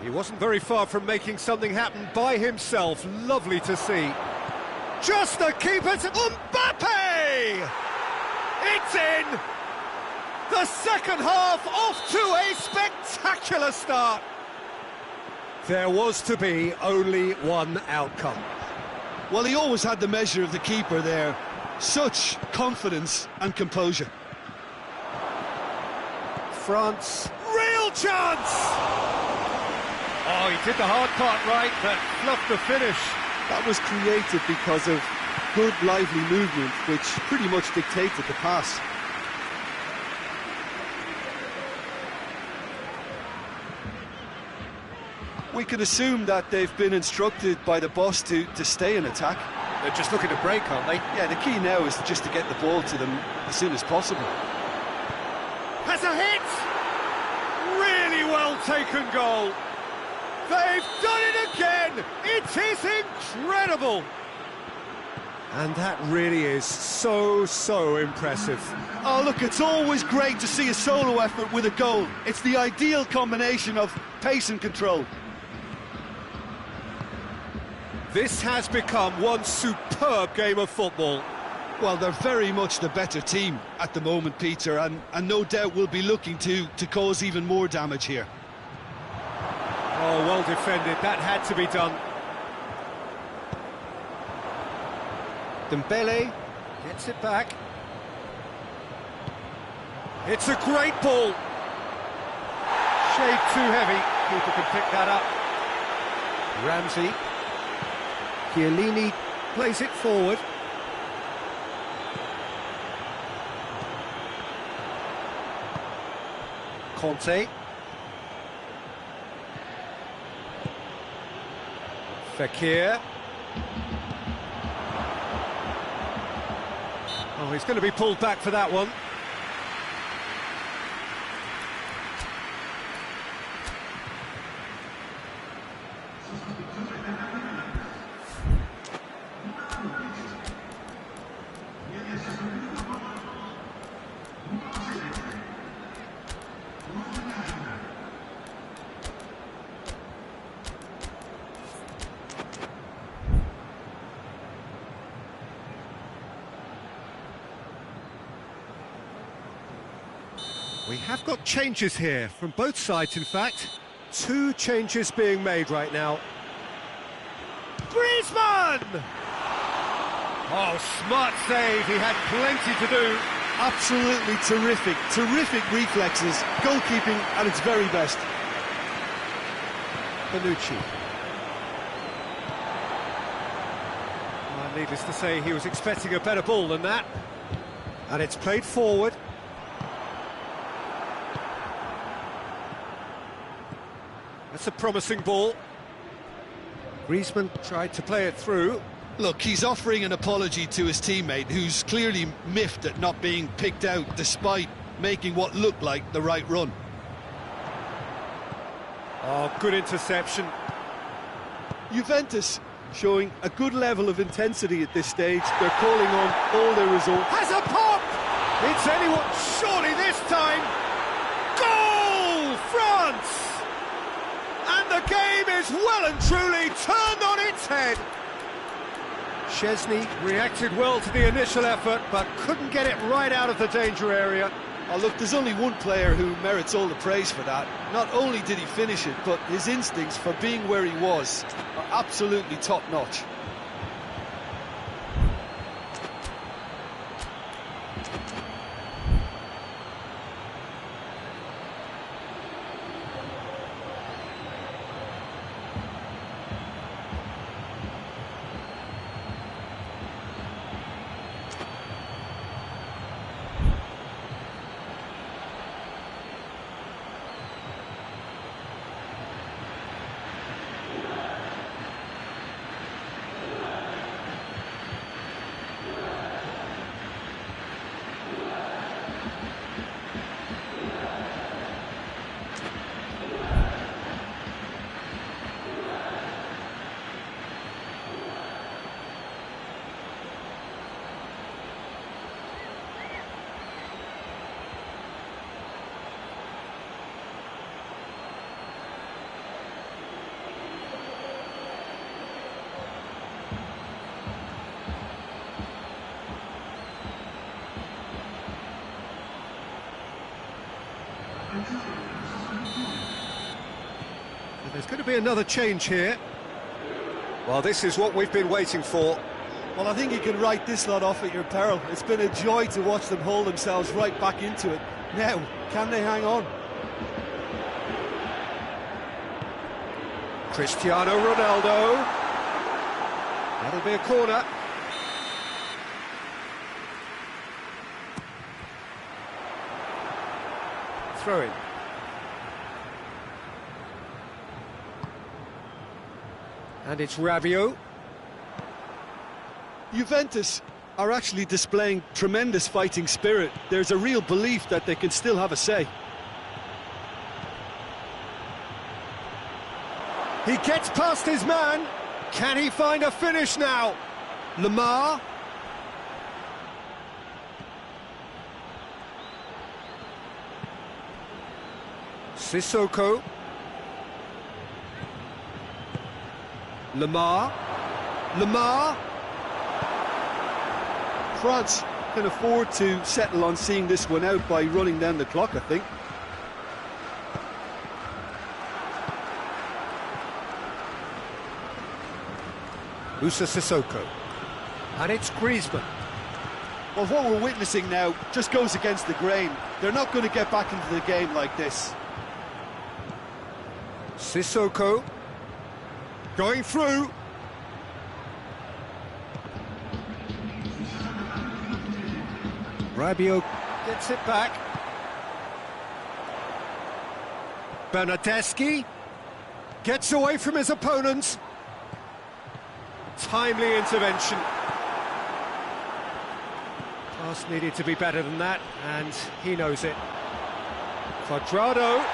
He wasn't very far from making something happen by himself. Lovely to see. Just the keeper to Mbappe! It's in! The second half off to a spectacular start. There was to be only one outcome. Well, he always had the measure of the keeper there. Such confidence and composure. France, real chance! Oh, he did the hard part right, but fluffed the finish. That was created because of good, lively movement, which pretty much dictated the pass. We can assume that they've been instructed by the boss to stay in attack. They're just looking to break, aren't they? Yeah, the key now is just to get the ball to them as soon as possible. Has a hit! Really well taken goal. They've done it again! It is incredible! And that really is so impressive. Oh, look, it's always great to see a solo effort with a goal. It's the ideal combination of pace and control. This has become one superb game of football. Well, they're very much the better team at the moment, Peter, and no doubt will be looking to cause even more damage here. Oh, well defended. That had to be done. Dembele gets it back. It's a great ball. Shade too heavy. Keeper can pick that up. Ramsey. Chiellini plays it forward. Conte. Fekir. Oh, he's going to be pulled back for that one. We have got changes here, from both sides in fact. 2 changes being made right now. Griezmann! Oh, smart save, he had plenty to do. Absolutely terrific reflexes, goalkeeping at its very best. Bonucci. Needless to say, he was expecting a better ball than that. And it's played forward. That's a promising ball. Griezmann tried to play it through. Look, he's offering an apology to his teammate, who's clearly miffed at not being picked out despite making what looked like the right run. Oh, good interception. Juventus showing a good level of intensity at this stage. They're calling on all their resources. Has a pop! It's anyone, surely this time. Goal, France! And the game is well and truly turned on its head. Szczesny reacted well to the initial effort, but couldn't get it right out of the danger area. Oh, look, there's only one player who merits all the praise for that. Not only did he finish it, but his instincts for being where he was are absolutely top-notch. And there's going to be another change here. Well, this is what we've been waiting for. Well, I think you can write this lot off at your peril. It's been a joy to watch them hold themselves right back into it. Now, can they hang on? Cristiano Ronaldo. That'll be a corner. Throw in. And it's Rabiot. Juventus are actually displaying tremendous fighting spirit. There's a real belief that they can still have a say. He gets past his man. Can he find a finish now? Lamar. Sissoko. Lamar. France can afford to settle on seeing this one out by running down the clock, I think. Moussa Sissoko. And it's Griezmann. Well, what we're witnessing now just goes against the grain. They're not going to get back into the game like this. Sissoko. Going through. Rabiot gets it back. Bernardeschi gets away from his opponents. Timely intervention. Pass needed to be better than that, and he knows it. Quadrado.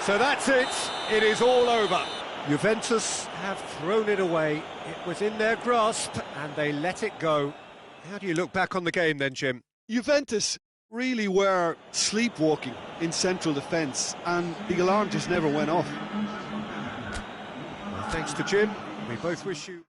So that's it. It is all over. Juventus have thrown it away. It was in their grasp, and they let it go. How do you look back on the game then, Jim? Juventus really were sleepwalking in central defence, and the alarm just never went off. Well, thanks to Jim. We both wish you...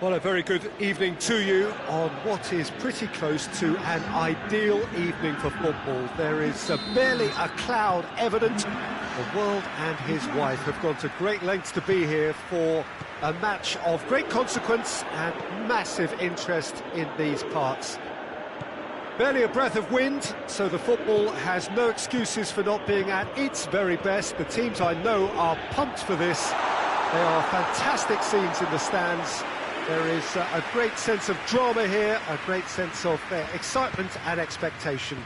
Well, a very good evening to you on what is pretty close to an ideal evening for football. There is barely a cloud evident. The world and his wife have gone to great lengths to be here for a match of great consequence and massive interest in these parts. Barely a breath of wind, so the football has no excuses for not being at its very best. The teams I know are pumped for this. There are fantastic scenes in the stands. There is a great sense of drama here, a great sense of excitement and expectation.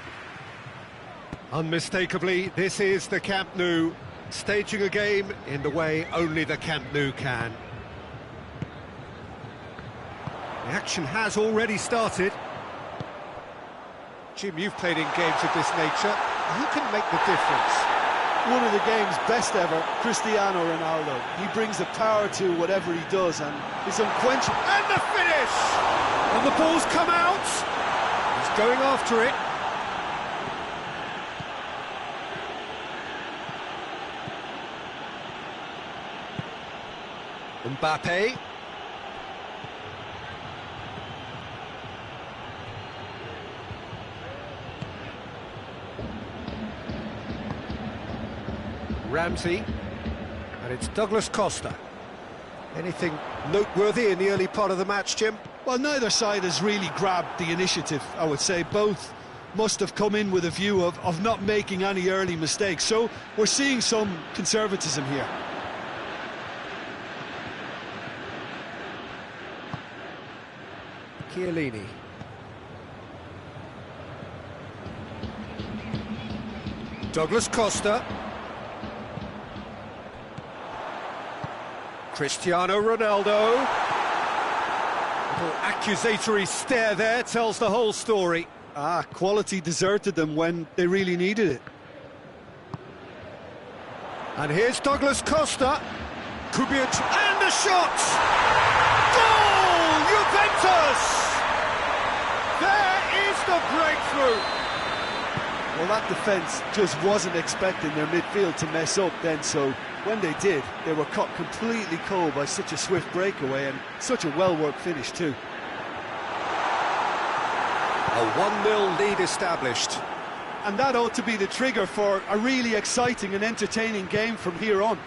Unmistakably, this is the Camp Nou, staging a game in the way only the Camp Nou can. The action has already started. Jim, you've played in games of this nature. Who can make the difference? One of the game's best ever, Cristiano Ronaldo. He brings the power to whatever he does and is unquenchable. And the finish! And the ball's come out. He's going after it. Mbappe. Ramsey, and it's Douglas Costa. Anything noteworthy in the early part of the match, Jim? Well, neither side has really grabbed the initiative, I would say. Both must have come in with a view of not making any early mistakes, so we're seeing some conservatism here. Chiellini. Douglas Costa. Cristiano Ronaldo. Little accusatory stare there tells the whole story. Quality deserted them when they really needed it. And here's Douglas Costa. Could be a... and a shot! Goal! Juventus! There is the breakthrough! Well, that defence just wasn't expecting their midfield to mess up then, so when they did, they were caught completely cold by such a swift breakaway and such a well-worked finish too. A 1-0 lead established. And that ought to be the trigger for a really exciting and entertaining game from here on.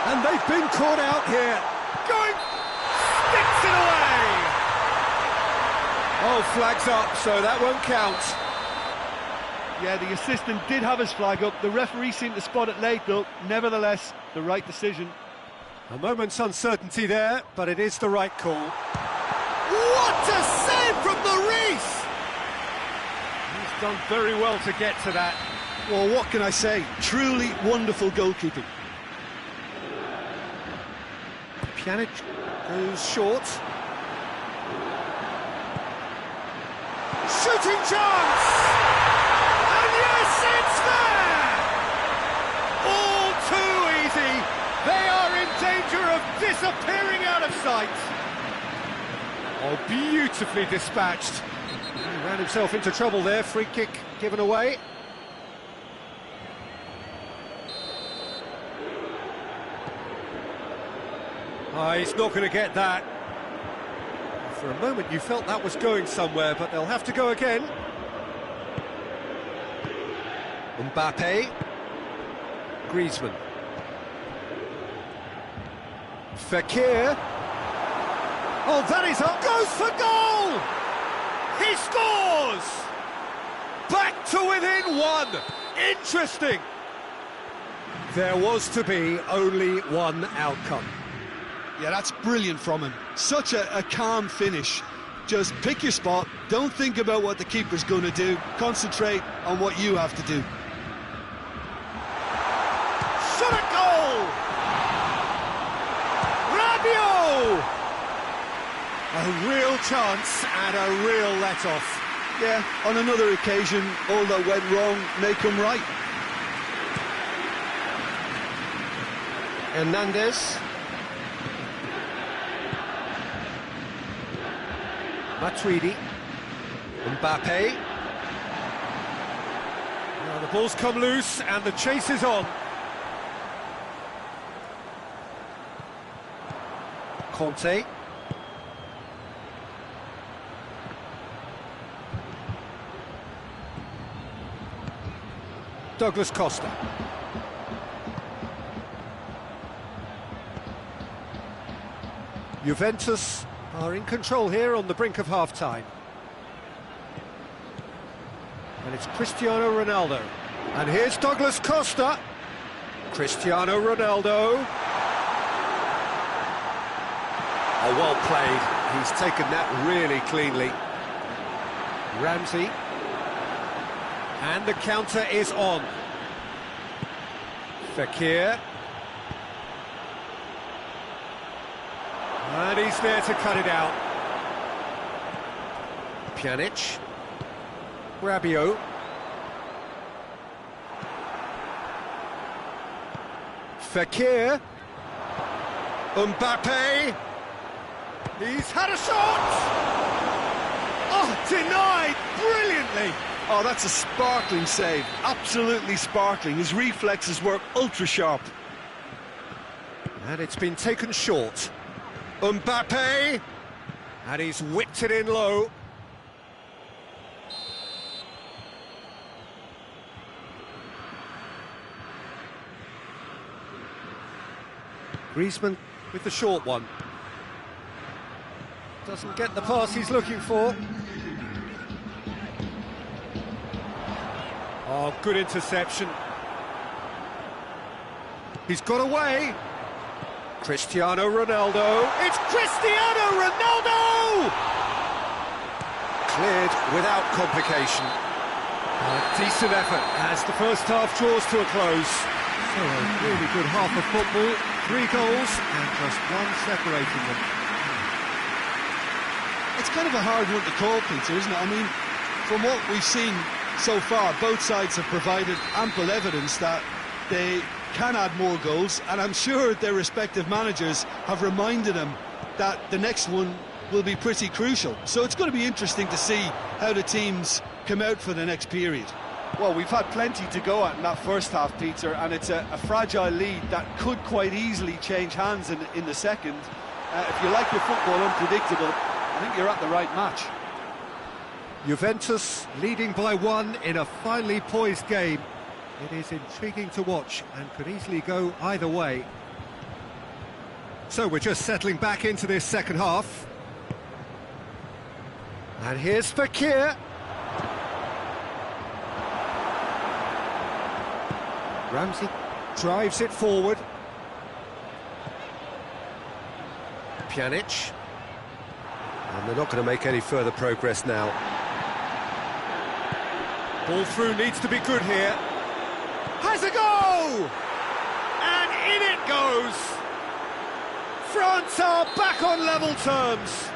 And they've been caught out here. Going, sticks it away. Oh, flags up, so that won't count. Yeah, the assistant did have his flag up. The referee seemed to spot it late, though. Nevertheless, the right decision. A moment's uncertainty there, but it is the right call. What a save from the wreath! He's done very well to get to that. Well, what can I say? Truly wonderful goalkeeping. Pjanic goes short. Shooting chance! And yes, it's there! All too easy. They are in danger of disappearing out of sight. Oh, beautifully dispatched. He ran himself into trouble there. Free kick given away. He's not going to get that. For a moment you felt that was going somewhere, but they'll have to go again. Mbappe. Griezmann. Fekir. Oh, that is up. Goes for goal! He scores! Back to within one. Interesting. There was to be only one outcome. Yeah, that's brilliant from him. Such a calm finish. Just pick your spot, don't think about what the keeper's going to do, concentrate on what you have to do. Shot at goal! Rabiot! A real chance and a real let-off. Yeah, on another occasion, all that went wrong may come right. Hernandez. Matuidi. Mbappe. Now the ball's come loose and the chase is on. Conte. Douglas Costa. Juventus are in control here on the brink of half-time. And it's Cristiano Ronaldo. And here's Douglas Costa. Cristiano Ronaldo. Oh, well played. He's taken that really cleanly. Ramsey. And the counter is on. Fekir. And he's there to cut it out. Pjanic. Rabiot. Fekir. Mbappe. He's had a shot! Oh, denied brilliantly! Oh, that's a sparkling save. Absolutely sparkling. His reflexes work ultra-sharp. And it's been taken short. Mbappe! And he's whipped it in low. Griezmann with the short one. Doesn't get the pass he's looking for. Oh, good interception. He's got away. Cristiano Ronaldo. It's Cristiano Ronaldo! Cleared without complication. A decent effort as the first half draws to a close. So a really good half of football. 3 goals and just one separating them. It's kind of a hard one to call, Peter, isn't it? I mean, from what we've seen so far, both sides have provided ample evidence that they can add more goals, and I'm sure their respective managers have reminded them that the next one will be pretty crucial. So it's going to be interesting to see how the teams come out for the next period. Well, we've had plenty to go at in that first half, Peter, and it's a fragile lead that could quite easily change hands in the second. If you like your football unpredictable, I think you're at the right match. Juventus leading by 1 in a finely poised game. It is intriguing to watch and could easily go either way. So we're just settling back into this second half. And here's Fekir. Ramsey drives it forward. Pjanic. And they're not going to make any further progress now. Ball through needs to be good here. Has a go! And in it goes! France are back on level terms.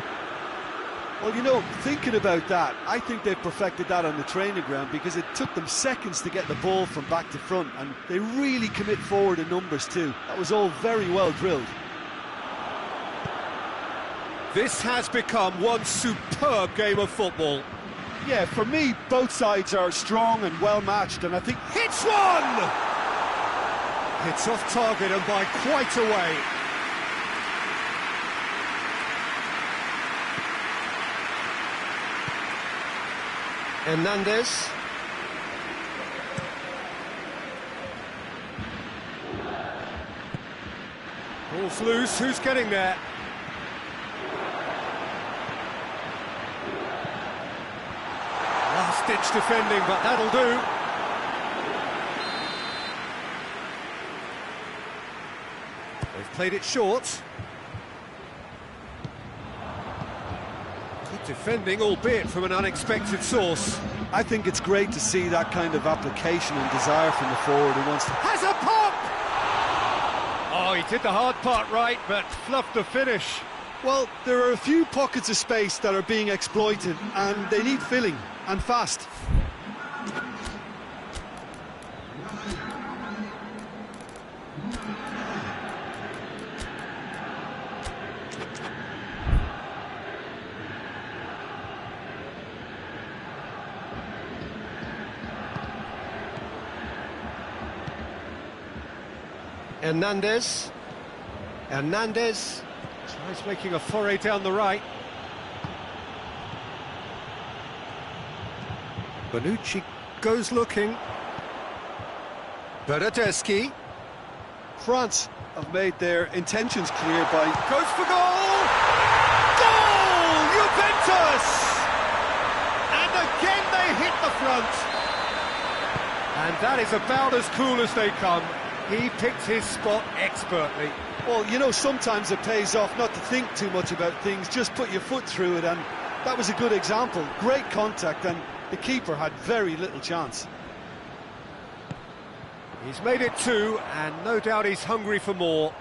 Well, you know, thinking about that, I think they've perfected that on the training ground because it took them seconds to get the ball from back to front, and they really commit forward in numbers too. That was all very well drilled. This has become one superb game of football. Yeah, for me, both sides are strong and well matched, and I think Hits one! It's off target and by quite a way. Hernandez. Ball's loose, who's getting there? Last-ditch defending, but that'll do. They've played it short. Good defending, albeit from an unexpected source. I think it's great to see that kind of application and desire from the forward who wants to... Has a pop! Oh, he did the hard part right, but fluffed the finish. Well, there are a few pockets of space that are being exploited, and they need filling, and fast. Hernandez. Tries making a foray down the right. Bonucci goes looking. Bernardeschi. France have made their intentions clear by... Goes for goal! Goal! Juventus! And again they hit the front. And that is about as cool as they come. He picked his spot expertly. Well, you know, sometimes it pays off not to think too much about things, just put your foot through it, and that was a good example. Great contact, and the keeper had very little chance. He's made it two, and no doubt he's hungry for more.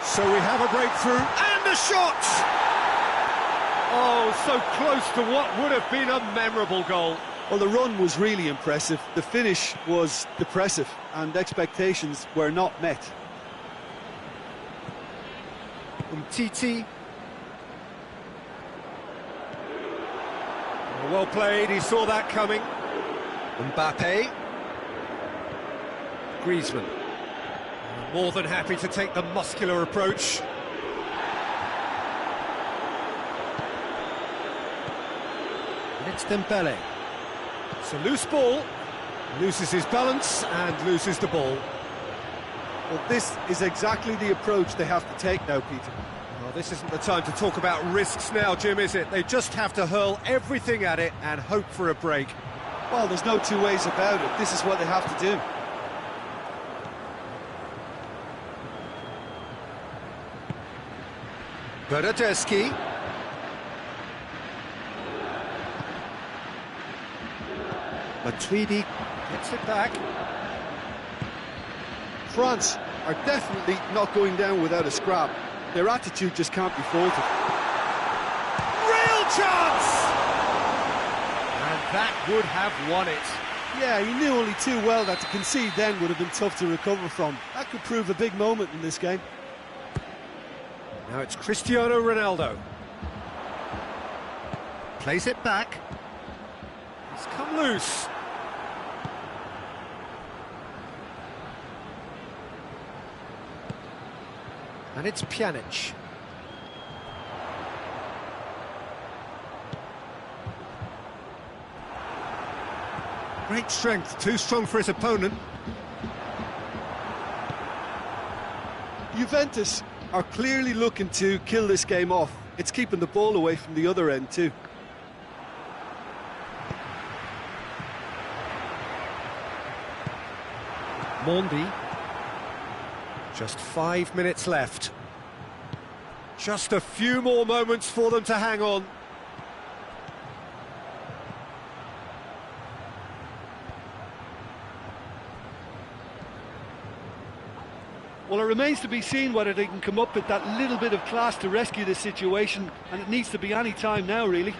So we have a breakthrough, and a shot! Oh, so close to what would have been a memorable goal. Well, the run was really impressive, the finish was depressive, and expectations were not met. Titi. Well played, he saw that coming. Mbappe. Griezmann. More than happy to take the muscular approach. And it's Dembele. It's a loose ball. Loses his balance and loses the ball. Well, this is exactly the approach they have to take now, Peter. Well, this isn't the time to talk about risks now, Jim, is it? They just have to hurl everything at it and hope for a break. Well, there's no two ways about it. This is what they have to do. Bernardeschi. Matuidi gets it back. France are definitely not going down without a scrap. Their attitude just can't be faulted. Real chance! And that would have won it. Yeah, he knew only too well that to concede then would have been tough to recover from. That could prove a big moment in this game. Now it's Cristiano Ronaldo. Plays it back. It's come loose. And it's Pjanic. Great strength, too strong for his opponent. Juventus are clearly looking to kill this game off. It's keeping the ball away from the other end too. Mondi. Just 5 minutes left. Just a few more moments for them to hang on. Well, it remains to be seen whether they can come up with that little bit of class to rescue this situation, and it needs to be any time now, really.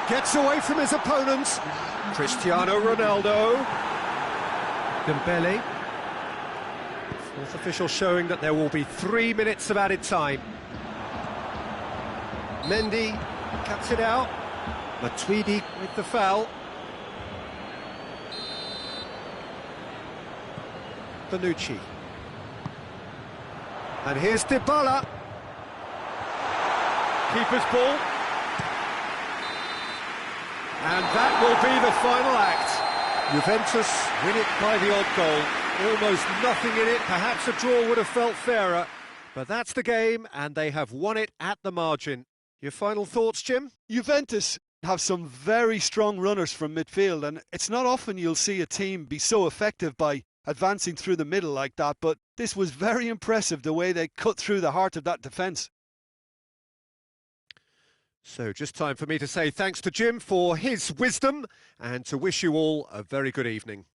Gets away from his opponents. Cristiano Ronaldo. Dembele. Fourth official showing that there will be 3 minutes of added time. Mendy cuts it out. Matuidi with the foul. Bonucci. And here's Dybala. Keeper's ball. And that will be the final act. Juventus win it by the odd goal. Almost nothing in it. Perhaps a draw would have felt fairer. But that's the game, and they have won it at the margin. Your final thoughts, Jim? Juventus have some very strong runners from midfield, and it's not often you'll see a team be so effective by advancing through the middle like that, but this was very impressive, the way they cut through the heart of that defence. So just time for me to say thanks to Jim for his wisdom and to wish you all a very good evening.